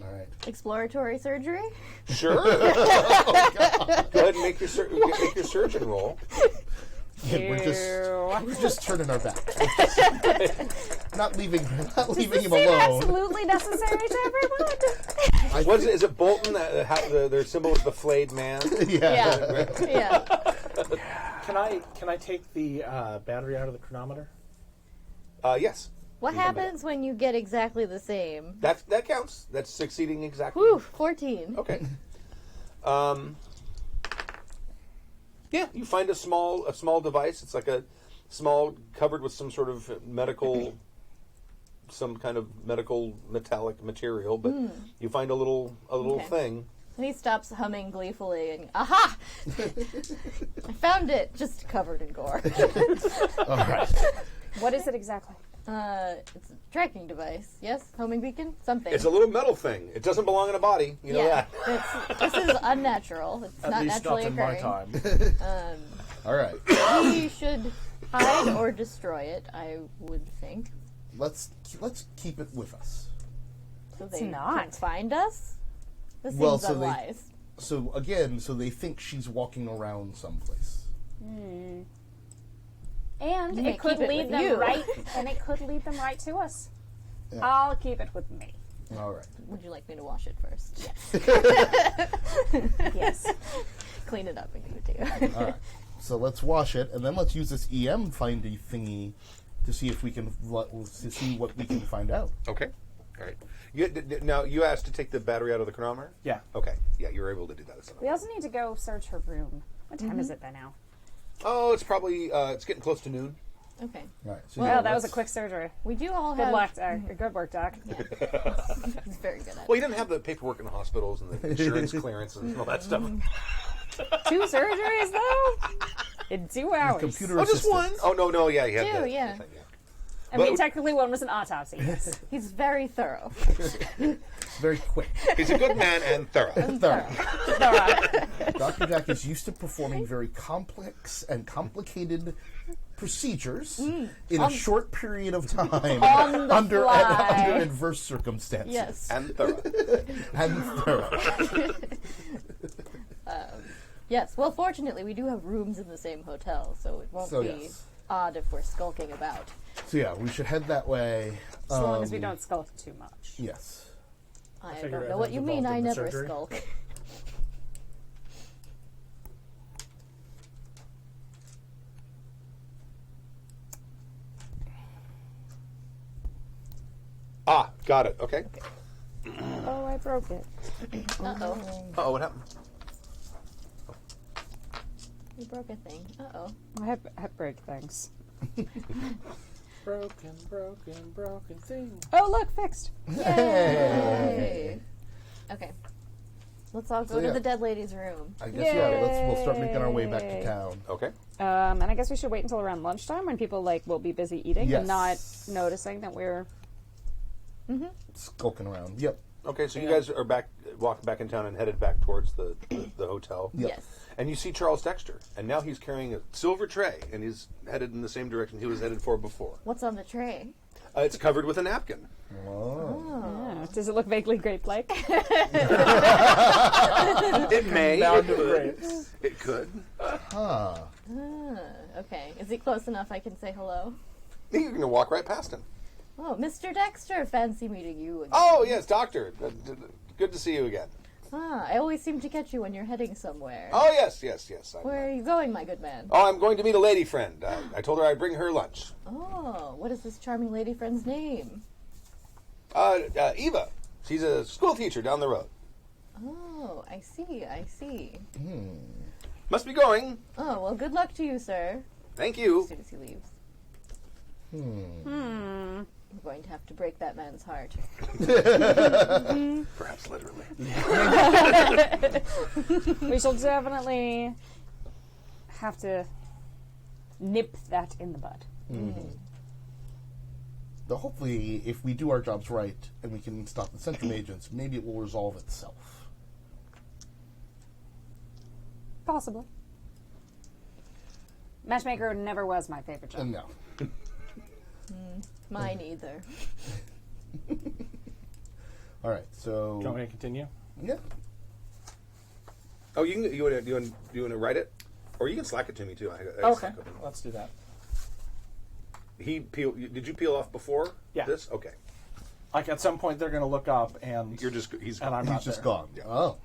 All right. Exploratory surgery? Sure. Go ahead and make your surgeon roll. Yeah, we're just turning our back. not leaving him Seem alone. absolutely necessary to everyone. What is it? Is it Bolton? Their symbol is the flayed man. Yeah. Yeah. Can I take the battery out of the chronometer? Yes. What You can make happens when you get exactly the same? That counts. That's succeeding exactly. Whew, 14. Okay. Yeah, you find a small device. It's like a small, covered with some sort of some kind of medical metallic material. But you find a little Okay. thing. And he stops humming gleefully and, aha! I found it! Just covered in gore. All right. What is it exactly? It's a tracking device. Yes? Homing beacon? Something. It's a little metal thing. It doesn't belong in a body. You know that. This is unnatural. It's At not least naturally not in my occurring. time. All right. We should hide or destroy it, I would think. Let's keep it with us. So It's they not. can find us? This Well, seems so they- unwise. So again, they think she's walking around someplace. And You may it could keep it lead with them you. right, and it could lead them right to us. Yeah. I'll keep it with me. All right. Would you like me to wash it first? Yes. Clean it up and give it to you. All right. So let's wash it, and then let's use this EM findy thingy to see if we can what we can find out. Okay. All right. Now you asked to take the battery out of the chronometer. Yeah. Okay. Yeah, you're able to do that. We also need to go search her room. What time is it by now? Oh, it's probably it's getting close to noon. Okay. All right. So Well, yeah, that was a let's- quick surgery. We do all Good have... luck, good work, Doc. He's very good at Well, it. you didn't have the paperwork in the hospitals and the insurance clearances and all that stuff. 2 surgeries though? In 2 hours. computer Oh, just one. assistance. Oh no, yeah, you had Two, that. yeah. I mean, technically one was an autopsy. Yes. He's very thorough. Very quick. He's a good man and thorough. Thorough. Dr. Jack is used to performing very complex and complicated procedures in a short period of time On the under fly. adverse circumstances. Yes. And thorough. And thorough. Yes. Well, fortunately, we do have rooms in the same hotel, so it won't be yes. odd if we're skulking about. So yeah, we should head that way. As long as we don't skulk too much. Yes. I figure don't it know what has you mean. involved I in the never surgery. skulk. Ah, got it. Okay. Oh, I broke it. Uh-oh. Oh, what happened? You broke a thing. Uh-oh. I break things. Broken thing. Oh, look, fixed. Yay! Okay. Let's all go So, to yeah. the dead lady's room. I guess we'll start making our way back to town. Okay. And I guess we should wait until around lunchtime when people will be busy eating Yes. and not noticing that we're. Skulking around. Yep. Okay, so you guys are walking back in town and headed back towards the hotel. Yep. Yes. And you see Charles Dexter, and now he's carrying a silver tray, and he's headed in the same direction he was headed for before. What's on the tray? It's covered with a napkin. Oh. Does it look vaguely grape-like? It may. Mound It of could. grapes. It could. Okay. Is he close enough I can say hello? You're going to walk right past him. Oh, Mr. Dexter, fancy meeting you again. Oh, yes, Doctor. Good to see you again. I always seem to catch you when you're heading somewhere. Oh, yes. Where are you going, my good man? Oh, I'm going to meet a lady friend. I told her I'd bring her lunch. Oh, what is this charming lady friend's name? Eva. She's a school teacher down the road. Oh, I see. Must be going. Oh, well, good luck to you, sir. Thank you. As soon as he leaves. We're going to have to break that man's heart. Perhaps literally. We shall definitely have to nip that in the bud. Though hopefully, if we do our jobs right and we can stop the Centrum agents, maybe it will resolve itself. Possibly. Matchmaker never was my favorite job. No. Mine either. All right, so... Do you want me to continue? Yeah. Oh, you want to write it? Or you can Slack it to me, too. I Okay, Slack it. let's do that. Did you peel off before Yeah. this? Okay. Like at some point they're going to look up and He's and I'm He's not just there. gone. Oh.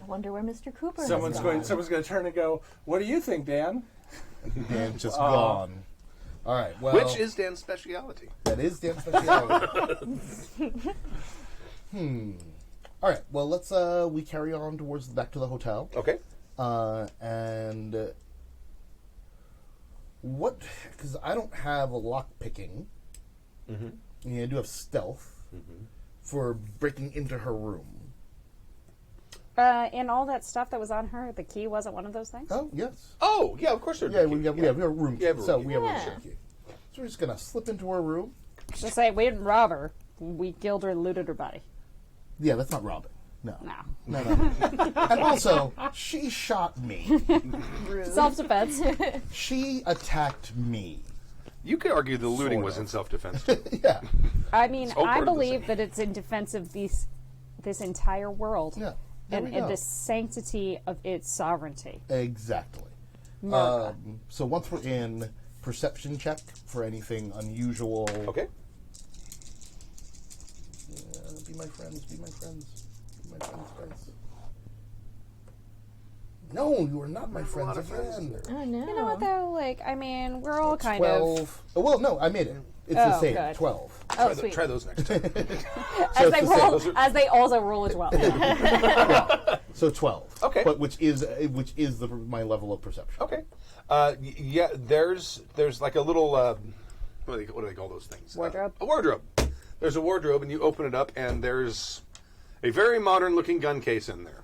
I wonder where Mr. Cooper Someone's has going gone. to turn and go, "What do you think, Dan?" Dan's just gone. All right, well... Which is Dan's speciality. That is Dan's speciality. All right, well, let's... we carry on back to the hotel. Okay. And... what... Because I don't have a lock picking. Mm-hmm. I do have stealth for breaking into her room. And all that stuff that was on her, the key wasn't one of those things? Oh, yes. Oh, yeah, of course there'd be Yeah, a we key. have a room key. You have a room So key. we have a room Yeah. key. So we're just going to slip into her room. Just say, we didn't rob her. We killed her and looted her body. Yeah, that's not robbing. No. No. And also, she shot me. Self-defense. She attacked me. You could argue the looting Sort was of. in self-defense. Too. Yeah. I mean, all I part of the believe same. that it's in defense of this entire world Yeah. There and we go. the sanctity of its sovereignty. Exactly. America. So once we're in, perception check for anything unusual. Okay. Be my friends, be my friends. Be my friends, guys. No, you are not my friends again. Oh, no. You know what, though? I mean, we're all kind 12. of... Oh, well, no, I made it. It's the Oh, same. good. 12. Oh, sweet. Try those next time. As they it's the roll, same. as they also roll as well. So 12. Okay. But which is my level of perception. Okay. Yeah, there's like a little, what do they call those things? Wardrobe? A wardrobe. There's a wardrobe, and you open it up, and there's a very modern-looking gun case in there.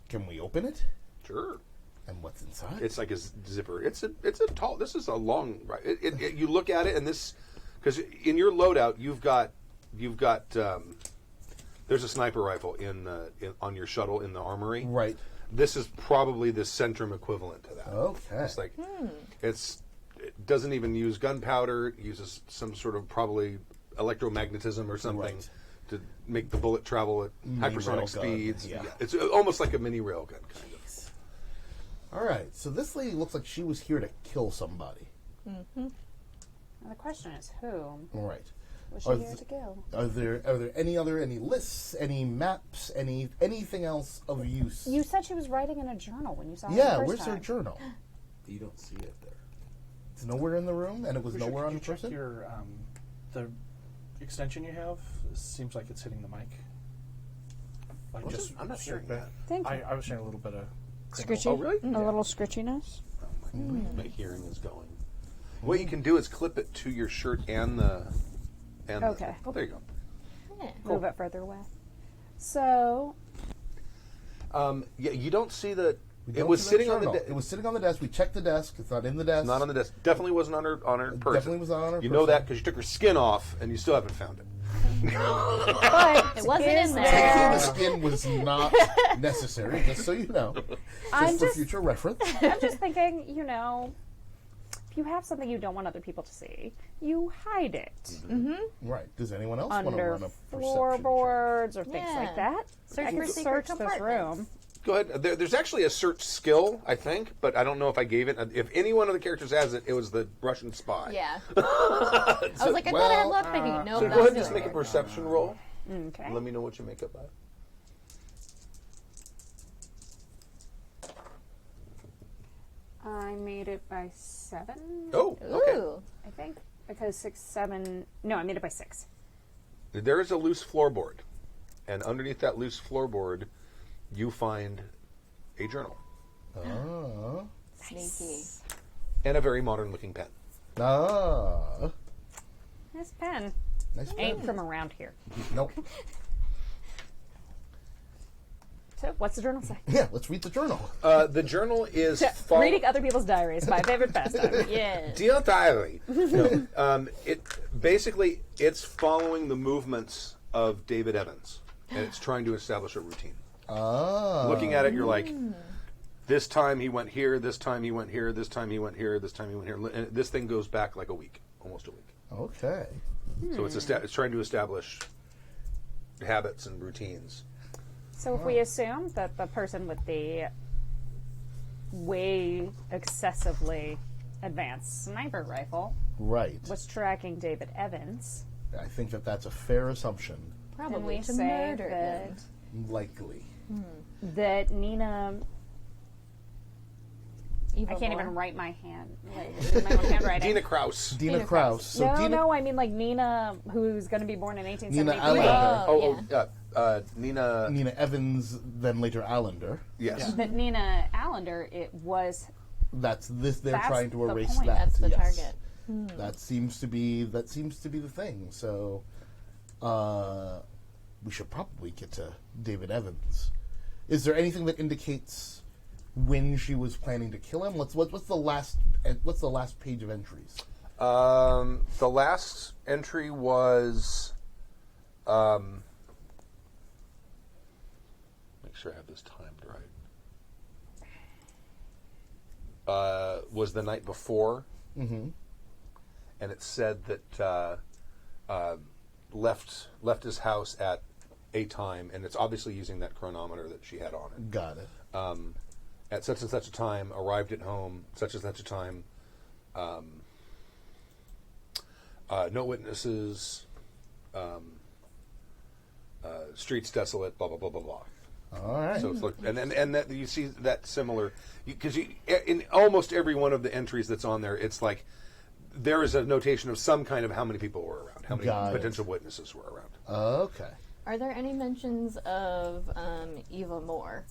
Can we open it? Sure. And what's inside? It's like a zipper. It's a tall. This is a long. You look at it, and this, because in your loadout you've got. There's a sniper rifle on your shuttle in the armory. Right. This is probably the Centrum equivalent to that. Okay. It's like it doesn't even use gunpowder. It uses some sort of probably electromagnetism or something Right. to make the bullet travel at hypersonic railgun, speeds. yeah. It's almost like a mini railgun kind of. All right. So this lady looks like she was here to kill somebody. Now the question is, whom All right. was she Are here th- to kill? Are there any lists, any maps, anything else of use? You said she was writing in a journal when you saw her Yeah, the first where's her time. journal? You don't see it there. It's nowhere in the room, and it was Richard, nowhere could on you the check person. your the extension you have? It seems like it's hitting the mic. Like I'm not hearing that. Thank you. I was hearing a little bit of Scritchy? Oh, really? A little scritchiness? My hearing is going. What you can do is clip it to your shirt and the. Okay. Oh, there you go. Yeah. Move it further away. So, Yeah, you don't see the. We It don't was see sitting on the. journal. It was sitting on the desk. We checked the desk. It's not in the desk. Not on the desk. Definitely wasn't on her person. Definitely was not on her You know person. that because you took her skin off and you still haven't found it. but It wasn't is in there. Taking the skin was not necessary, just so you know. I'm For just- future reference. I'm just thinking, if you have something you don't want other people to see, you hide it Right. Does anyone else want to under run a perception check? floorboards or things Yeah. like that. Search I for can secret search this compartments. room. Go ahead. There's actually a search skill, I think, but I don't know if I gave it. If any one of the characters has it, it was the Russian spy. Yeah. I was like, I thought I had looked, maybe. Nope, So not go ahead and doing just make a it. perception roll. Okay. Let me know what you make up by. I made it by 7, Oh, okay. Ooh. I think. Because 6, 7. No, I made it by 6. There is a loose floorboard, and underneath that loose floorboard, you find a journal Ah. Sneaky. and a very modern-looking pen. Ah. This pen Nice ain't pen. from around here. Nope. So, what's the journal say? Yeah, let's read the journal. The journal is Reading other people's diaries, my favorite pastime. Yeah. Dear diary. No, it's following the movements of David Evans, and it's trying to establish a routine. Ah. Looking at it, you're like, this time he went here, this time he went here, this time he went here, this time he went here. And this thing goes back like a week, almost a week. Okay. So it's trying to establish habits and routines. So if we assume that the person with the way excessively advanced sniper rifle Right. was tracking David Evans, I think that that's a fair assumption. can Probably we to say murder that, him. Likely. that Nina... Evil I can't more. even write my hand. Like, my own handwriting. Dina Kraus. Dina Kraus. So no, Dina, no, I mean like Nina, who's going to be born in 1873. Allender. Nina. Nina Evans, then later Allender. Yes. But Nina Allender, it was That's this. They're That's trying to the erase point. that. That's the yes. target. That seems to be the thing. So, we should probably get to David Evans. Is there anything that indicates when she was planning to kill him? What's the last page of entries? The last entry was. Make sure I have this timed right. Was the night before, Mm-hmm. and it said that left his house at a time, and it's obviously using that chronometer that she had on it. Got it. At such and such a time, arrived at home, such and such a time. No witnesses. Streets desolate. Blah blah blah blah blah. All right. So it's like, and that you see that similar because in almost every one of the entries that's on there, it's like there is a notation of some kind of how many people were around, how many Got it. potential witnesses were around. Okay. Are there any mentions of Eva Moore?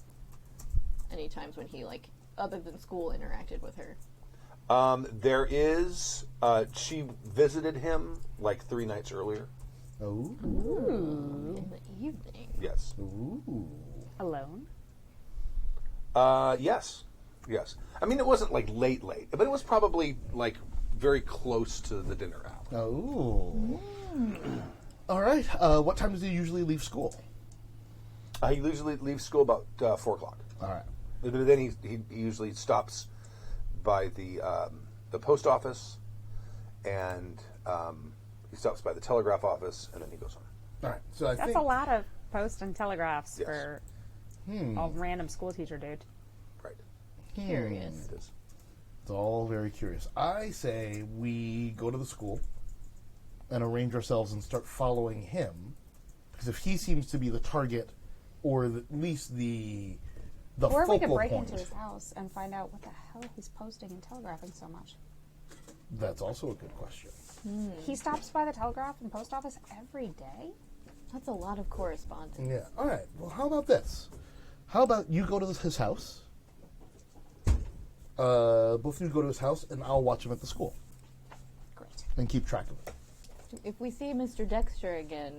Any times when he, like, other than school, interacted with her? There is. She visited him like 3 nights earlier. Oh. In the evening. Yes. Ooh. alone. Yes. Yes. I mean, it wasn't like late, but it was probably like very close to the dinner hour. Oh. All right. What time does he usually leave school? He usually leaves school about 4 o'clock. All right. But then he usually stops by the post office, and he stops by the telegraph office, and then he goes home. All right. So I That's think a lot of post and telegraphs Yes. for a random school teacher dude. Right. Curious. It is. it's all very curious. I say we go to the school and arrange ourselves and start following him, because if he seems to be the target, or at least the Or we focal could break point, into his house and find out what the hell he's posting and telegraphing so much. that's also a good question. He stops by the telegraph and post office every day? That's a lot of correspondence. Yeah. All right. Well, how about this? How about you go to his house? Both of you go to his house, and I'll watch him at the school Great. and keep track of it. If we see Mr. Dexter again,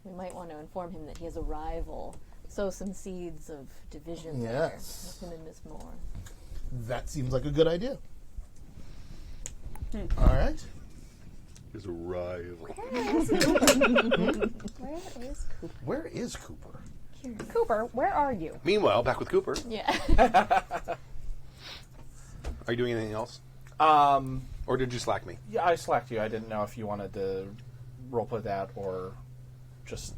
we might want to inform him that he has a rival. Sow some seeds of division Yes. there. With him and Miss Moore. That seems like a good idea. All right. His rival. Where is Cooper? Where is Cooper? Cooper, where are you? Meanwhile, back with Cooper. Yeah. Are you doing anything else? Or did you slack me? Yeah, I slacked you. I didn't know if you wanted to roleplay that or just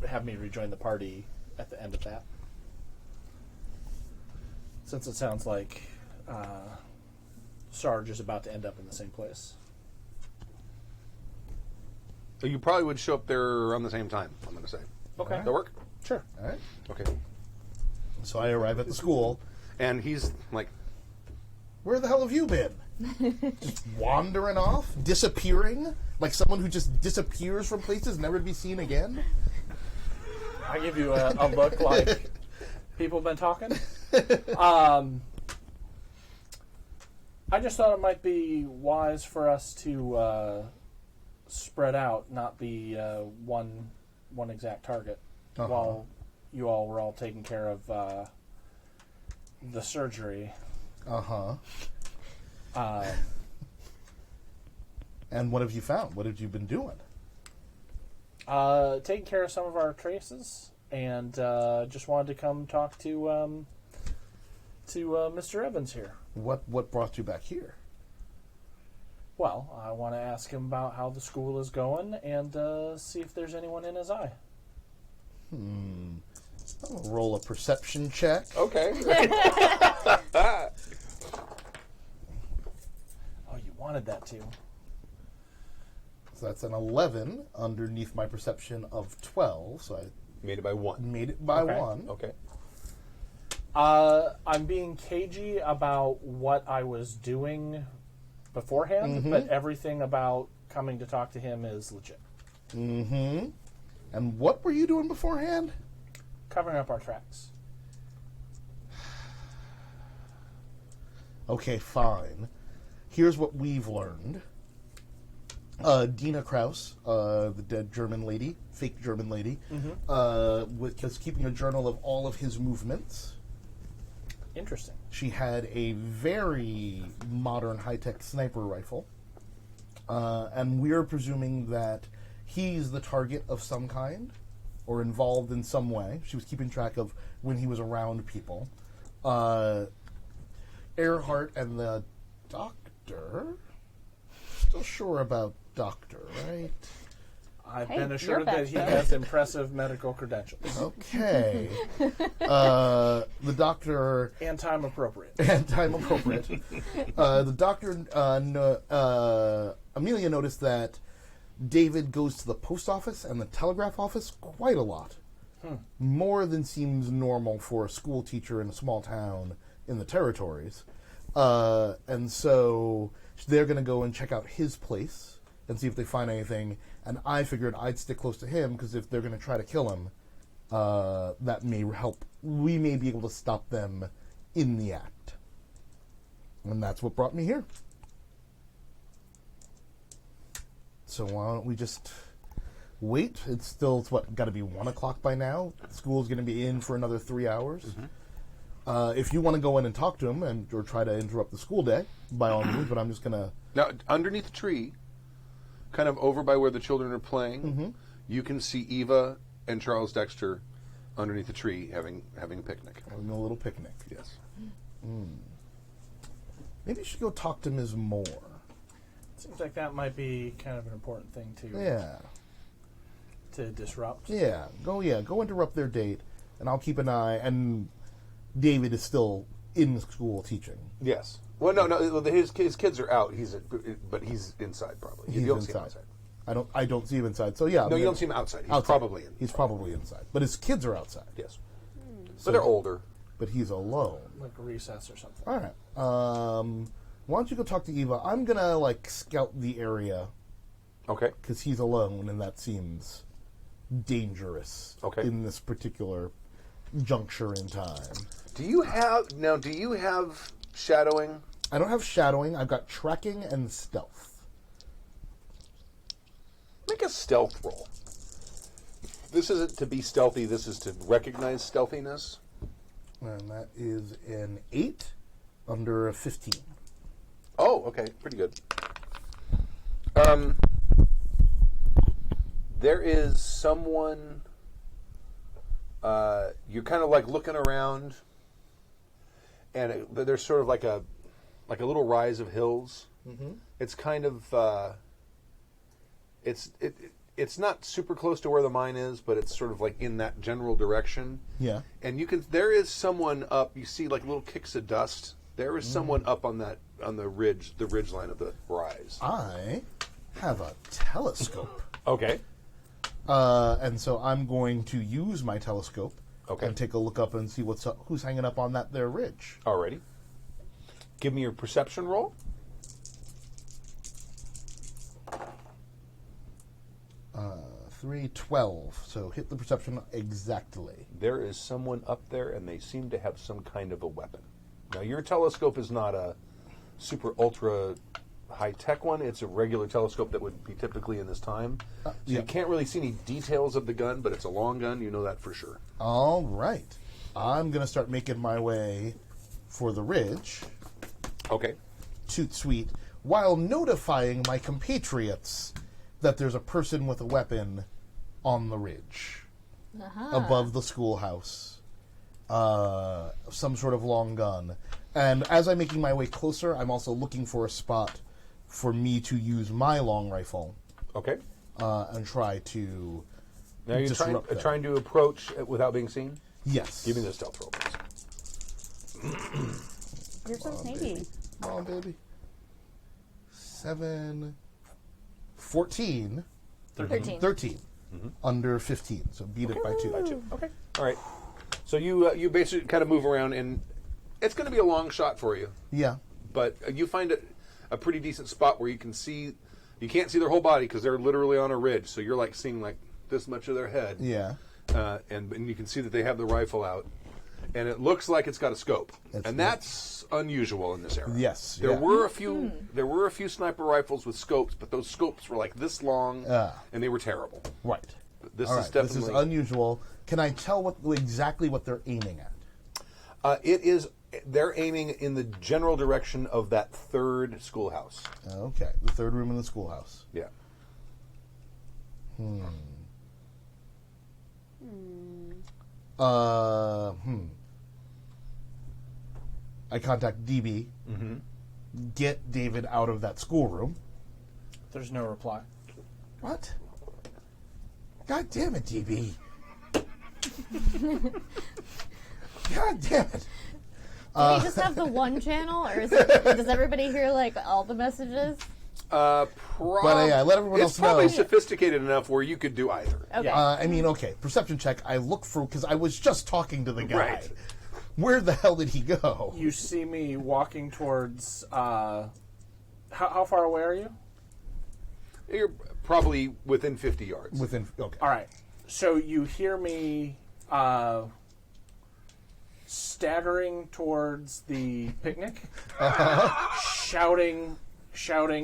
have me rejoin the party at the end of that. Since it sounds like Sarge is about to end up in the same place. So you probably would show up there around the same time, I'm going to say. Okay. Does that work? Sure. All right. Okay. So I arrive at the school. And he's like, Where the hell have you been? Just wandering off? Disappearing? Like someone who just disappears from places, never to be seen again? I give you a look like people been talking. I just thought it might be wise for us to spread out, not be one exact target, while you all were all taking care of the surgery. Uh-huh. And what have you found? What have you been doing? Taking care of some of our traces, and just wanted to come talk to Mr. Evans here. What brought you back here? Well, I want to ask him about how the school is going and see if there's anyone in his eye. I'll roll a perception check. okay. Oh, you wanted that too. So that's an 11 underneath my perception of 12. So I Made it by 1. made it by Okay. 1. Okay. I'm being cagey about what I was doing beforehand, but everything about coming to talk to him is legit. Mm-hmm. And what were you doing beforehand? Covering up our tracks. Okay, fine. Here's what we've learned. Dina Kraus, the dead German lady, fake German lady, was keeping a journal of all of his movements. Interesting. She had a very modern, high-tech sniper rifle. And we're presuming that he's the target of some kind or involved in some way. She was keeping track of when he was around people. Earhart and the doctor? Still sure about doctor, right? I've Hey, been you're assured that back he there. has impressive medical credentials Okay. The doctor... and time appropriate. and time appropriate. The doctor, Amelia noticed that David goes to the post office and the telegraph office quite a lot. More than seems normal for a school teacher in a small town in the territories. And so they're going to go and check out his place and see if they find anything. And I figured I'd stick close to him because if they're going to try to kill him, that may help. We may be able to stop them in the act. And that's what brought me here. So why don't we just wait? It's got to be 1 o'clock by now? School's going to be in for another 3 hours. If you want to go in and talk to him or try to interrupt the school day, by all means, but I'm just going to... Now, underneath the tree, kind of over by where the children are playing, you can see Eva and Charles Dexter underneath the tree having a picnic. Having a little picnic. Yes. Maybe you should go talk to Ms. Moore. Seems like that might be kind of an important thing to disrupt. Yeah. Go interrupt their date, and I'll keep an eye. And David is still in school teaching. Yes. Well, no. His kids are out. But he's inside probably. He's you don't inside. see him outside. I don't see him inside. So yeah. No, you don't see him outside. He's probably in. He's probably inside, but his kids are outside. Yes. So they're older. But he's alone. Like a recess or something. All right. Why don't you go talk to Eva? I'm gonna scout the area. Okay. Because he's alone, and that seems dangerous. Okay. In this particular juncture in time. Do you have shadowing? I don't have shadowing. I've got tracking and stealth. Make a stealth roll. This isn't to be stealthy. This is to recognize stealthiness. And that is an 8 under a 15. Oh, okay. Pretty good. There is someone... you're kind of looking around, and there's sort of like a little rise of hills. Mm-hmm. It's kind of... It's not super close to where the mine is, but it's sort of in that general direction. Yeah. And there is someone up. You see little kicks of dust. There is someone up on the ridge line of the rise. I have a telescope. Okay. And so I'm going to use my telescope. Okay. And take a look up and see who's hanging up on that there ridge. Alrighty. Give me your perception roll. 3, 12. So hit the perception exactly. There is someone up there, and they seem to have some kind of a weapon. Now, your telescope is not a super ultra high-tech one. It's a regular telescope that would be typically in this time. So you can't really see any details of the gun, but it's a long gun. You know that for sure. All right. I'm going to start making my way for the ridge. Okay. Toot sweet. While notifying my compatriots that there's a person with a weapon on the ridge above the schoolhouse. Some sort of long gun. And as I'm making my way closer, I'm also looking for a spot for me to use my long rifle. Okay. And try to Now you're trying to approach without being seen? Yes. Give me the stealth roll, please. You're so sneaky. Come on, baby. 7... 14. 13. Mm-hmm. Under 15. So beat it by 2. Okay. All right. So you basically kind of move around, and it's going to be a long shot for you. Yeah. But you find a pretty decent spot where you can see. You can't see their whole body because they're literally on a ridge. So you're seeing this much of their head. Yeah. And you can see that they have the rifle out, and it looks like it's got a scope, that's unusual in this era. Yes. There were a few sniper rifles with scopes, but those scopes were this long, and they were terrible. Right. This All is right. definitely This is unusual. Can I tell exactly what they're aiming at? They're aiming in the general direction of that third schoolhouse. Okay. The third room in the schoolhouse. Yeah. I contact DB. Mm-hmm. Get David out of that schoolroom. There's no reply. What? God damn it, DB. God damn it. Do we just have the one channel, or does everybody hear all the messages? But yeah, let everyone else It's probably know. sophisticated enough where you could do either. Okay. Okay. Perception check. I look for, because I was just talking to the guy. Right. Where the hell did he go? You see me walking towards. How far away are you? You're probably within 50 yards. Okay. All right. So you hear me staggering towards the picnic, shouting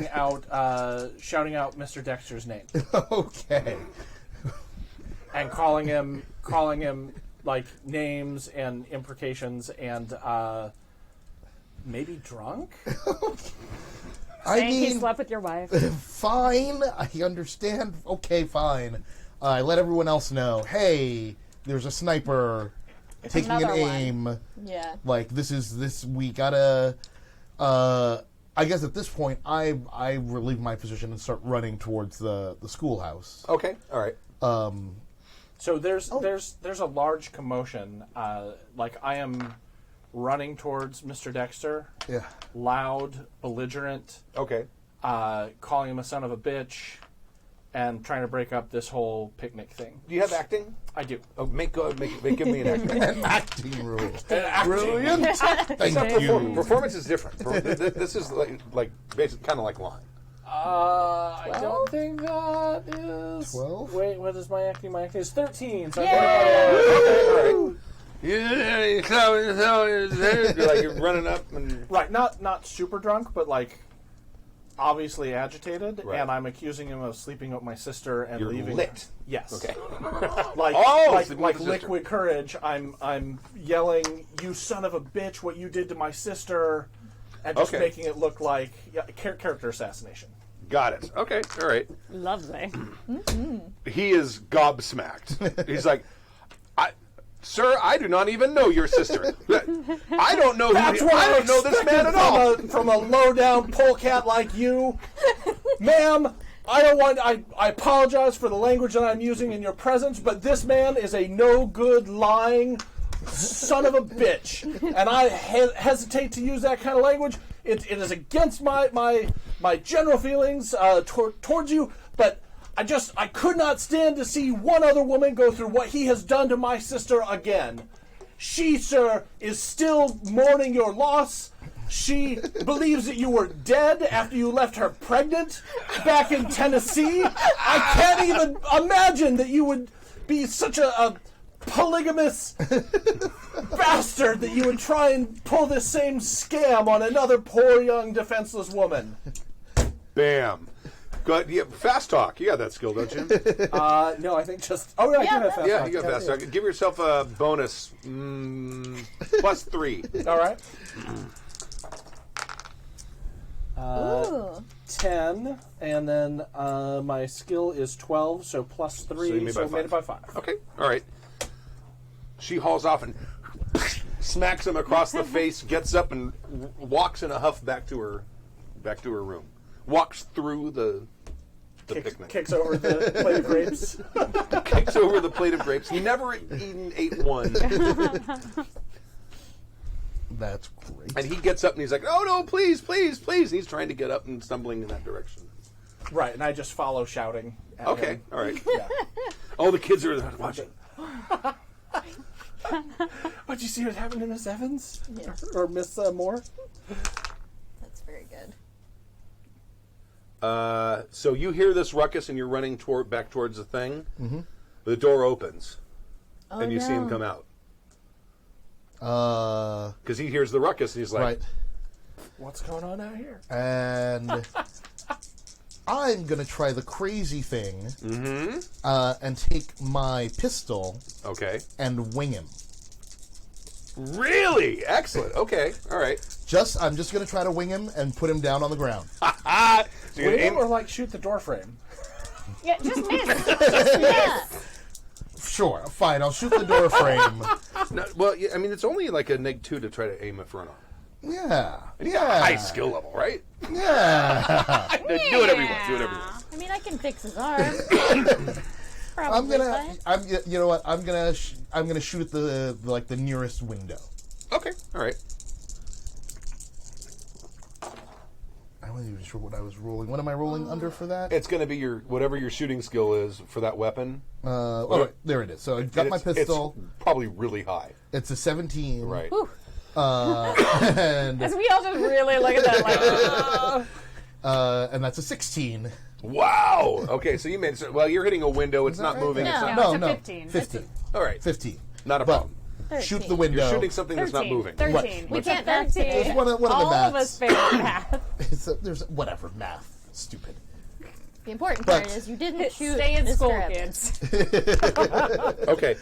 out Mr. Dexter's name, Okay. and calling him like names and imprecations and maybe drunk. I Saying he mean, slept with your wife. fine. I understand. Okay, fine. I let everyone else know. Hey, there's a sniper taking an Another one. aim. Yeah. Like we gotta. I guess at this point, I relieve my position and start running towards the schoolhouse. Okay, all right. So there's a large commotion. Like I am running towards Mr. Dexter, Yeah. loud, belligerent, Okay. calling him a son of a bitch, and trying to break up this whole picnic thing. Do you have acting? I do. Oh, give me an acting. An acting rule. Acting. Brilliant. Thank you. Performance is different. This is like basically kind of like line. I don't think that is 12? Wait, what is my acting? My acting is 13. So All right. You're like you're running up and right, not super drunk, but like obviously agitated, Right. and I'm accusing him of sleeping with my sister and you're leaving. lit. Yes. Okay. Like Oh, sleeping like with the sister. liquid courage. I'm yelling, "You son of a bitch! What you did to my sister!" And just Okay. making it look like character assassination. Got it. Okay. All right. Lovely. He is gobsmacked. He's like, Sir, I do not even know your sister. I don't know. That's what I don't know this man at all. From a low-down polecat like you, ma'am. I apologize for the language that I'm using in your presence, but this man is a no-good, lying son of a bitch, and I hesitate to use that kind of language. It is against my general feelings towards you, but I could not stand to see one other woman go through what he has done to my sister again. She, sir, is still mourning your loss. She believes that you were dead after you left her pregnant back in Tennessee. I can't even imagine that you would be such a polygamous bastard that you would try and pull this same scam on another poor young defenseless woman. Bam. Good. Yeah, fast talk. You got that skill, don't you? No, I think just... Oh, yeah, I do have fast Yeah, talk. you got fast talk. Give yourself a bonus +3. All right. Ooh. 10, and then my skill is 12, so +3, So you made so by made it by 5. Okay. All right. She hauls off and smacks him across the face, gets up and walks in a huff back to her room. Walks through the picnic. Kicks over the plate of grapes. Kicks over the plate of grapes. He never ate one. That's great. And he gets up and he's like, "Oh no, please, please, please!" And he's trying to get up and stumbling in that direction. Right, and I just follow shouting at Okay, him. all right. Yeah. Oh, the kids are watching. Did you see what happened to Miss Evans? Yeah. Or Miss Moore? That's very good. So you hear this ruckus and you're running back towards the thing. Mm-hmm. The door opens Oh, and you see him no. come out because he hears the ruckus and he's like, Right. What's going on out here? And I'm going to try the crazy thing and take my pistol "Okay, and wing him. really excellent. Okay, all right." I'm just going to try to wing him and put him down on the ground. So you're Wing gonna him or like shoot the door frame? Yeah, just miss. Yeah. Sure, fine. I'll shoot the door frame. No, well, yeah, I mean, it's only like a -2 to try to aim it for an arm. Yeah. And you got a high skill level, right? Yeah. Do whatever you want. Do whatever you want. I mean, I can fix his arm. I'm Probably gonna. fine. You know what? I'm gonna shoot at the nearest window. Okay, all right. I wasn't even sure what I was rolling. What am I rolling under for that? It's going to be whatever your shooting skill is for that weapon. Right, there it is. So I got And my pistol. It's probably really high. It's a 17. Right. And As we all just really look at that like, and that's a 16. Wow. Okay, so you made it. Well, you're hitting a window. It's that not right? moving. No. It's not, No, No, it's a no. 15. 15. all right. 15. Not a But problem. 13. shoot the window. You're shooting something that's not 13. moving. 13. Right. We can't math 13. today. One of the All of maths. us failed math. There's whatever math. Stupid. The important But- part is you didn't shoot Stay in Mr. school, Evans. kids. Okay.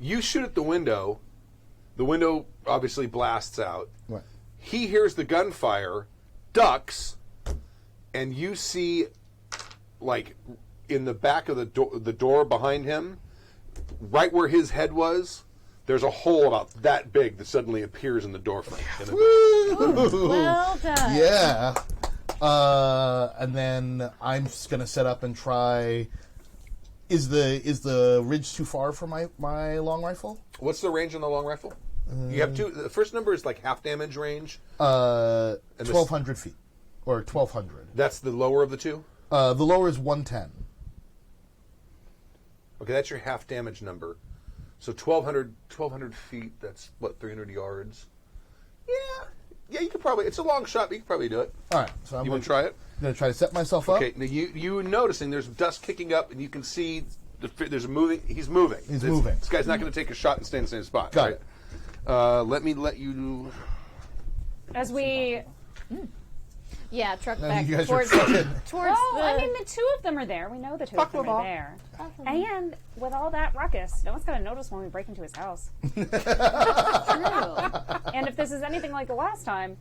You shoot at the window. The window obviously blasts out. Right. He hears the gunfire, ducks, and you see, like, in the back of the door behind him, right where his head was, there's a hole about that big that suddenly appears in the doorframe. Well done. Yeah. And then I'm just gonna set up and try. Is the ridge too far for my long rifle? What's the range on the long rifle? You have two. The first number is like half damage range. 1,200 feet, or 1,200. That's the lower of the two. The lower is 110. Okay, that's your half damage number. So 1,200 feet. That's what, 300 yards. Yeah. You could probably. It's a long shot, but you could probably do it. All right. So You want to try it? I'm gonna try to set myself up. Okay. Now you noticing there's dust kicking up, and you can see there's a moving. He's moving. Moving. This guy's not going to take a shot and stay in the same spot. Got right? it. Let me let you. As we. Yeah, truck No, back you guys towards, are towards Well, the... I mean, the two of them are there. We know the two of them are there. And with all that ruckus, no one's going to notice when we break into his house. True. And if this is anything like the last time,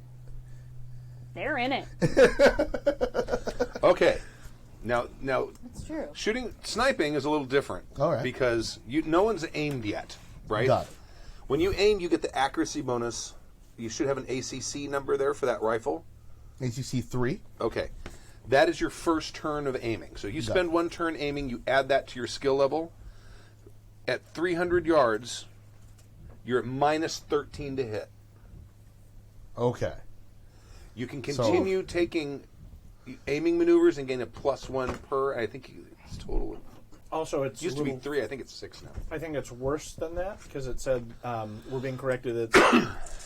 they're in it. Okay. Now, It's true. sniping is a little different. All right. Because no one's aimed yet, right? Got it. When you aim, you get the accuracy bonus. You should have an ACC number there for that rifle. ACC 3. Okay. That is your first turn of aiming. So you spend one turn aiming, you add that to your skill level. At 300 yards, you're at minus 13 to hit. Okay. You can continue taking aiming maneuvers and gain a +1 per. I think it's total. Also, it's Used to be 3. I think it's 6 now. I think it's worse than that because it said we're being corrected. It's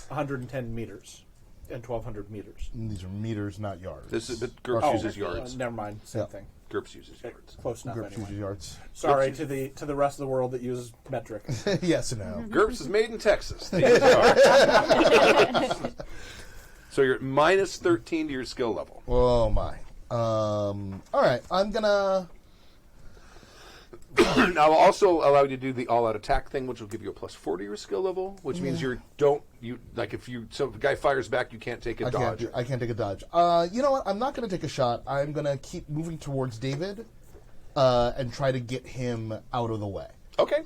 110 meters and 1,200 meters. And these are meters, not yards. But Gurps uses yards. Never mind. Same Yeah. thing. Gurps uses yards. Close enough. Gurps Anyway. uses yards. Sorry to the rest of the world that uses metric. Yes and no. Gurps is made in Texas. They use yards. So you're at minus 13 to your skill level. Oh my. All right. I'm gonna. Now, I'll also allow you to do the all-out attack thing, which will give you a +4 to your skill level, which means if a guy fires back, you can't take a dodge. I can't take a dodge. You know what? I'm not gonna take a shot. I'm gonna keep moving towards David, and try to get him out of the way. Okay.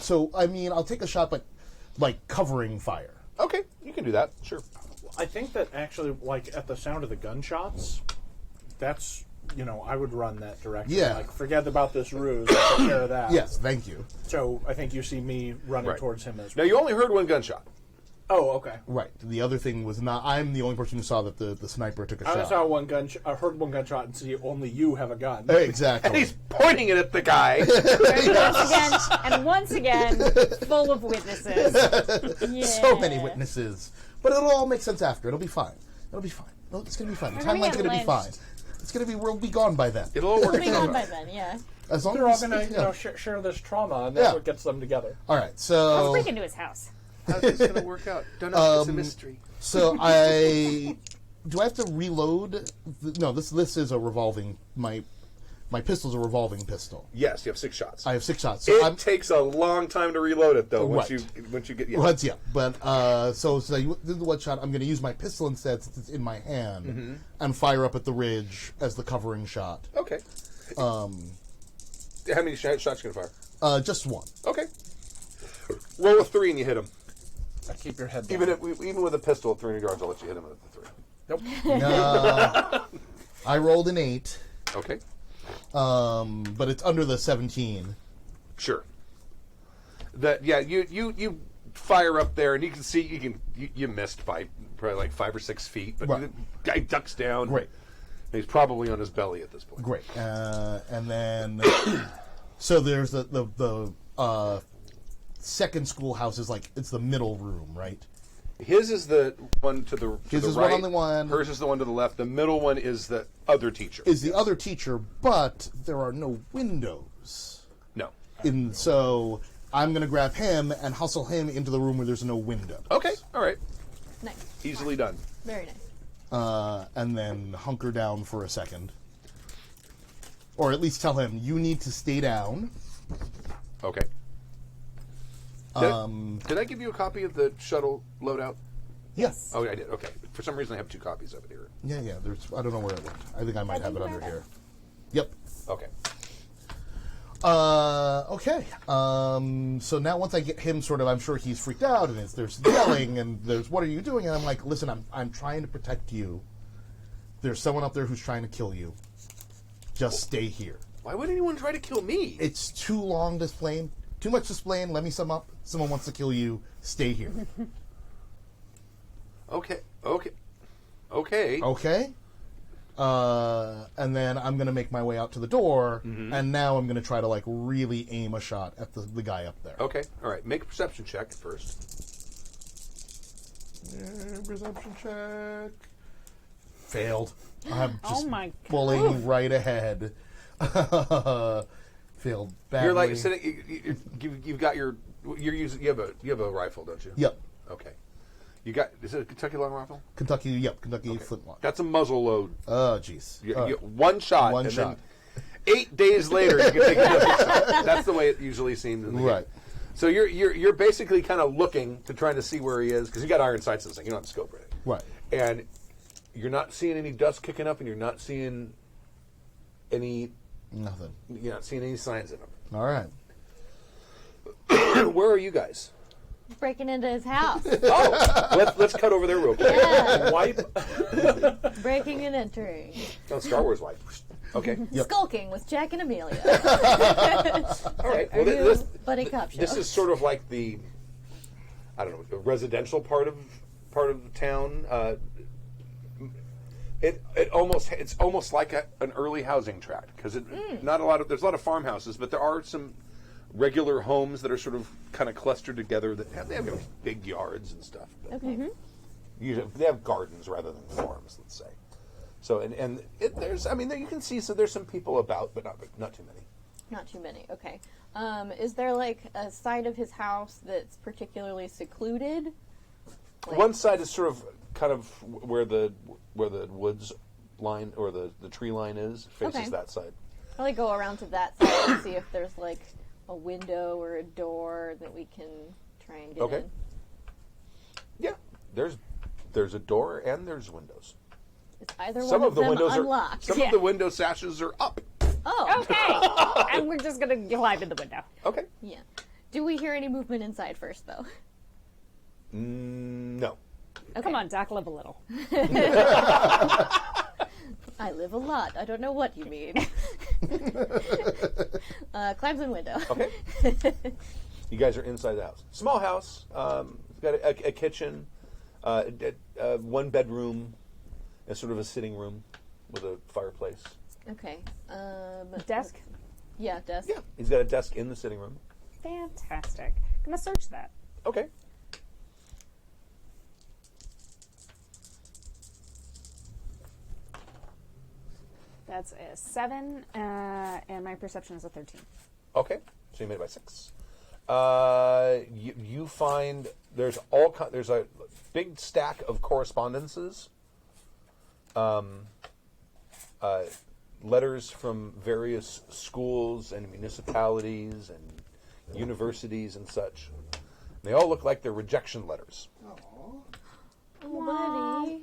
So I mean, I'll take a shot, but like covering fire. Okay, you can do that. Sure. I think that actually, like at the sound of the gunshots, that's I would run that direction. Yeah. Like forget about this ruse. I'll take care of that. Yes, thank you. So I think you see me running Right. towards him as Now, well. you only heard one gunshot. Oh, okay. Right. The other thing was not. I'm the only person who saw that the sniper took a I shot. saw I heard one gunshot and see only you have a gun. Exactly. And he's pointing it at the guy. Once again, full of witnesses. Yeah. So many witnesses. But it'll all make sense after. It'll be fine. It'll be fine. No, it's going to be fine. The We're gonna timeline's get going to be fine. lynched. It's going to be. We'll be gone by then. It'll all work We'll be itself gone out. by then, yeah. As long They're all as going yeah. to share this trauma, and that's Yeah. what gets them together. All right. Let's So break into his house. How's this going to work out? Don't know. It's a mystery. so I do. I have to reload. No, this is a revolving. My pistol's a revolving pistol. Yes, you have 6 shots. I have 6 shots. So It takes a long time to reload it, though. Once Right. you get. Well, yeah, but so you did the one shot. I'm going to use my pistol instead since it's in my hand, and fire up at the ridge as the covering shot. Okay. How many shots you gonna fire? Just one. Okay. Roll a 3 and you hit him. Keep your head down. Even with a pistol at 300 yards, I'll let you hit him at the 3. Nope. I rolled an 8, Okay. but it's under the 17. Sure. You fire up there and you can see you missed by probably like 5 or 6 feet, but Right. the guy ducks down. Great. And he's probably on his belly at this point. Great. And then, so there's the second schoolhouse is like, it's the middle room, right? His is the one to the His the is right. one on the one. Hers is the one to the left. The middle one is the other teacher. Is the other teacher, but there are no windows. No. So I'm going to grab him and hustle him into the room where there's no window. Okay. All right. Nice. Easily done. Very nice. And then hunker down for a second. Or at least tell him, you need to stay down. Okay. Did I give you a copy of the shuttle loadout? Yes. Oh, I did. Okay. For some reason, I have 2 copies of it here. Yeah. There's. I don't know where it went. I think I might have it under here. Yep. Okay. Okay. So now once I get him sort of, I'm sure he's freaked out, and there's yelling, and there's, what are you doing? And I'm like, listen, I'm trying to protect you. There's someone up there who's trying to kill you. Just stay here. Why would anyone try to kill me? It's too long to explain. Too much to explain. Let me sum up. Someone wants to kill you. Stay here. Okay. And then I'm going to make my way out to the door, and now I'm going to try to, like, really aim a shot at the guy up there. Okay. All right. Make a perception check first. Perception check. Failed. I'm just my pulling right ahead. Failed badly. You're like sitting. You've got your. You're using. You have a rifle, don't you? Yep. Okay. You got. Is it a Kentucky long rifle? Kentucky flintlock. That's a muzzle load. Oh, jeez. One shot. One and shot. Then 8 days later, you can take another shot. That's the way it usually seems. In the Right. game. So you're basically kind of looking to try to see where he is because you got iron sights in this thing. You don't have the scope ready. Right. And you're not seeing any dust kicking up, and you're not seeing any. Nothing. You're not seeing any signs in him. All right. Where are you guys? Breaking into his house. Oh, let's cut over there real quick. Yeah. Wipe. Breaking and entering. Oh, Star Wars wipe. Okay. Skulking with Jack and Amelia. All right. Are Well, you buddy cop show? this is sort of like the, I don't know, the residential part of the town. It's almost like an early housing tract because there's a lot of farmhouses, but there are some regular homes that are sort of kind of clustered together that have big yards and stuff. But Okay. they have gardens rather than farms, let's say. So there's you can see there's some people about, but not too many. Not too many. Okay. Is there like a side of his house that's particularly secluded? Like, One side is sort of kind of where the woods line or the tree line is, faces Okay. that side. I'll go around to that side and see if there's like a window or a door that we can try and get Okay. in. Yeah, there's a door and there's windows. Is either Some one of the them windows unlocked? some of the window sashes are up. Oh, Okay. And we're just going to climb in the window. Okay. yeah. Do we hear any movement inside first, though? No. Come on, Doc, live a little. I live a lot. I don't know what you mean. Climbs in window. Okay. You guys are inside the house. Small house. It's got a kitchen, one bedroom, and sort of a sitting room with a fireplace. Okay. Desk? Yeah, desk. Yeah, he's got a desk in the sitting room. Fantastic. I'm going to search that. Okay. That's a 7, and my perception is a 13. Okay, so you made it by 6. You find there's a big stack of correspondences, letters from various schools and municipalities and universities and such. They all look like they're rejection letters. Oh, buddy.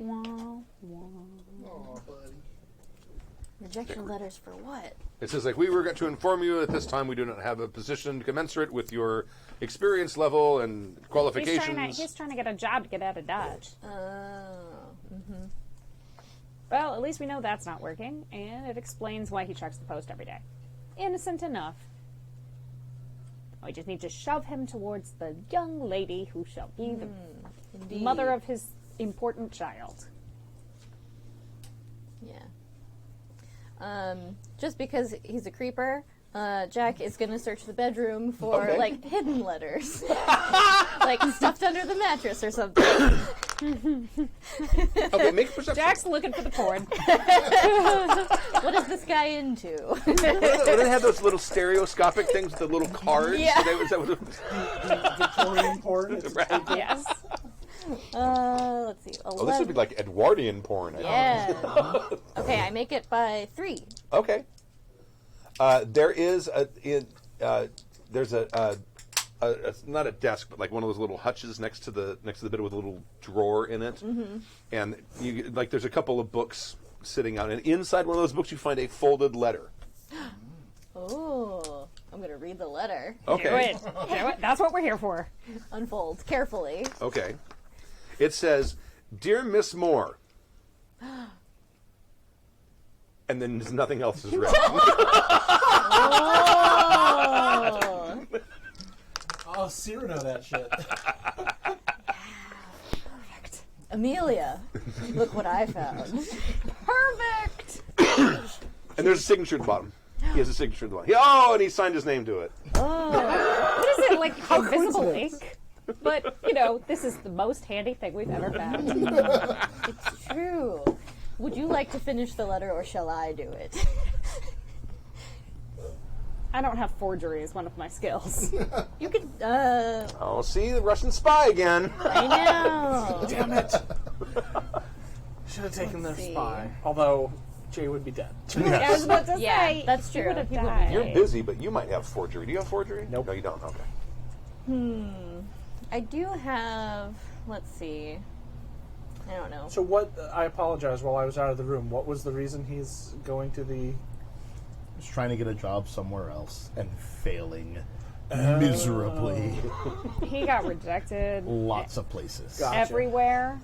Oh, buddy. Rejection letters for what? It says, like, we regret to inform you at this time we do not have a position commensurate with your experience level and qualifications. He's trying to get a job to get out of Dodge. Oh. Mm-hmm. Well, at least we know that's not working, and it explains why he checks the post every day. Innocent enough. We just need to shove him towards the young lady who shall be the mother of his important child. Yeah. Just because he's a creeper, Jack is going to search the bedroom for, Okay. like, hidden letters. Like, stuffed under the mattress or something. Okay, make a perception. Jack's looking for the porn. What is this guy into? Well, they have those little stereoscopic things with the little cards. Yeah. Is that what it was? Victorian porn. It's Yes. Let's see. 11. Oh, this would be like Edwardian porn. Yeah. Okay, I make it by 3. Okay. There's a it's not a desk, but like one of those little hutches next to the bed with a little drawer in it, and there's a couple of books sitting out, and inside one of those books you find a folded letter. Oh, I'm going to read the letter. Okay. Do it. That's what we're here for. Unfold carefully. Okay. It says, "Dear Miss Moore," and then nothing else is written. Oh. Oh, Cyrano, that shit. Amelia, look what I found. Perfect. And there's a signature at the bottom. He has a signature at the bottom. And he signed his name to it. What is it, like invisible ink? But, this is the most handy thing we've ever found. It's true. Would you like to finish the letter, or shall I do it? I don't have forgery as one of my skills. You could, Oh, see, the Russian spy again. I know. Damn it. Should have taken their see. spy. Although, Jay would be dead. I was about to Yeah, say, that's he true. would have He would be died. You're busy, but you might have forgery. Do you have forgery? Nope. No, you don't. Okay. I do have, let's see. I don't know. So I apologize while I was out of the room. What was the reason he's going to the... Just trying to get a job somewhere else and failing miserably. He got rejected Lots of places. Gotcha. everywhere,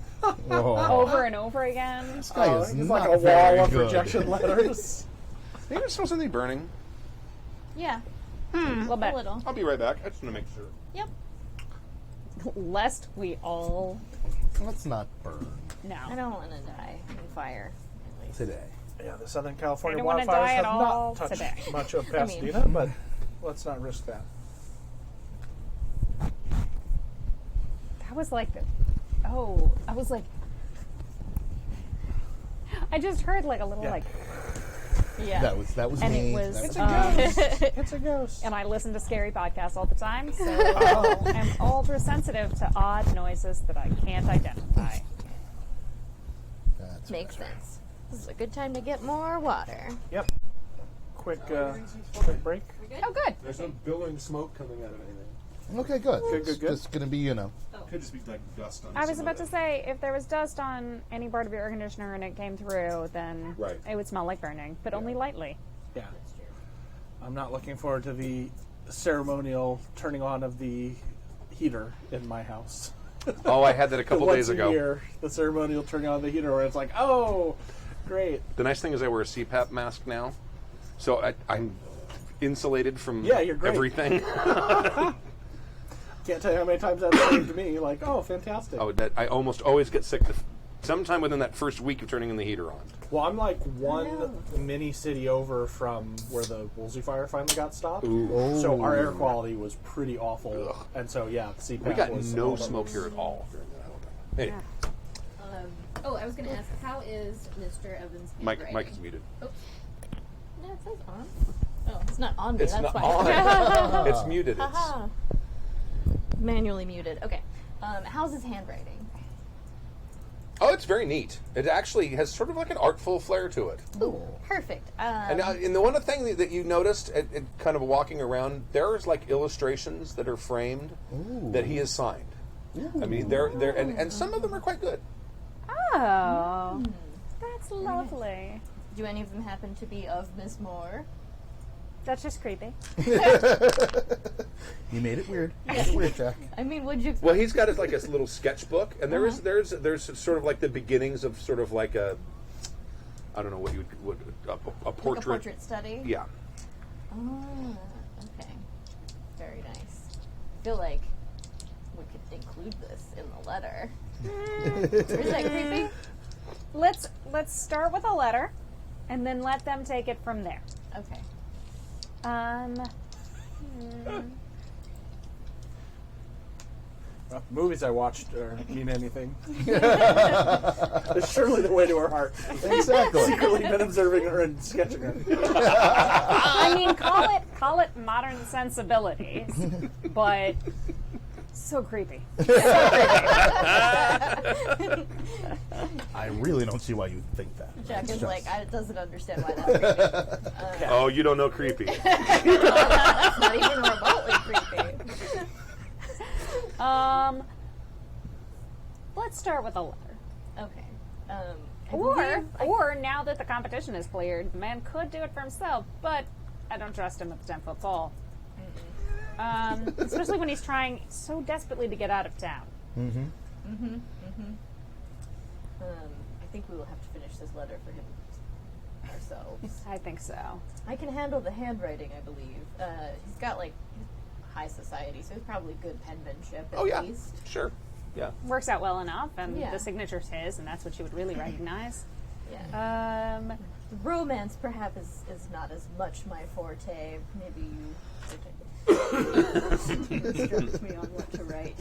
Oh, over and over again. this guy is He's not like a very wall of good. rejection letters. Maybe there's something burning. Yeah, A little a bit. little. I'll be right back. I just want to make sure. Yep. Lest we all... Let's not burn No. I don't want to die in fire, at least. today. Yeah, the Southern California I don't wanna wildfires die have at all not touched today. much of I mean- Pasadena, but let's not risk that. That was like I was like... I just heard like a little Yeah. like... Yeah. That was And me. it was... It's a ghost. It's a ghost. and I listen to scary podcasts all the time, so I'm ultra sensitive to odd noises that I can't identify. That's Makes better. sense. This is a good time to get more water. Yep. Quick break. Oh, good. There's no billowing smoke coming out of anything. Okay, good. Good, It's good, good. just going to be, Could just be like dust on. I was some about of to say, if there was dust on any part of your air conditioner and it came through, then Right. it would smell like burning, but only lightly. Yeah. I'm not looking forward to the ceremonial turning on of the heater in my house. Oh, I had that a couple Once days a ago. year, the ceremonial turning on of the heater, where it's like, oh, great. The nice thing is I wear a CPAP mask now, so I'm insulated from Yeah, you're great. everything. Can't tell you how many times that saved me. Like, oh, fantastic. I almost always get sick sometime within that first week of turning the heater on. Well, I'm like one mini city over from where the Woolsey fire finally got stopped. So our air quality was pretty awful. And so, yeah, the CPAP We got was no all that smoke was- here at all during that whole time. Hey, I was going to ask, how is Mr. Evans' Mike handwriting? is muted. No, it says on. Oh, it's not on me. It's That's not fine. on. It's muted. It's, Haha. Manually muted. Okay. How's his handwriting? oh, it's very neat. It actually has sort of like an artful flair to it. Ooh, perfect. And the one thing that you noticed, at kind of walking around, there's like illustrations that are framed that he has signed. I mean, they're and some of them are quite good. Oh, that's lovely. Do any of them happen to be of Miss Moore? That's just creepy. You made it weird. You made it weird, Jack. I mean, would you? Well, he's got his like a little sketchbook, and there's sort of like the beginnings of sort of like a, I don't know what you would a portrait. Like a portrait study? Yeah. Oh, okay. Very nice. I feel like we could include this in the letter. Is that creepy? Let's start with a letter, and then let them take it from there. Okay. Well, the movies I watched mean anything. It's surely the way to her heart. Exactly. Secretly been observing her and sketching her. I mean, call it modern sensibilities, but so creepy. I really don't see why you think that. Jack It's is just- like, I doesn't understand why that's creepy. Oh, you don't know creepy. That's not even remotely creepy. Let's start with a letter. Okay. I believe Or now that the competition is cleared, the man could do it for himself, but I don't trust him with the 10-foot pole. Especially when he's trying so desperately to get out of town. I think we will have to finish this letter for him ourselves. I think so. I can handle the handwriting, I believe. He's got, like, high society, so it's probably good penmanship at least. Sure. Yeah. Works out well enough, and Yeah. the signature's his, and that's what you would really recognize. Yeah. Romance, perhaps, is not as much my forte. Maybe you instruct me on what to write.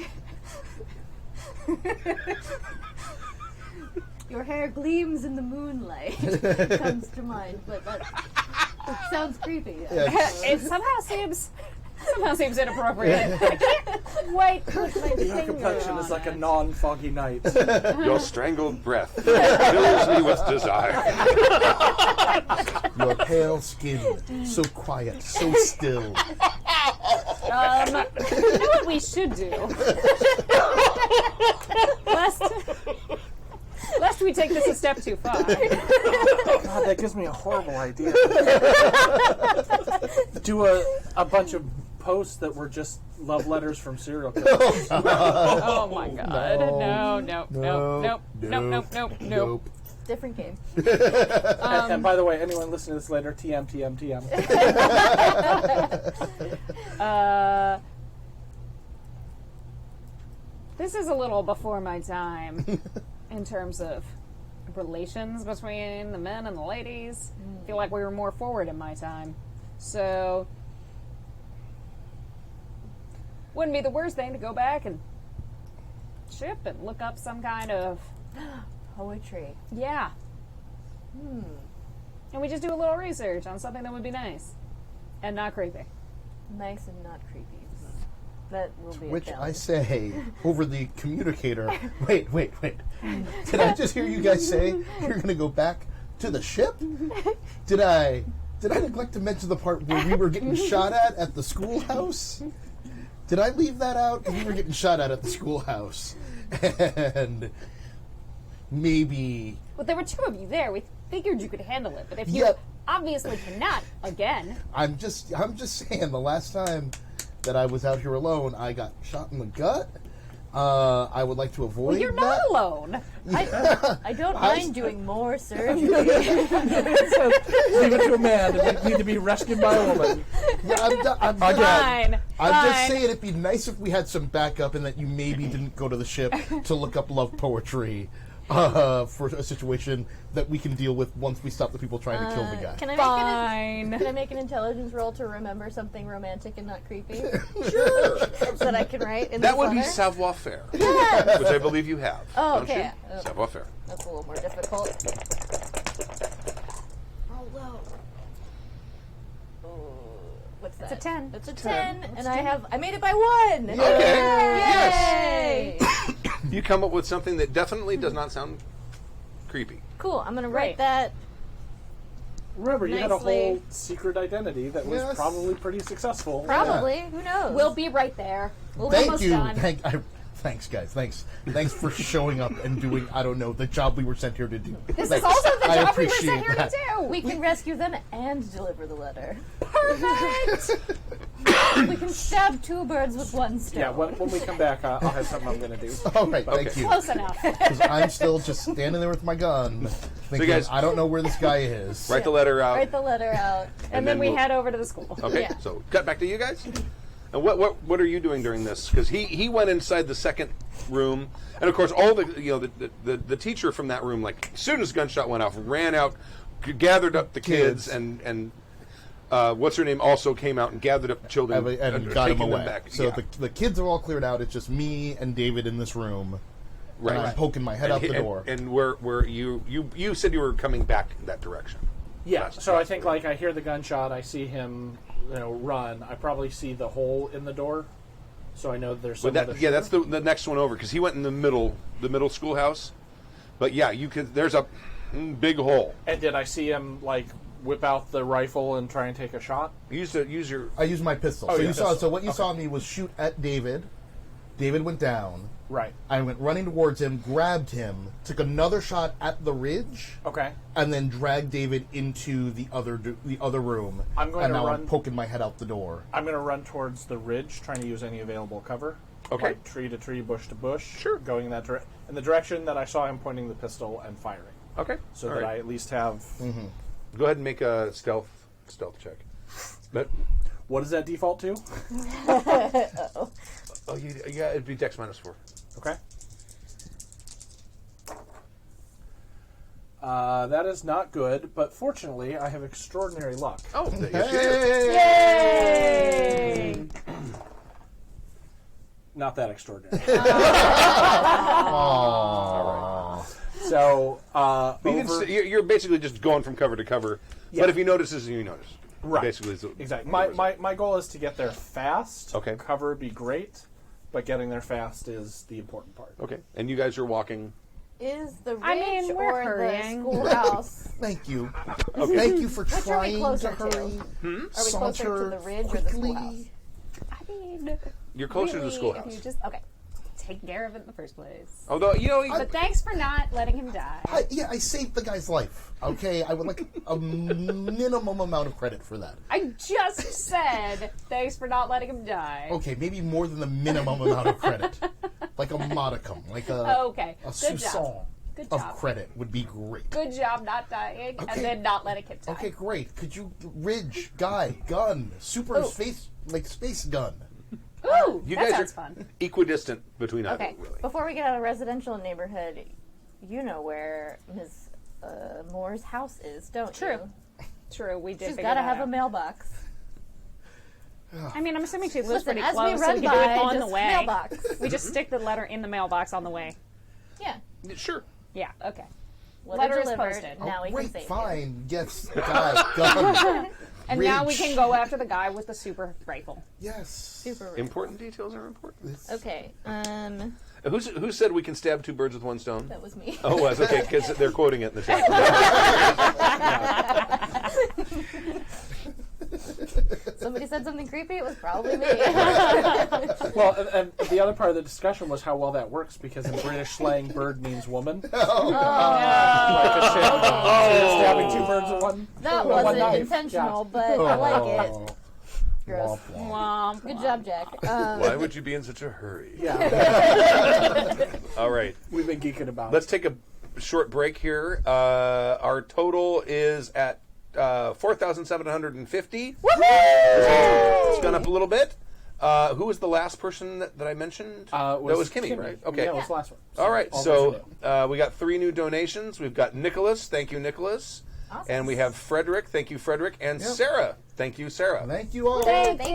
Your hair gleams in the moonlight comes to mind, but that sounds creepy. It somehow seems inappropriate. I can't quite put my Your finger complexion on is like it. a non-foggy night. Your strangled breath fills me with desire. Your pale skin, so quiet, so still. You know what we should do? Lest we take this a step too far. God, that gives me a horrible idea. Do a bunch of posts that were just love letters from serial killers. Oh my god. No. Different game. And by the way, anyone listening to this later, TM. This is a little before my time in terms of relations between the men and the ladies. I feel like we were more forward in my time. So, wouldn't be the worst thing to go back and ship and look up some kind of Poetry. yeah. And we just do a little research on something that would be nice and not creepy. Nice and not creepy. That will be Which a I challenge. say over the communicator. Wait. Did I just hear you guys say you're going to go back to the ship? Did I neglect to mention the part where we were getting shot at the schoolhouse? Did I leave that out? 'Cause we were getting shot at the schoolhouse. And maybe... Well, there were two of you there. We figured you could handle it. But if you Yep. obviously cannot, again, I'm just saying, the last time that I was out here alone, I got shot in the gut. I would like to avoid well, you're that. not alone. I don't mind doing more surgery. Leave it to a man that need to be rescued by a woman. Yeah, I'm Fine. just saying it'd be nice if we had some backup and that you maybe didn't go to the ship to look up love poetry for a situation that we can deal with once we stop the people trying to kill the guy. Can I Fine. can I make an intelligence roll to remember something romantic and not creepy? Sure. That I can write in That this would be letter? savoir faire, Yes. which I believe you have. Oh, don't okay. you? Savoir faire. That's a little more difficult. Roll low. What's that? It's a 10. It's a 10, and I made it by 1. Okay. Yay! You come up with something that definitely does not sound creepy. Cool. I'm gonna Right. write that. Remember, you had a Nicely. whole secret identity that was Yes. probably pretty successful. Probably. Who knows? We'll be right there. We're Thank almost you. done. Thanks, guys. Thanks for showing up and doing, I don't know, the job we were sent here to do. This Thanks. is also the I job we were appreciate sent here that. to do. We can rescue them and deliver the letter. Perfect. We can stab 2 birds with 1 stone. Yeah, when we come back, I'll have something I'm going to do. All right, thank Okay. you. Close enough. Because I'm still just standing there with my gun, thinking, guys- I don't know where this guy is. Write the letter out. Write the letter out. And then we we'll- head over to the school. Okay, Yeah. so cut back to you guys. And what are you doing during this? Because he went inside the second room, and of course all the teacher from that room, like as soon as the gunshot went off, ran out, gathered up the kids, and what's her name also came out and gathered up the children And got him taking them away. back. So Yeah. the kids are all cleared out. It's just me and David in this room. Right. And I'm poking my head out the door. And where you said you were coming back in that direction. Yeah, Last- so I last think week. like I hear the gunshot, I see him, run. I probably see the hole in the door, so I know there's some. But that's the next one over because he went in the middle schoolhouse. But yeah, you could. There's a big hole. And did I see him like whip out the rifle and try and take a shot? Use your. I used my pistol. Oh, so yeah, you saw. pistol. So what you saw me was shoot at David, David went down. Right. I went running towards him, grabbed him, took another shot at the ridge, Okay. and then dragged David into the other room. I'm going and to now run- I'm poking my head out the door. I'm going to run towards the ridge, trying to use any available cover. Okay. Like tree to tree, bush to bush. Sure. Going in that in the direction that I saw him pointing the pistol and firing. Okay. So All that right. I at least have. Go ahead and make a stealth check. But, What does that default to? yeah, it'd be Dex -4. Okay. That is not good, but fortunately, I have extraordinary luck. Oh, yes, you do. Yay! Not that extraordinary. Aww. So, You can you're basically just going from cover to cover. Yeah. But if you notice, you notice. Right. Basically, exactly. My goal is to get there fast. Okay. Cover would be great, but getting there fast is the important part. Okay. And you guys are walking. Is the ridge I mean, we're or hurrying. the schoolhouse? Thank you. Thank you for Which are we trying to closer to? hurry. Are we closer Saunter to the ridge or the quickly. schoolhouse? I mean, You're closer to the really, schoolhouse. If you just take care of it in the first place. Although, But thanks for not letting him die. I saved the guy's life. Okay, I would like a minimum amount of credit for that. I just said thanks for not letting him die. Okay, maybe more than the minimum amount of credit, like a modicum, like a Okay, a good job. soupçon Good of job. credit would be great. Good job not dying Okay. and then not letting him die. Okay, great. Could you ridge guy gun super space gun? Ooh, you that guys sounds are fun. equidistant between either, Okay, really. before we get out of residential neighborhood, you know where Ms. Moore's house is, don't True. you? True, we did. She's figure got to that have a out. mailbox. I mean, I'm assuming she lives Listen, pretty as we close, so run we can do it by, on the just way. mailbox. We just stick the letter in the mailbox on the way. Yeah. Sure. Yeah. Okay. Letter Letter is delivered. posted. Now we can Great, save you. fine. Yes, guy gun. And now we Ridge. can go after the guy with the super rifle. Yes. Super rich. Important details are important. Okay. Who said we can stab two birds with one stone? That was me. Oh, it was. Okay, because they're quoting it in the chat. Somebody said something creepy. It was probably me. Well, and the other part of the discussion was how well that works because in British slang, bird means woman. Like a ship. So you're stabbing two birds with one. That with one wasn't knife. intentional, but I like it. Gross. Womp womp. Good job, Jack. Why would you be in such a hurry? Yeah, All right. we've been geeking about. Let's take a short break here. Our total is at 4,750. It's gone up a little bit. Who was the last person that I mentioned? That was Kimmy, right? Okay. Yeah, it was the last one. All right. All So those are new. we got 3 new donations. We've got Nicholas. Thank you, Nicholas. Awesome. And we have Frederick. Thank you, Frederick. And Sarah. Thank you, Sarah. Thank you all. Thank you.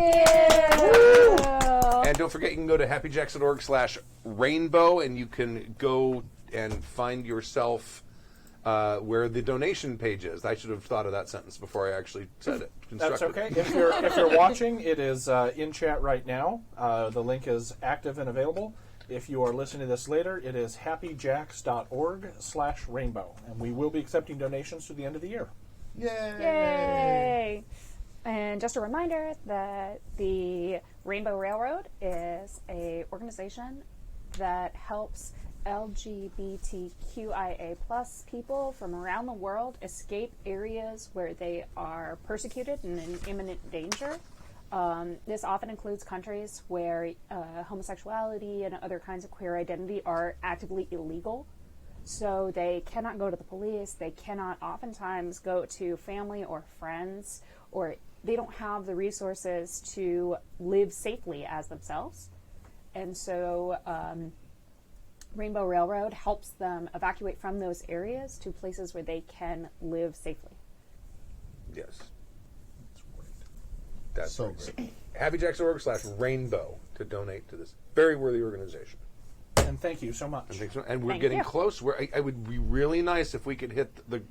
And don't forget, you can go to happyjacks.org/rainbow, and you can go and find yourself where the donation page is. I should have thought of that sentence before I actually said it. That's okay. Constructed. If you're watching, it is in chat right now. The link is active and available. If you are listening to this later, it is happyjacks.org/rainbow, and we will be accepting donations through the end of the year. Yay. Yay! And just a reminder that the Rainbow Railroad is a organization that helps LGBTQIA+ people from around the world escape areas where they are persecuted and in imminent danger. This often includes countries where homosexuality and other kinds of queer identity are actively illegal. So they cannot go to the police, they cannot oftentimes go to family or friends, or they don't have the resources to live safely as themselves. And so Rainbow Railroad helps them evacuate from those areas to places where they can live safely. Yes. That's So great. great. happyjacks.org/rainbow to donate to this very worthy organization. And thank you so much. And we're Thank getting you. close. It would be really nice if we could hit the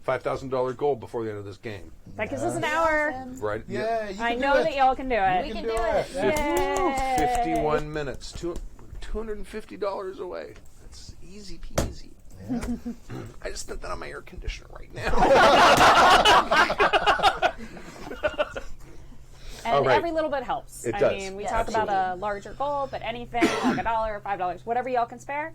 $5,000 goal before the end of this game. That gives us an hour. Right? Yeah, you can I do know it. that y'all can do it. We can do it. Yay. 51 minutes. $250 away. That's easy peasy. Yeah. I just spent that on my air conditioner right now. And Oh, right. every little bit helps. It I does. mean, we Yeah, talk about absolutely. a larger goal, but anything like $1, $5, whatever y'all can spare,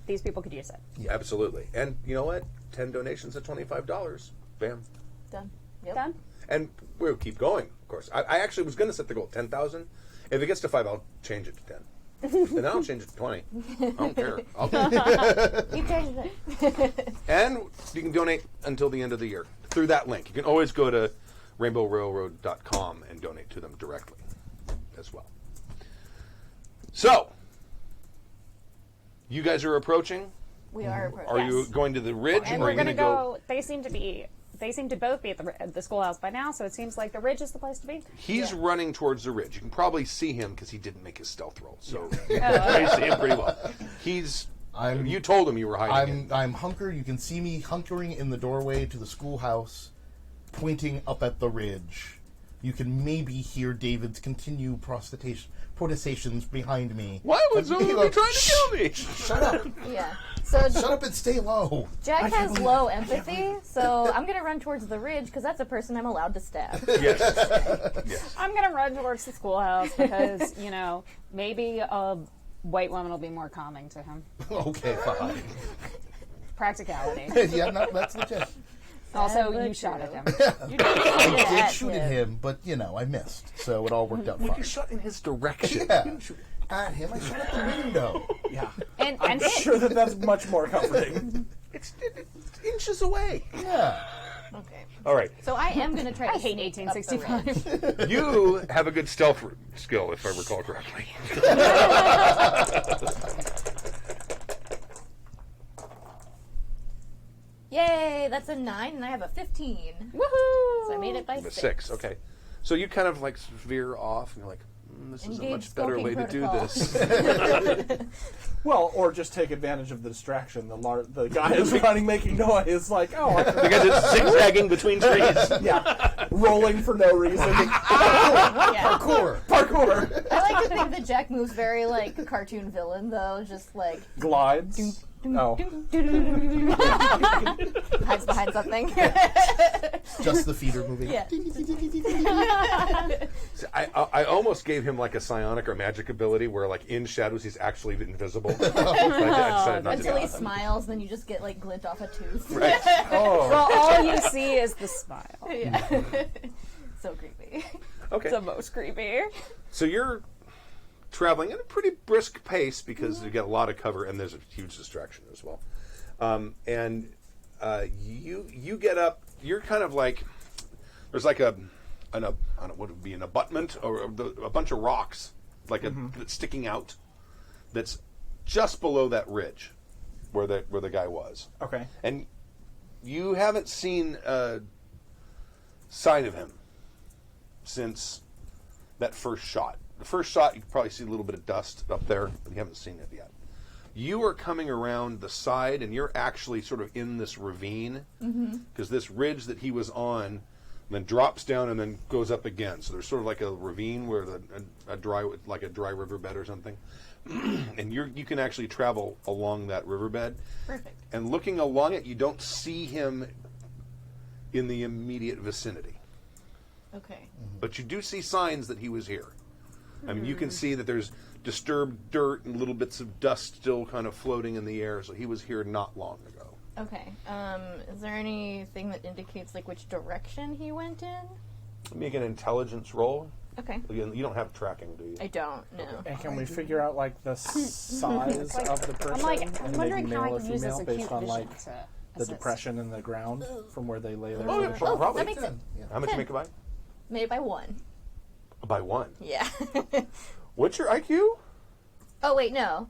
these people could use it. Absolutely. And you know what? 10 donations at $25. Bam. Done. Yep. Done? And we'll keep going, of course. I actually was going to set the goal at 10,000. If it gets to 5, I'll change it to 10. And then I'll change it to 20. I don't care. I'll do it. Keep changing it. And you can donate until the end of the year through that link. You can always go to rainbowrailroad.com and donate to them directly as well. So, you guys are approaching. We are approaching. Are you Yes. going to the ridge? And or are we're you going to go? go. They seem to both be at the schoolhouse by now, so it seems like the ridge is the place to be. He's running towards the ridge. You can probably see him because he didn't make his stealth roll, so you can probably see him pretty well. You told him you were hiding. I'm hunkered. You can see me hunkering in the doorway to the schoolhouse, pointing up at the ridge. You can maybe hear David's continued protestations behind me. Why would someone be trying to kill me? Shut up! Yeah. So Shut up and stay low. Jack has low empathy, so I'm gonna run towards the ridge because that's a person I'm allowed to stab. Yes. Yes. I'm going to run towards the schoolhouse because, maybe a white woman will be more calming to him. Okay, fine. Practicality. Yeah, no, that's legit. Also, but you shot at him. You did I did shoot at him, but I missed, so it all worked out fine. You shot in his direction. Yeah. You didn't shoot- At him, I shot at the window. Yeah. And I'm hit. sure that's much more comforting. It's inches away. Yeah. Okay. All right. So I am gonna try to I hate sneak up the 1865. ridge. You have a good stealth skill, if I recall correctly. Yay! That's a 9, and I have a 15. Woohoo! So I made it by The 6. 6, okay. So you kind of like veer off, and you're like, this is a Engage much better way to do smoking this. Well, or just take advantage of the distraction. The guy is running, making noise, like, oh, I can, Because it's zigzagging between trees. yeah, rolling for no reason. Yeah. Parkour. I like to think that Jack moves very like cartoon villain, though, just like Glides. Oh. hides behind something. Just the feeder moving. Yeah. I almost gave him like a psionic or magic ability where, like, in shadows, he's actually invisible. But I decided not to Until do he that. smiles, then you just get like glint off a tooth. Right. Well, all you see is the smile. Yeah. So creepy. Okay. The most creepy. So you're traveling at a pretty brisk pace because you get a lot of cover and there's a huge distraction as well. You get up. You're kind of like there's like I don't know what would be an abutment or a bunch of rocks like that's sticking out. That's just below that ridge where the guy was. Okay. And you haven't seen a sign of him since that first shot. The first shot, you can probably see a little bit of dust up there, but you haven't seen it yet. You are coming around the side, and you're actually sort of in this ravine, because this ridge that he was on then drops down and then goes up again. So there's sort of like a ravine where a dry riverbed or something. And you can actually travel along that riverbed. Perfect. And looking along it, you don't see him in the immediate vicinity. Okay. But you do see signs that he was here. I mean, you can see that there's disturbed dirt and little bits of dust still kind of floating in the air, so he was here not long ago. Okay. Is there anything that indicates like which direction he went in? Make an intelligence roll. Okay. Again, you don't have tracking, do you? I don't know. And can we figure out like the size of the person? I'm and wondering maybe how male I or can use this female acute based on vision like to the assist. depression in the ground from where they lay there. Oh, yeah, Oh, probably. that makes sense. How much you make it by? Made it by 1. By 1. Yeah. What's your IQ? Oh wait, no,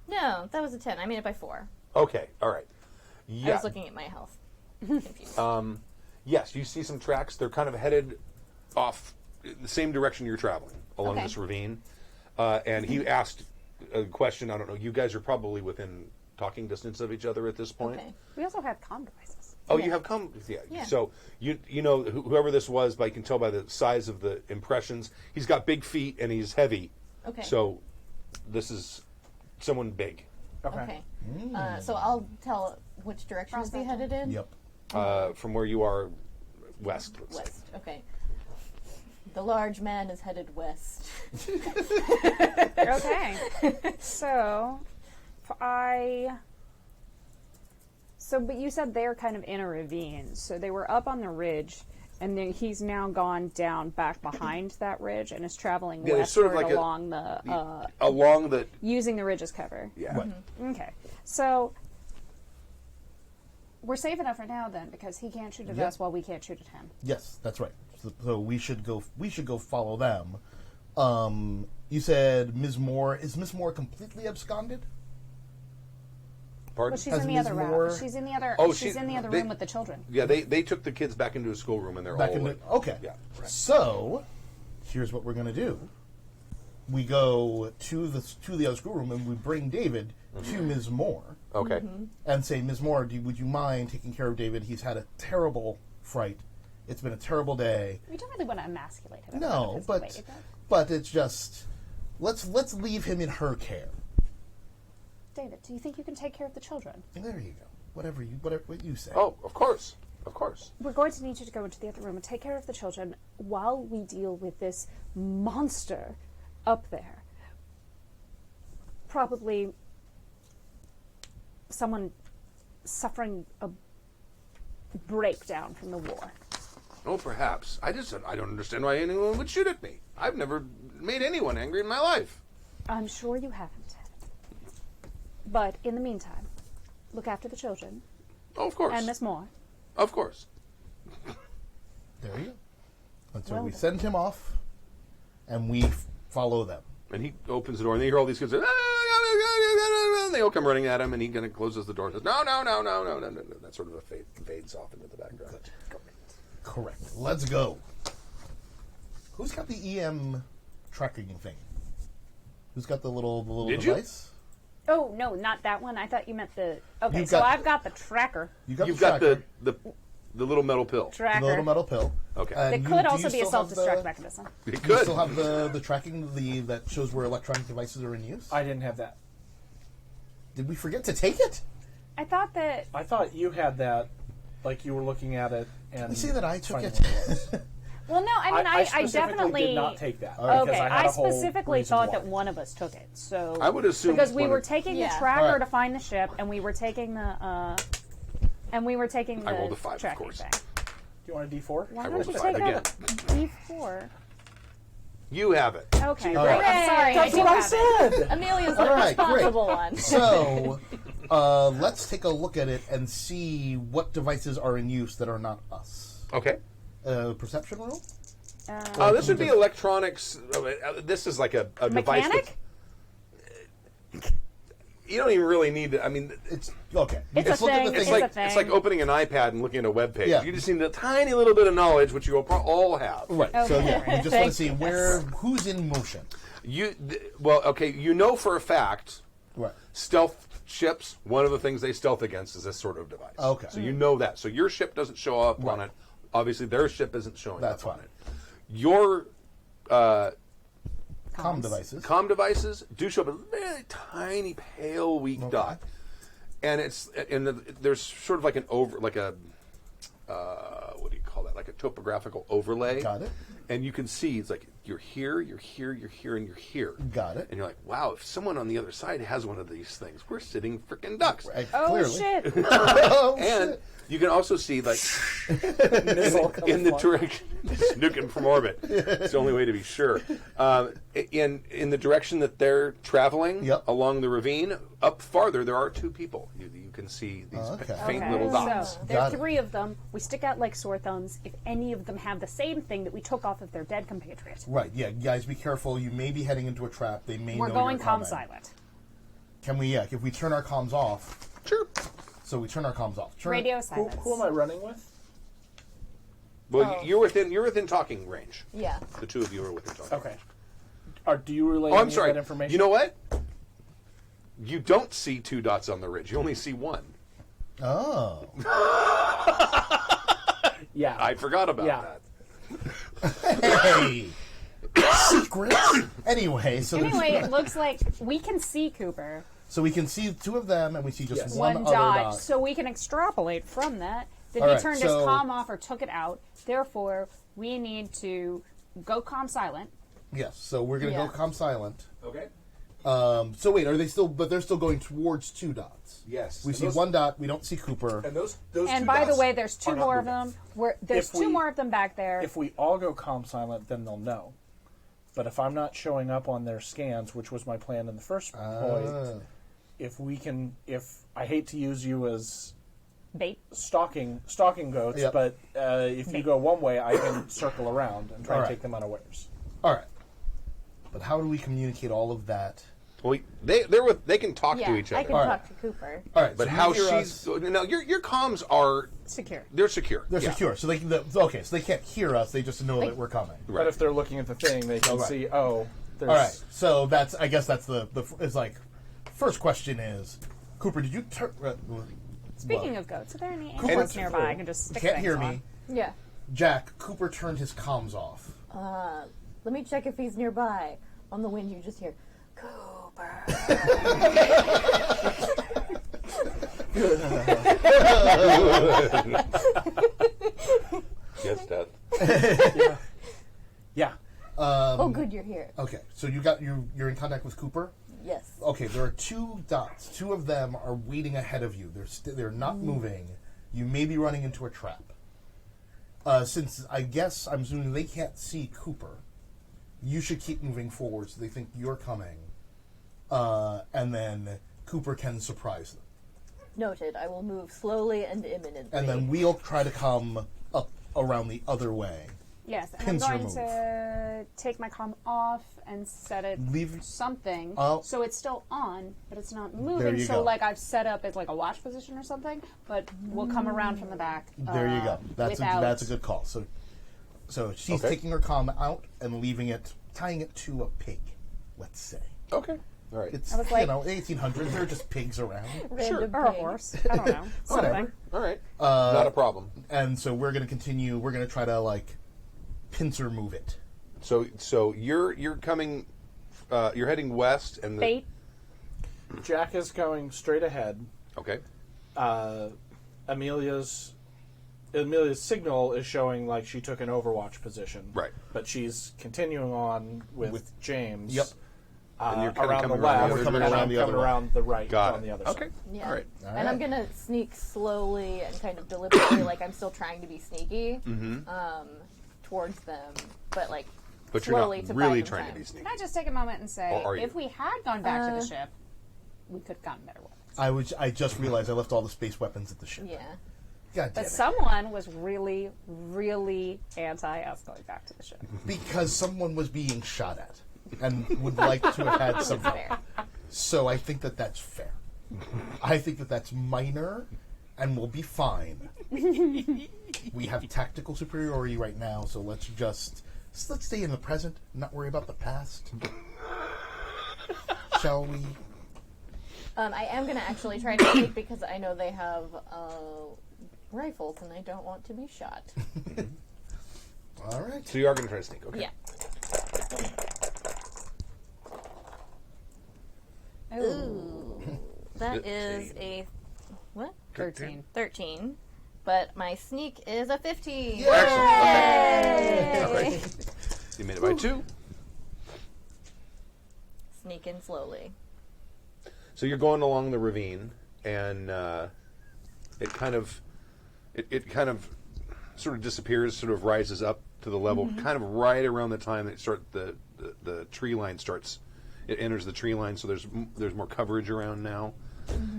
that was a 10. I made it by 4. Okay, all right. I Yeah. was looking at my health. Confused. Yes, you see some tracks. They're kind of headed off in the same direction you're traveling along Okay. this ravine. And he asked a question. I don't know. You guys are probably within talking distance of each other at this point. Okay. We also have comm devices. Oh, Yeah. you have come. Yeah. Yeah. So you know whoever this was, but you can tell by the size of the impressions. He's got big feet and he's heavy. Okay. So this is someone big. Okay. So I'll tell which direction is he headed in. Yep. From where you are, west. Let's say. West. Okay. The large man is headed west. Okay. So, but you said they're kind of in a ravine. So they were up on the ridge, and then he's now gone down back behind that ridge and is traveling Yeah, there's sort of westward like along the using the ridge as cover. yeah. Right. Okay. So we're safe enough for now then, because he can't shoot at Yeah. us while we can't shoot at him. Yes, that's right. So we should go follow them. You said Ms. Moore. Is Ms. Moore completely absconded? Pardon? Well, she's Has in the Ms. other Moore- room. She's in the other. Oh, she's in the other they- room with the children. Yeah, they took the kids back into a schoolroom and they're Back all in the, awake. okay. Yeah. Right. So, here's what we're going to do. We go to the other schoolroom and we bring David to Ms. Moore Okay. and say, Ms. Moore, would you mind taking care of David? He's had a terrible fright. It's been a terrible day. We don't really want to emasculate him. No, but it's just let's leave him in her care. David, do you think you can take care of the children? There you go. Whatever what you say. Oh, of course. Of course. We're going to need you to go into the other room and take care of the children while we deal with this monster up there. Probably someone suffering a breakdown from the war. Oh, perhaps. I don't understand why anyone would shoot at me. I've never made anyone angry in my life. I'm sure you haven't. But in the meantime, look after the children Oh, of course. and Miss Moore. Of course. There you go. And so Well we then. send him off, and we follow them. And he opens the door, and they hear all these kids say, and they all come running at him, and he kind of closes the door and says, no. That sort of fades off into the background. Correct. Let's go. Who's got the EM tracking thing? Who's got the little Did you? device? Oh, no, not that one. I thought you meant the... Okay, You've so got- I've got the tracker. You've You've the got tracker, the little metal pill. Tracker. the little metal pill. Okay. And It you- could do also you be a still have self-destruct the- mechanism. It You could. still have the tracking that shows where electronic devices are in use? I didn't have that. Did we forget to take it? I thought that... I thought you had that, like you were looking at it and. You see that I took finding it. what it was. Well, no, I mean, I I specifically definitely... did not take that. right. because Okay, I, had I a whole specifically reason thought why. that one of us took it. So I would assume because we one were of- taking the Yeah. tracker Alright. to find the ship, and we were taking the I the rolled a 5, of tracking course. thing. Do you want a D4? Why I don't rolled you a 5 take out again. D4? You have it. Okay, All right. I'm sorry, I That's do what I have it. said. Amelia's All the right, great. responsible one. So, let's take a look at it and see what devices are in use that are not us. Okay. Perception roll? This would be electronics. This is like a device. Mechanic? You don't even really need to. I mean, It's okay. It's a Just look at the thing. thing. It's like a thing. it's like opening an iPad and looking at a web page. Yeah. You just need a tiny little bit of knowledge, which you will all have. Right. So Okay. yeah, we just want to see who's in motion. Okay. You know for a fact, Right. stealth ships. One of the things they stealth against is this sort of device. Okay. So you know that. So your ship doesn't show up on Right. it. Obviously, their ship isn't showing That's up on fine. it. Your Comm devices. comm devices do show up as a very tiny, pale, weak dot, and there's sort of like what do you call that? Like a topographical overlay. Got it. And you can see it's like you're here, and you're here. Got it. And you're like, wow, if someone on the other side has one of these things, we're sitting freaking ducks. Right, Oh, clearly. shit. Oh, And shit. you can also see like Missile comes in the flying. direction nuking from orbit. It's the only way to be sure. In the direction that they're traveling Yep. along the ravine, up farther there are two people. You can see these Okay. faint Okay, little dots. so there are Got it. 3 of them. We stick out like sore thumbs if any of them have the same thing that we took off of their dead compatriot. Right. Yeah, guys, be careful. You may be heading into a trap. They may We're know going you're comm coming. silent. Can we? Yeah. If we turn our comms off. Sure. So we turn our comms off. Radio silence. Who am I running with? Well, you're within talking range. Yeah. The two of you are within talking. Okay. Do you relay Oh, I'm any sorry. of that information? You know what? You don't see 2 dots on the ridge. You only see 1. Oh. Yeah. I forgot about Yeah. that. Hey. Secrets. Anyway, so Anyway, it looks like we can see Cooper. so we can see 2 of them, and we see just Yes. one One other dot, dot. so we can extrapolate from that All he right, turned his so- comm off or took it out. Therefore, we need to go calm silent. Yes. So we're gonna Yeah. go calm silent. Okay. So wait, are they still? But they're still going towards 2 dots. Yes. We And see those- 1 dot. We don't see Cooper. And those And two by the dots way, there's 2 are not more of moving. them. There's If 2 we- more of them back there. If we all go calm silent, then they'll know. But if I'm not showing up on their scans, which was my plan in the first point, if I hate to use you as Bait. stalking goats, Yep. but if you go one way, I can circle around and try All and right. take them unawares. All right. But how do we communicate all of that? Well, they can talk Yeah, to each other. I can All talk right. to Cooper. All right. But so how you hear she's us- no, your comms are Secure. they're secure. They're Yeah. secure, so they can. Okay, so they can't hear us. They just know that we're coming. Right. But if they're looking at the thing, they can right. see, there's... All right. So that's. I guess that's the. It's like. First question is, Cooper, did you turn? Speaking of goats, are there any Cooper- animals nearby I can just stick can't things hear on? me. Yeah. Jack, Cooper turned his comms off. Let me check if he's nearby. On the wind, you just hear, Cooper. Yes, Dad. Yeah. Oh, good, you're here. Okay, so you're in contact with Cooper. Yes. Okay, there are 2 dots. 2 of them are waiting ahead of you. They're not moving. You may be running into a trap. Since I guess I'm assuming they can't see Cooper, you should keep moving forward so they think you're coming, and then Cooper can surprise them. Noted. I will move slowly and imminently. And then we'll try to come up around the other way. Yes, and Pincer I'm going move. to take my comm off and set it Leave- something Oh. so it's still on, but it's not There moving. you So go. like I've set up as like a watch position or something, but we'll come around from the back. There you go. That's a good call. So she's Okay. taking her comm out and leaving it, tying it to a pig. Let's say Okay. All right. it's I was like- 1800s. There are just pigs around, Random Or a pig. horse. I don't know. Something. All right. Not a problem. and so we're going to continue. We're going to try to pincer move it. So you're coming. You're heading west, and Bait. Jack is going straight ahead. Okay. Amelia's signal is showing like she took an overwatch position. Right. But she's continuing on with James. Yep. And you're kinda around the coming left, around the other and direction. I'm Around the other coming way. around the right Got on it. the other Okay. side. Yeah. All right. And I'm gonna sneak slowly and kind of deliberately, like I'm still trying to be sneaky, towards them, but like But you're slowly not to really buy them trying time. to be sneaky. Can I just take a moment and say, Or are you? if we had gone back to the ship, we could have gotten better weapons. I just realized I left all the space weapons at the ship. Yeah. God damn But it. someone was really, really anti us going back to the ship. Because someone was being shot at and would like to have had some help. Fair. So I think that that's fair. I think that that's minor and we'll be fine. We have tactical superiority right now, so let's stay in the present, not worry about the past. Shall we? I am gonna actually try to sneak because I know they have rifles and I don't want to be shot. All right. So you are going to try to sneak. Okay. Yeah. Ooh. That is a what? 13. 13. But my sneak is a 15. Excellent. All right. You made it by 2. Sneak in slowly. So you're going along the ravine, and it kind of sort of disappears, sort of rises up to the level, kind of right around the time that the tree line starts. It enters the tree line, so there's more coverage around now,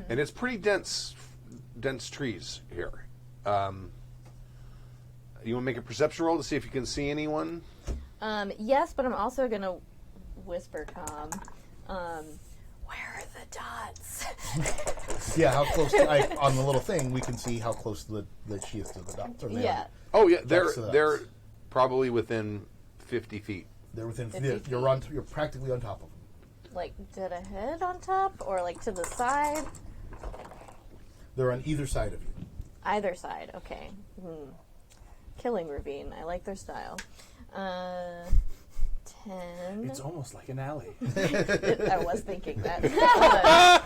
and it's pretty dense trees here. You want to make a perception roll to see if you can see anyone? Yes, but I'm also gonna whisper calm. Where are the dots? Yeah, how close on the little thing we can see how close that she is to the dots. Or they Yeah. are- Oh yeah, Next to they're us. probably within 50 feet. They're within. 50 You're practically on top of them. Like dead ahead on top, or like to the side? They're on either side of you. Either side. Okay. Killing ravine. I like their style. 10. It's almost like an alley. I was thinking that. I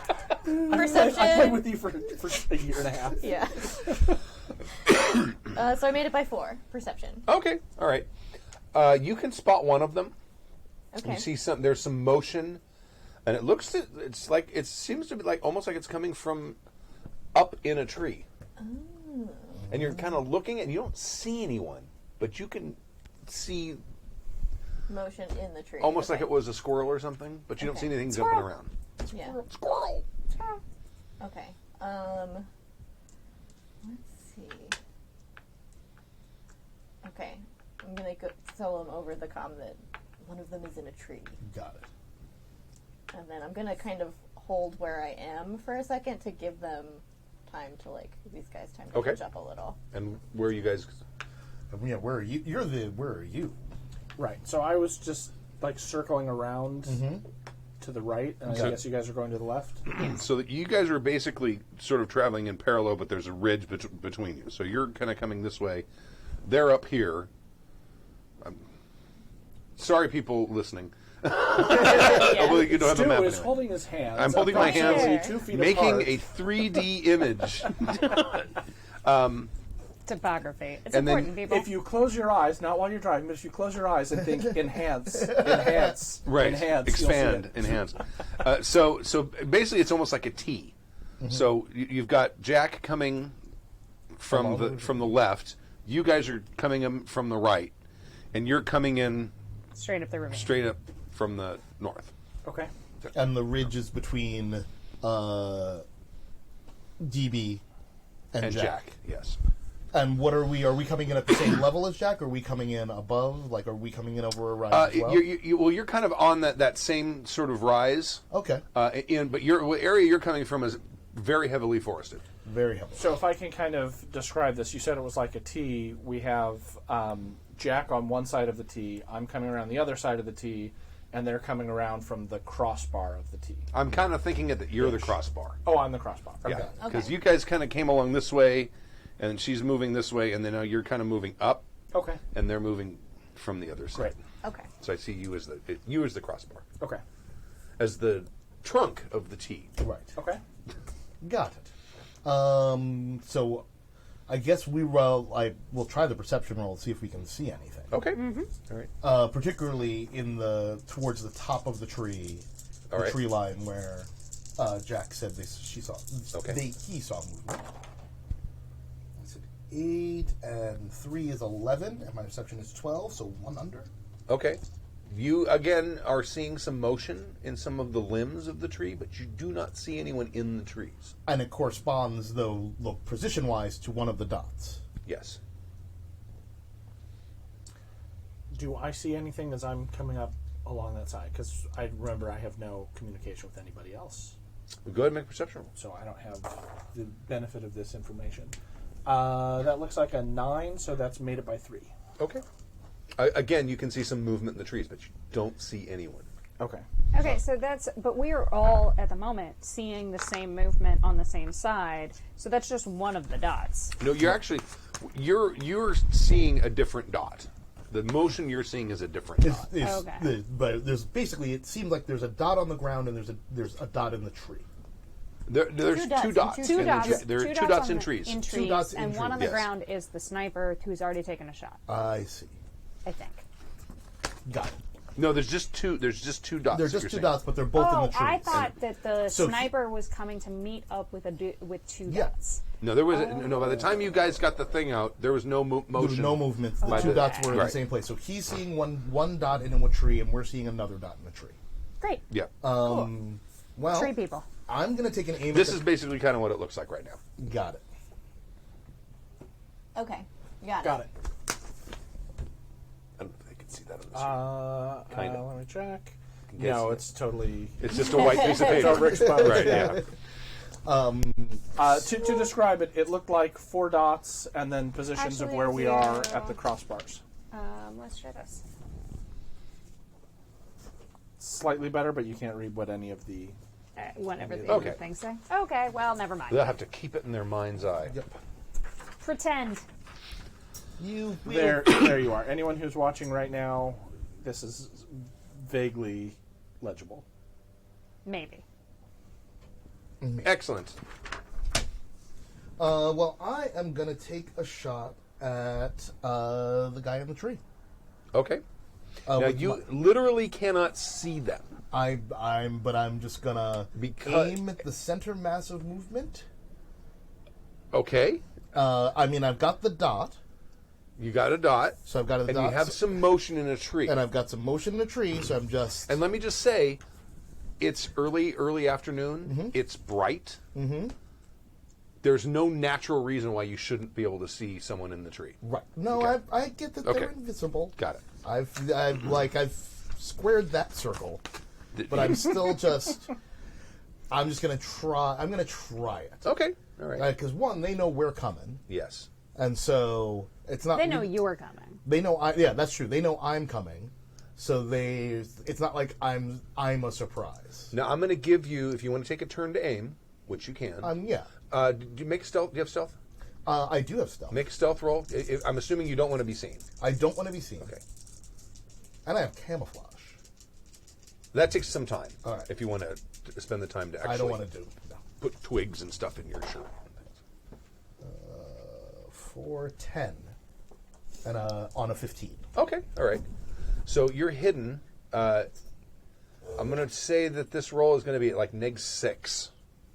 played Perception. with you for a year and a half. Yeah. So I made it by 4. Perception. Okay, all right. You can spot one of them. Okay. You see there's some motion, and it seems to be like almost like it's coming from up in a tree. Oh. And you're kind of looking, and you don't see anyone, but you can see Motion in the tree. almost Okay. like it was a squirrel or something, but you don't see anything jumping around. Yeah. Squirrel. Okay. Let's see. Okay. I'm gonna tell them over the comm that one of them is in a tree, Got it. and then I'm gonna kind of hold where I am for a second to give them time to these guys time to Okay. catch up a little. And where are you guys? Yeah, where are you? Where are you? Right. So I was just circling around to the right, and Okay. I guess you guys are going to the left. So that you guys are basically sort of traveling in parallel, but there's a ridge between you. So you're kind of coming this way. They're up here. Sorry, people listening. Although you don't have a Stu map is anyway. holding his hands. I'm holding my hands, approximately 2 feet making apart. a 3D image. Topography. It's And then important, people. If you close your eyes, not while you're driving, but if you close your eyes and think enhance, enhance, Right. enhance, Expand, you'll see it. enhance. So basically, it's almost like a T. So you've got Jack coming from the left. You guys are coming in from the right, and you're coming in straight up the ravine. straight up from the north. Okay. And the ridge is between DB and Jack. Yes. And what are we? Are we coming in at the same level as Jack? Or are we coming in above? Are we coming in over a rise as well? You're kind of on that same sort of rise. Okay. But what area you're coming from is very heavily forested. Very helpful. So if I can kind of describe this, you said it was like a T. We have Jack on one side of the T. I'm coming around the other side of the T, and they're coming around from the crossbar of the T. I'm kind of thinking that you're the crossbar. Oh, I'm the crossbar. Okay. Yeah, because you guys kind of came along this way, and she's moving this way, and then now you're kind of moving up, Okay. and they're moving from the other side. Great. Okay. So I see you as the crossbar, Okay. as the trunk of the T. Right. Okay. Got it. So I guess we'll try the perception roll and see if we can see anything. Okay. All right. Particularly towards the top of the tree, All the right. tree line where Jack said he saw movement. I said 8 and 3 is 11, and my perception is 12, so 1 under. Okay. You again are seeing some motion in some of the limbs of the tree, but you do not see anyone in the trees. And it corresponds, though, position-wise, to one of the dots. Yes. Do I see anything as I'm coming up along that side? Because I remember I have no communication with anybody else, Go ahead and make a perception roll. so I don't have the benefit of this information. That looks like a 9, so that's made it by 3. Okay. Again, you can see some movement in the trees, but you don't see anyone. Okay. Okay, so but we are all at the moment seeing the same movement on the same side. So that's just one of the dots. No, you're seeing a different dot. The motion you're seeing is a different dot. Okay. But there's basically, it seems like there's a dot on the ground and there's a dot in the tree. There's two dots. Two in dots. the tree. There are two dots in trees. In Two trees, dots in and one trees. on the Yes. ground is the sniper who's already taken a shot. I see. I think. Got it. No, there's just two. There's just two dots. They're that just you're two seeing. dots, but they're both in Oh, the trees. I thought that the So- sniper was coming to meet up with two Yeah. dots. No, there was no. By the time you guys got the thing out, there was no motion. There was no movement. The By two the- dots were in the Right. same place. So he's seeing one dot in a tree, and we're seeing another dot in a tree. Great. Yeah. Well, Tree people. I'm going to take an aim This at is basically kind of what it looks like right now. Got it. Okay. Got Got it. I don't know if they can see that on the screen. Kinda. Let me check. guess No, it. it's totally It's just a white piece of it's a paper. rich bone. Right. Yeah. To describe it, it looked like 4 dots and then positions of Actually, where we are 0. at the crossbars. Let's try this. Slightly better, but you can't read what any of the. Whatever the Okay. other things say. Okay, well, never mind. They'll have to keep it in their mind's eye. Yep. Pretend. You will. There you are. Anyone who's watching right now, this is vaguely legible. Maybe. Excellent. Well, I am going to take a shot at the guy in the tree. Okay. Now with you literally cannot see them. But I'm just gonna aim at the center mass of movement. Okay. I mean, I've got the dot. You got a dot. So I've got a and dot. you have some motion in a tree. And I've got some motion in a tree, so I'm just... And let me just say, it's early afternoon. Mm-hmm. It's bright. Mm-hmm. There's no natural reason why you shouldn't be able to see someone in the tree. Right. No, Okay. I get that they're invisible. Got it. I've squared that circle, but I'm still just... I'm just going to try... I'm going to try it. Okay. All right. Because, one, they know we're coming. Yes. And so, it's not... They know you're coming. They know yeah, that's true. They know I'm coming. So it's not like I'm a surprise. Now, I'm going to give you, if you want to take a turn to aim, which you can. Yeah. Do you make stealth? Do you have stealth? I do have stealth. Make a stealth roll. I'm assuming you don't want to be seen. I don't want to be seen. Okay. And I have camouflage. That takes some time. All right. If you want to spend the time to actually... I don't want to do. No. Put twigs and stuff in your shirt. 4, 10. And on a 15. Okay, all right. So you're hidden. I'm going to say that this roll is going to be like -6,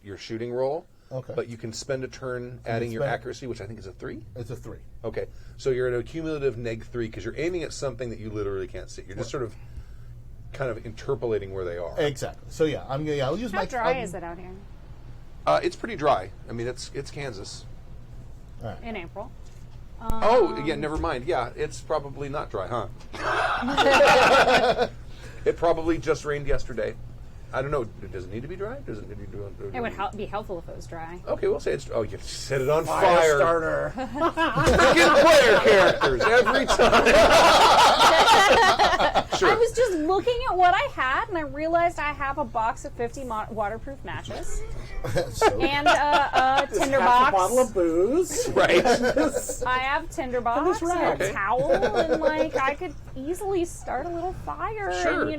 your shooting roll. Okay. But you can spend a turn adding your accuracy, which I think is a 3. It's a 3. Okay. So you're at a cumulative -3 because you're aiming at something that you literally can't see. You're just sort of kind of interpolating where they are. Exactly. So yeah, I'll use How my... dry is it out here It's pretty dry. I mean, it's Kansas. All right. in April? Oh, yeah, never mind. Yeah, it's probably not dry, huh? It probably just rained yesterday. I don't know. Does it need to be dry? Does it need to be dry? It would be helpful if it was dry. Okay, we'll say it's... Oh, you set it on fire. Starter. Freaking player characters every time. Sure. I was just looking at what I had, and I realized I have a box of 50 waterproof matches and a tinder Half a box. bottle of booze. Right. I have tinder box and Okay. a towel, and like I could easily start a little fire. Sure. And you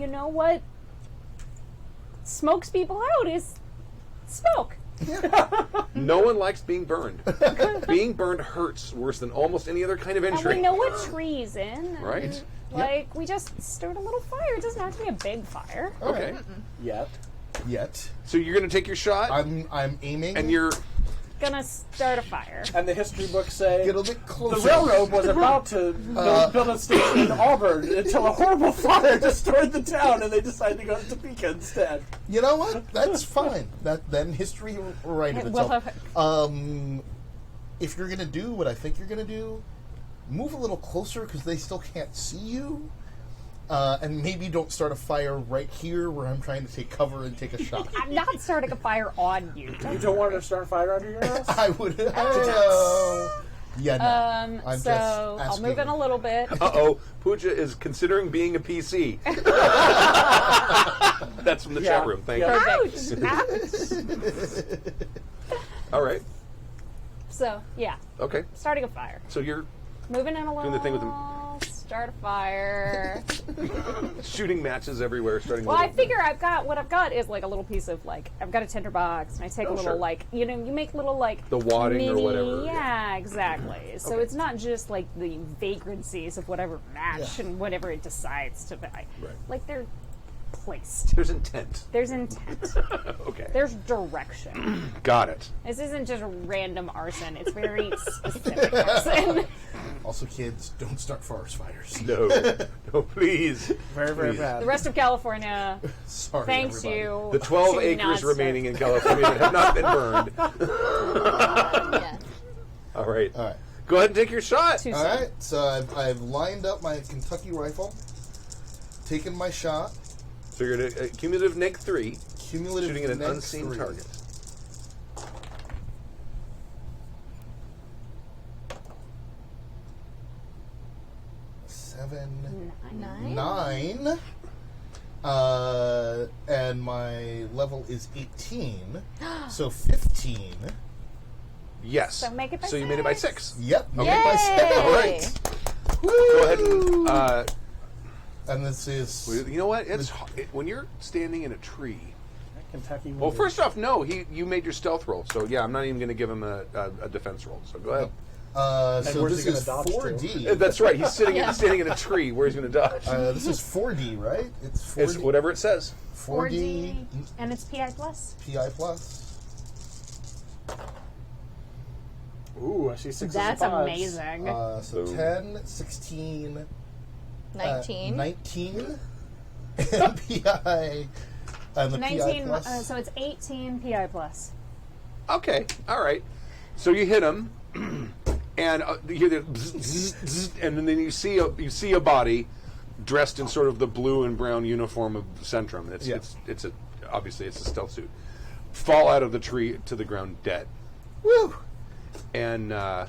know what smokes people out is smoke. No one likes being burned. Being burned hurts worse than almost any other kind of And injury. we know what tree's in. Right. Like, we just start a little fire. It doesn't have to be a big fire. Okay. Yet. Yet. So you're going to take your shot, I'm aiming. and you're... Gonna start a fire. And the history books say Get a bit closer. the railroad was about to build a station in Auburn until a horrible fire destroyed the town, and they decided to go to Topeka instead. You know what? That's fine. Then history will write It itself. will have- If you're going to do what I think you're going to do, move a little closer because they still can't see you. And maybe don't start a fire right here where I'm trying to take cover and take a shot. I'm not starting a fire on you. You don't want to start a fire under your ass? I would. Yeah, no. I'm So just I'll asking. move in a little bit. Uh-oh, Pooja is considering being a PC. That's from the chat room. Thank you. Perfect. All right. So, yeah, Okay. starting a fire. So you're Moving in a little. Doing the thing with Start a fire. shooting matches everywhere, starting Well, I little- figure what I've got is like a little piece of like I've got a tinder box, and I take a little sure. like you make little like The wadding or mini, whatever, Yeah, exactly. So Okay. it's not just like the vagrancies of whatever match Yeah. and whatever it decides to buy. Right. Like they're placed. There's intent. There's intent. Okay. There's direction. Got it. This isn't just random arson. It's very specific arson. Also, kids, don't start forest fires. No. No, please. Very, very Please. bad. The rest of California, Sorry, thanks everybody. you. The 12 to acres not remaining start- in California that have not been burned. Yes. All right. All right. Go ahead and take your shot. Too All soon. right. So I've lined up my Kentucky rifle, taken my shot. So you're at a cumulative -3, Cumulative shooting at an next unseen 3. target. Seven, Nine. 9. And my level is 18. So 15. Yes. So make it by So you made it by 6. 6. Yep. Okay. Made by 6. All right. Go ahead and... And this is. you know what? It's when you're standing in a tree. Kentucky. Well, first off, no. You made your stealth roll, so yeah, I'm not even going to give him a defense roll. So go ahead. So where's this he gonna is dodge to? 4D. That's right. He's standing in a tree. Where he's going to dodge? This is 4D, right? It's 4D. It's whatever it says. 4D And it's PI plus. PI plus. Ooh, I see 6s That's and 5s. amazing. So 10, 16, 19. 19, and PI. And the 19, PI plus. so it's 18 PI plus. Okay, all right. So you hit him, and you hear the zzz, zzz, zzz, and then you see a body dressed in sort of the blue and brown uniform of Centrum. Obviously it's a stealth suit. Fall out of the tree to the ground dead. Woo! And now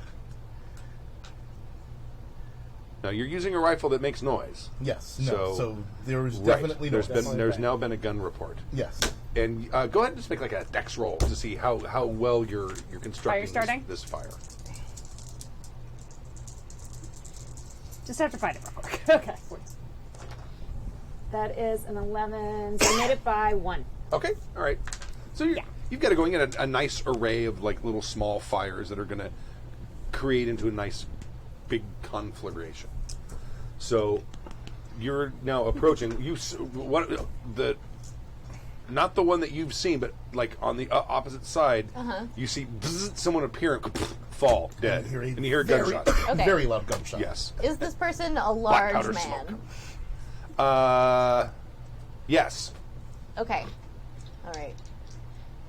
you're using a rifle that makes noise. Yes. So- No. So there's Right. definitely no. There's now been a gun report. Yes. And go ahead and just make like a dex roll to see how well you're constructing starting? this fire. Just have to find it real quick. Okay. That is an 11. So I made it by 1. Okay, all right. So you've got it going in a nice array of like little small fires that are going to create into a nice big conflagration. So you're now approaching not the one that you've seen, but like on the opposite side, you see someone appear and fall dead, and you hear a gunshot. Okay. Very loud gunshot. Yes. Is this person a Black large powder man? smoke. Yes. Okay. All right.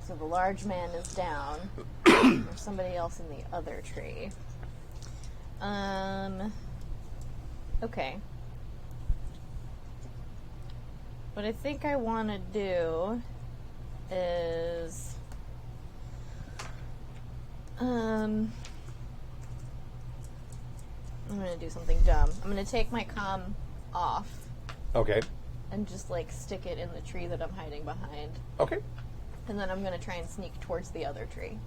So the large man is down. There's somebody else in the other tree. Okay. What I think I want to do is I'm going to do something dumb. I'm going to take my comm off Okay. and just like stick it in the tree that I'm hiding behind. Okay. And then I'm going to try and sneak towards the other tree.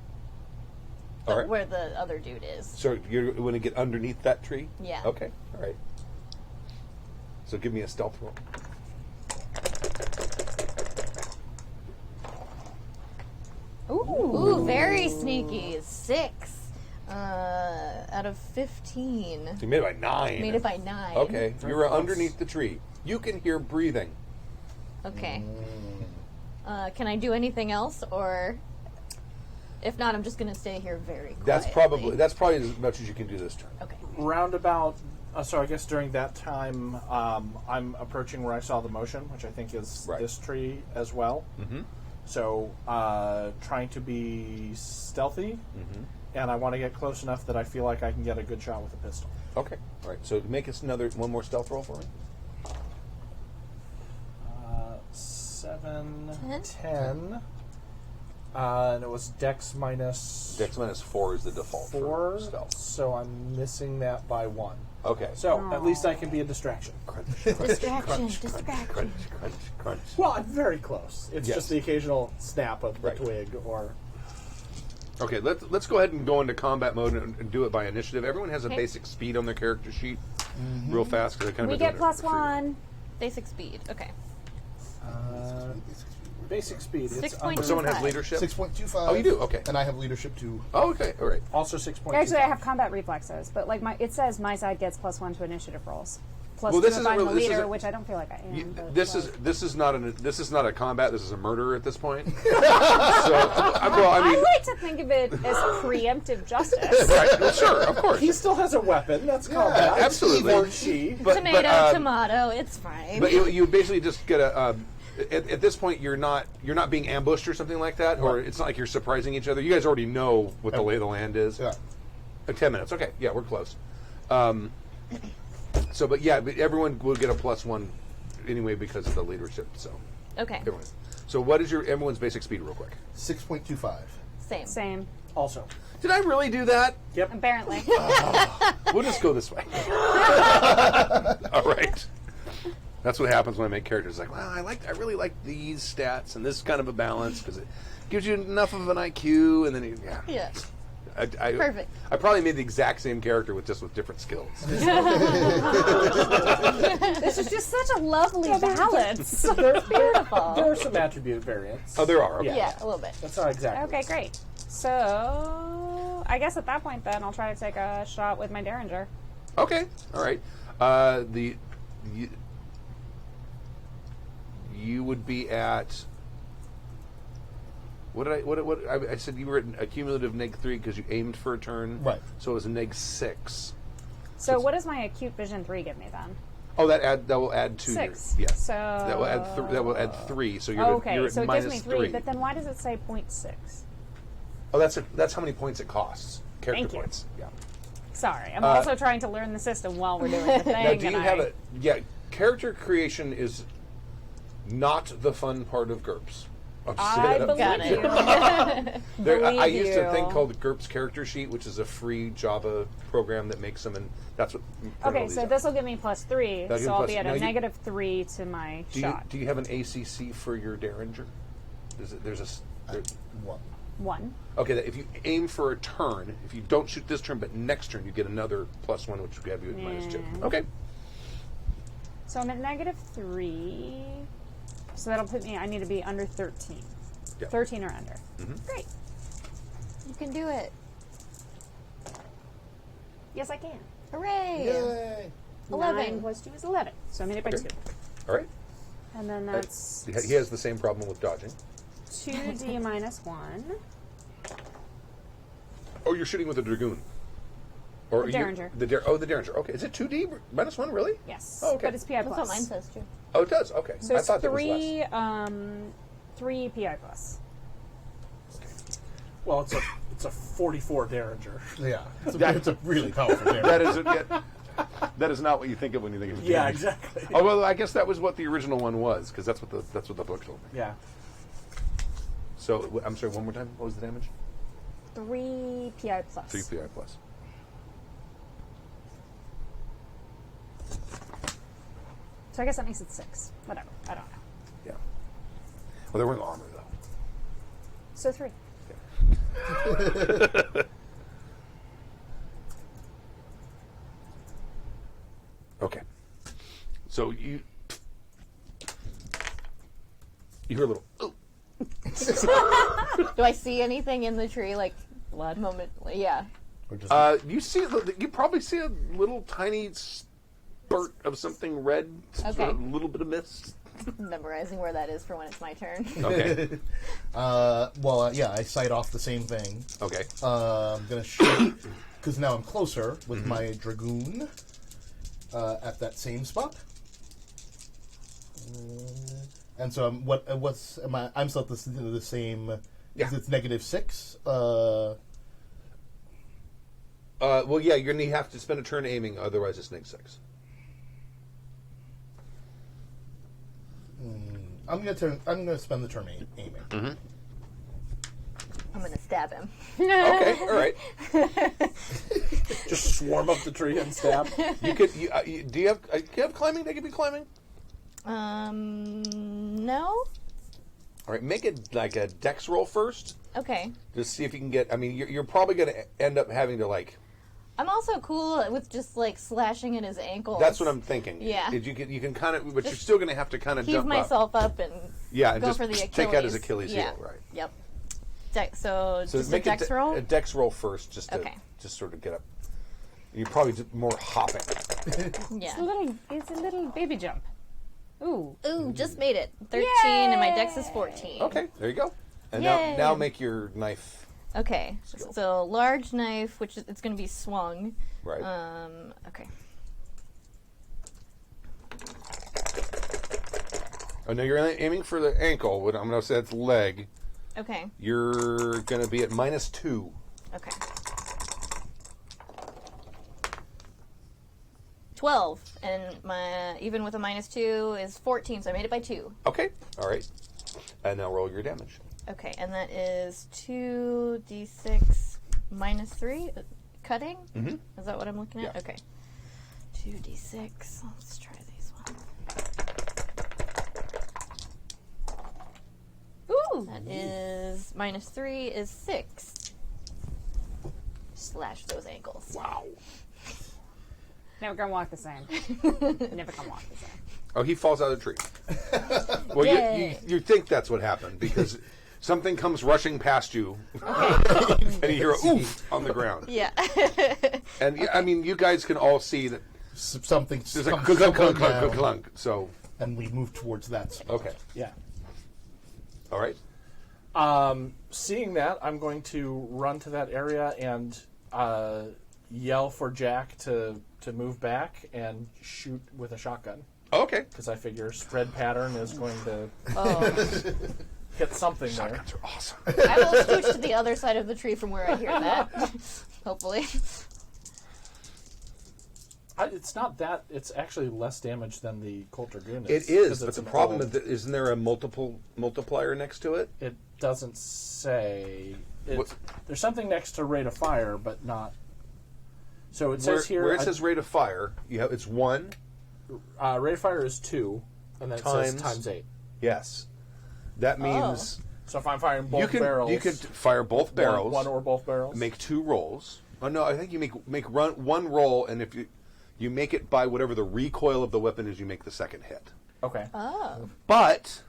All right. Where the other dude is. So you're going to get underneath that tree? Yeah. Okay. All right. So give me a stealth roll. Ooh, very sneaky. 6 out of 15. So you made it by 9. Made it by 9. Okay. You're underneath the tree. You can hear breathing. Okay. Can I do anything else, or if not, I'm just going to stay here very quietly. That's probably as much as you can do this turn. Okay. Roundabout. So I guess during that time, I'm approaching where I saw the motion, which I think is Right. this tree as well. Mm-hmm. So trying to be stealthy, and I want to get close enough that I feel like I can get a good shot with a pistol. Okay. All right. So make us one more stealth roll for me. 7, 10? 10. And it was Dex minus Dex minus 4 is the default 4, for stealth. so I'm missing that by 1. Okay. So at least I can be a distraction. Distraction. Crunch, crunch. Well, I'm very close. It's Yes. just the occasional snap of the Right. twig, or Okay, let's go ahead and go into combat mode and do it by initiative. Everyone has a Okay. basic speed on their character sheet, real fast. Cause I kind of We been get doing plus it for free. 1. Basic speed. Okay. basic speed. It's 6.25. Someone has leadership. 6.25. Oh, you do? Okay. And I have leadership too. Oh, okay, all right. also 6.2. Actually, I have combat reflexes, but like it says my side gets plus 1 to initiative rolls. Plus Well, 2 this if isn't I'm the really- this leader, isn't- which I don't feel like I am. but, This like- is not a combat. This is a murder at this point. Well, I I mean, like to think of it as preemptive justice. right? Well, sure, of course. He still has a weapon. That's combat. absolutely. He or she. Tomato, tomato. It's fine. But you basically just get a. At this point, you're not being ambushed or something like that, or it's not like you're surprising each other. You guys already know what the lay of the land is. Yeah. 10 minutes. Okay, yeah, we're close. But everyone will get a plus 1 anyway because of the leadership. So Okay. everyone. So what is everyone's basic speed, real quick? 6.25. Same. Same. Also. Did I really do that? Yep. Apparently. We'll just go this way. All right. That's what happens when I make characters. Like, well, I really like these stats and this kind of a balance because it gives you enough of an IQ, and then Yeah. I Perfect. I probably made the exact same character with different skills. This is just such a lovely balance. Beautiful. There are some attribute variants. Oh, there are. Okay. Yeah, a little bit. That's not exactly. Okay, great. So I guess at that point, then I'll try to take a shot with my Derringer. Okay, all right. You would be at. What I said you were at a cumulative -3 because you aimed for a turn. Right. So it was a -6. So what does my acute vision 3 give me then? Oh, that will add 2. 6. Yeah. So That will add 3. So you're okay. you're at So it gives me -3. 3. But then why does it say 0.6? Oh, that's how many points it costs. Character Thank you. points. Yeah. Sorry, I'm also trying to learn the system while we're doing the thing. Now, do you and have a? Yeah, character creation is not the fun part of Gurps. I believe Got you. I used a thing you. called Gurps Character Sheet, which is a free Java program that makes them, and that's what. Okay, so this will give me +3, That'll give so you I'll be plus- at now a you- -3 to my shot. Do you have an ACC for your Derringer? One. 1. Okay, that if you aim for a turn, if you don't shoot this turn, but next turn you get another +1, which would have you at -2. Yeah. Okay. So I'm at -3. So that'll put me, I need to be under 13. Yeah. 13 or under. Great. You can do it. Yes, I can. Hooray! Yay! 11. 9 plus 2 is 11. So I made it by Okay. 2. All right. And then that's He has the same problem with dodging. 2d -1. Oh, you're shooting with a Dragoon. Or The Derringer. The Derringer. Okay, is it 2D -1? Really? Yes. Oh, okay. But it's PI That's plus. what mine says too. Oh, it does. Okay. So I it's thought that was 3, less. 3 PI plus. Well, it's a 44 Derringer. Yeah, it's a really powerful damage. That is not what you think of when you think of. Yeah, damage. exactly. Oh well, I guess that was what the original one was, because that's what the book told me. Yeah. So I'm sorry. One more time. What was the damage? 3 PI plus. 3 PI plus. So I guess that makes it 6. Whatever. I don't know. Yeah. Well, they weren't armor though. So 3. Okay. So you hear a little. Oh. Do I see anything in the tree, like blood moment? Yeah. Or just You probably see a little tiny spurt of something red. Okay. A little bit of mist. Memorizing where that is for when it's my turn. Okay. yeah, I sight off the same thing. Okay. I'm gonna shoot because now I'm closer with my Dragoon at that same spot. And so I'm still at the same. Yeah. It's -6. Well, yeah, you're gonna have to spend a turn aiming, otherwise it's -6. I'm gonna spend the turn aiming. I'm gonna stab him. Okay, all right. Just swarm up the tree and stab. You could. Do you have climbing? They could be climbing. No. All right, make it like a dex roll first. Okay. Just see if you can get. I mean, you're probably going to end up having to like. I'm also cool with just like slashing at his ankles. That's what I'm thinking. Yeah. You can kind of, but you're still going to have to kind of heave jump myself up and Yeah, and go just for the Achilles. take out his Achilles Yeah. heel, right? Yep. So just a make dex roll. a dex roll first, just to Okay. just sort of get up. You're probably just more hopping. Yeah. It's a little baby jump. Ooh. Ooh, just made it. 13 and my dex is 14. Okay, there you go. And Yay. now make your knife. Okay. Skill. So large knife, which it's going to be swung. Right. Okay. Oh no, you're aiming for the ankle. What I'm going to say it's leg. Okay. You're going to be at -2. Okay. 12, and my even with a -2 is 14, so I made it by 2. Okay, all right. And now roll your damage. Okay, and that is 2d6 -3 cutting. Mm-hmm. Is that what I'm looking at? Yeah. Okay. 2d6. Let's try these ones. Ooh, that is -3 is 6. Slash those ankles. Wow. Never gonna walk the same. Never gonna walk the same. Oh, he falls out of the tree. Well, Yay. you think that's what happened because Something comes rushing past you, and you hear a oof on the ground. Yeah. And I mean, you guys can all see that Something. there's a comes clunk, tumbling clunk, clunk, down, clunk. So, and we move towards that spot. okay, Yeah. all right. Seeing that, I'm going to run to that area and yell for Jack to move back and shoot with a shotgun. Okay. Because I figure spread pattern is going to Oh. hit something there. Shotguns are awesome. I will scooch to the other side of the tree from where I hear that. Hopefully. It's not that. It's actually less damage than the Colt Dragoon It is. is, 'cause but it's the an problem old- is, isn't there a multiplier next to it? It doesn't say. What- There's something next to rate of fire, but not. So it says here. where it says rate of fire, it's 1. Rate of fire is 2, and then it says Times- times 8. Yes. That means So if I'm firing both you can barrels, you can fire both barrels, one or both barrels. make 2 rolls. Oh no, I think you make one roll, and if you make it by whatever the recoil of the weapon is, you make the second hit. Okay. Oh. But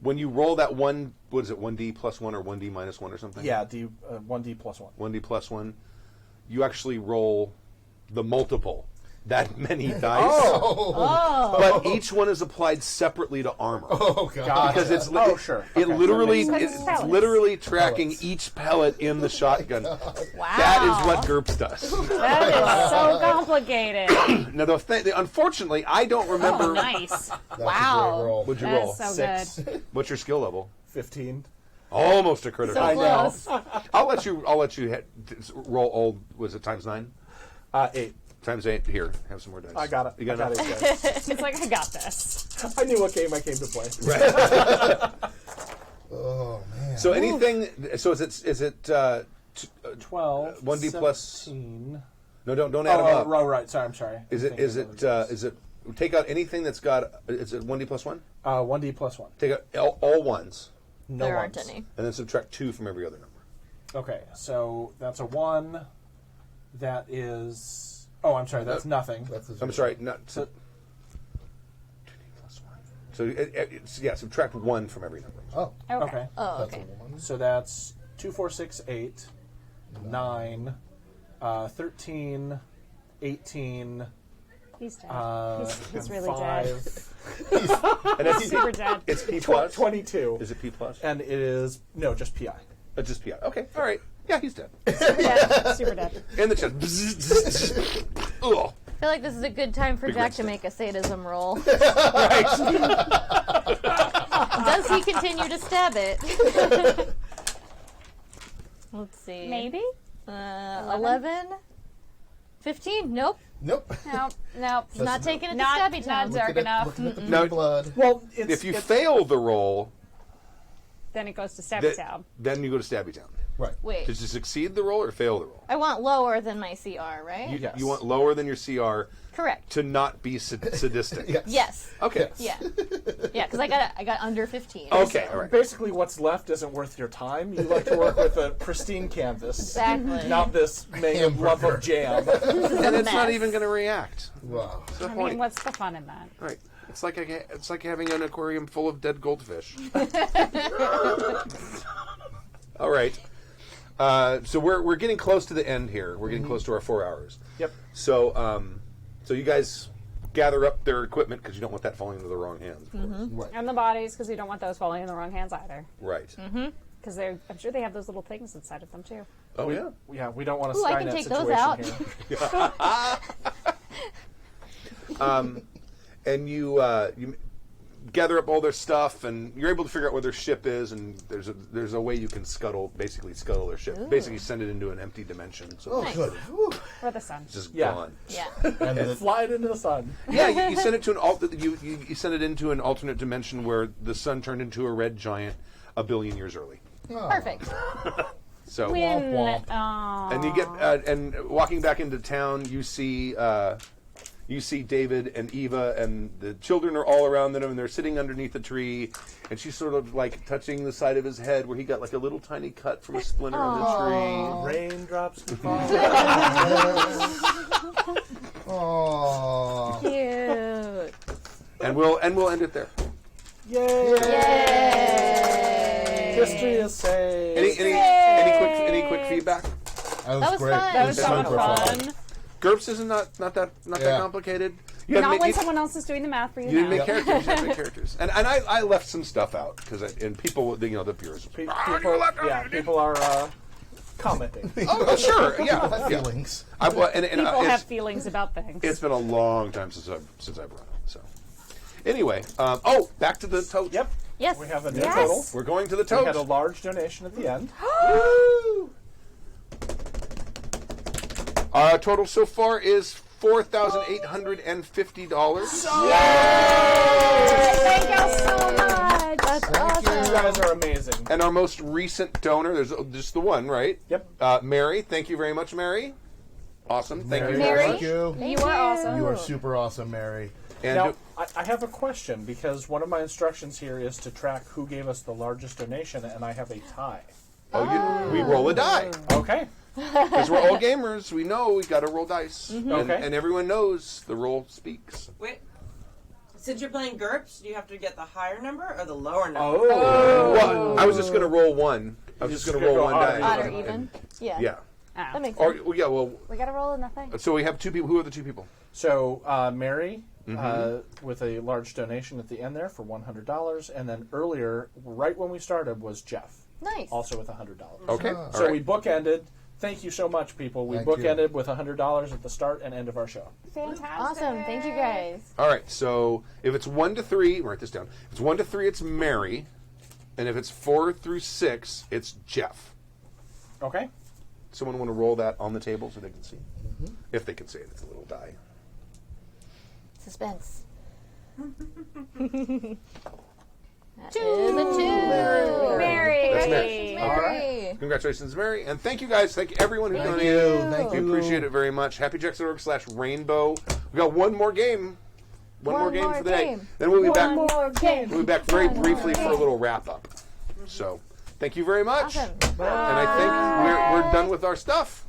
when you roll that one, what is it, 1d plus 1 or 1d minus 1 or something? Yeah, 1d plus 1. 1d plus 1, you actually roll the multiple. That many dice. Oh. But each one is applied separately to armor. Oh god. Because it's sure. it Okay. literally That makes it's sense. Pellets. literally tracking Pellets. each pellet in the shotgun. Wow. That is what Gurps does. That is so complicated. Now, unfortunately, I don't remember. Oh, nice. That's Wow. A great roll. What'd you That roll? is so 6. good. What's your skill level? 15. Almost a critical. So I know. close. I'll let you roll all. Was it times 9? 8. Times 8. Here, have some more dice. I got it. You got I got enough? it. guys. It's like, I got this. I knew what game I came to play. Oh man. So anything. So is it 12. 1d plus- 17. No, don't add them up. Right. Sorry, I'm sorry. Is it take out anything that's got? Is it 1d plus 1? 1d plus 1. Take out all ones, No There ones. aren't any. and then subtract 2 from every other number. Okay, so that's a 1. That is. Oh, I'm sorry. That's nothing. That's a I'm zero. sorry, not. So, 2d plus 1. So it's subtract 1 from every number. Oh. Okay. Oh, That's okay. a 1. So that's 2, 4, 6, 8, 9, 13, 18. He's dead. He's and really 5, And it's Super dead. It's P plus. 22. Is it P plus? And it is no, just PI. Just P. Okay, all right. Yeah, he's dead. Super dead. Super dead. In the chest. Ugh. I feel like this is a good time for Big Jack red to stick. make a sadism roll. Right. Does he continue to stab it? Let's see. Maybe? 11? 15? Nope. Nope. Nope. He's not taking it to Not, stabby not time. dark enough. Looking at the No. pink blood. Well, If you fail the roll, Then it goes to Stabby th- Town. then you go to Stabby Town. Right. Wait. Did you succeed the roll or fail the roll? I want lower than my CR, right? You, Yes. you want lower than your CR Correct. to not be sadistic. Yes. Yes. Okay. Yeah. Yeah, because I got under 15. Okay. All right. basically what's left isn't worth your time. You like to work with a pristine canvas, Exactly. not this made of lump Hamburger. of jam. And it's not mess. even going to react. Wow. That's the I point. mean, what's the fun in that? Right. It's like having an aquarium full of dead goldfish. All right. So we're getting close to the end here. We're getting close to our 4 hours. Yep. So so you guys gather up their equipment because you don't want that falling into the wrong hands. Of course. Right. And the bodies, because you don't want those falling in the wrong hands either. Right. Because I'm sure they have those little things inside of them too. Oh yeah. Yeah, we don't want a Ooh, I Skynet can take situation those out. here. And you gather up all their stuff, and you're able to figure out where their ship is. And there's a way you can basically scuttle their ship. Ooh. Basically, send it into an empty dimension. So Oh, Nice. good. Whew. For the sun. it's just Yeah. gone. Yeah. And the, Fly it into the sun. Yeah, you send it to you send it into an alternate dimension where the sun turned into a red giant 1 billion years early. oh. Perfect. So Win. womp. Aw. and you get and walking back into town, you see David and Eva, and the children are all around them, and they're sitting underneath a tree, and she's sort of like touching the side of his head where he got like a little tiny cut from a splinter on the tree. Raindrops can fall. Aww. Cute. And we'll end it there. Yay! Yay! History is saved. Any quick feedback? That was great. fun. That was so much super fun. GURPS is not that Yeah. complicated. Not when someone else is doing the math for you. You didn't now. make characters. You didn't make characters, and I left some stuff out because people, the purists. People are commenting. Oh, sure, yeah. Feelings. People have feelings about things. It's been a long time since I've run it. So, anyway, back to the tote. Yep. Yes. We have a new Yes. total. We're going to the We tote. had a large donation at the end. Woo! Our total so far is $4,850. Thank you so much. That's You awesome. guys are amazing. And our most recent donor, there's just the one, right? Yep. Mary, thank you very much, Mary. Awesome. Thank you Mary. very Thank much. you. You are awesome. You are super awesome, Mary. And Now, I have a question because one of my instructions here is to track who gave us the largest donation, and I have a tie. we roll a die. Okay. Because we're all gamers. We know we got to roll dice. Okay. And everyone knows the roll speaks. Wait. Since you're playing GURPS, do you have to get the higher number or the lower number? Well, I was just going to roll one. I was just going to roll one odd or die. Odd or even? Yeah. Yeah. That makes Or sense. yeah. Well, We gotta roll in the thing. so we have two people. Who are the two people? So Mary, with a large donation at the end there for $100, and then earlier, right when we started, was Jeff, Nice. also with $100. Okay. So all we right. bookended. Thank you so much, people. We Thank you. bookended with $100 at the start and end of our show. Fantastic. Awesome. Thank you guys. All right. So if it's 1 to 3, write this down. If it's 1 to 3, it's Mary, and if it's 4 through 6, it's Jeff. Okay. Someone want to roll that on the table so they can see? If they can see it, it's a little die. Suspense. That is a 2. Mary. That's Mary. Mary. Congratulations, Mary, and thank you guys. Thank you everyone who Thank donated. you. Thank We you. appreciate it very much. HappyJacks.org/rainbow. We got one more game. One more game for the day. Then we'll be back. More game. We'll be back very briefly for a little wrap up. So, thank you very much. Awesome. And I think we're done with our stuff.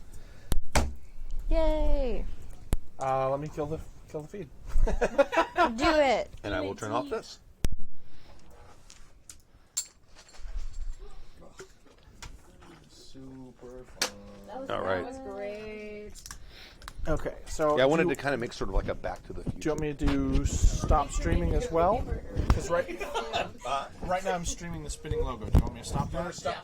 Yay. Let me kill the feed. Do it. And I will turn off this. Super fun. All right. That was great. Okay, so Yeah, I wanted do to kind of make sort of like a Back to the Future. you want me to do stop streaming as well? Because right now I'm streaming the spinning logo. Do you want me to stop that?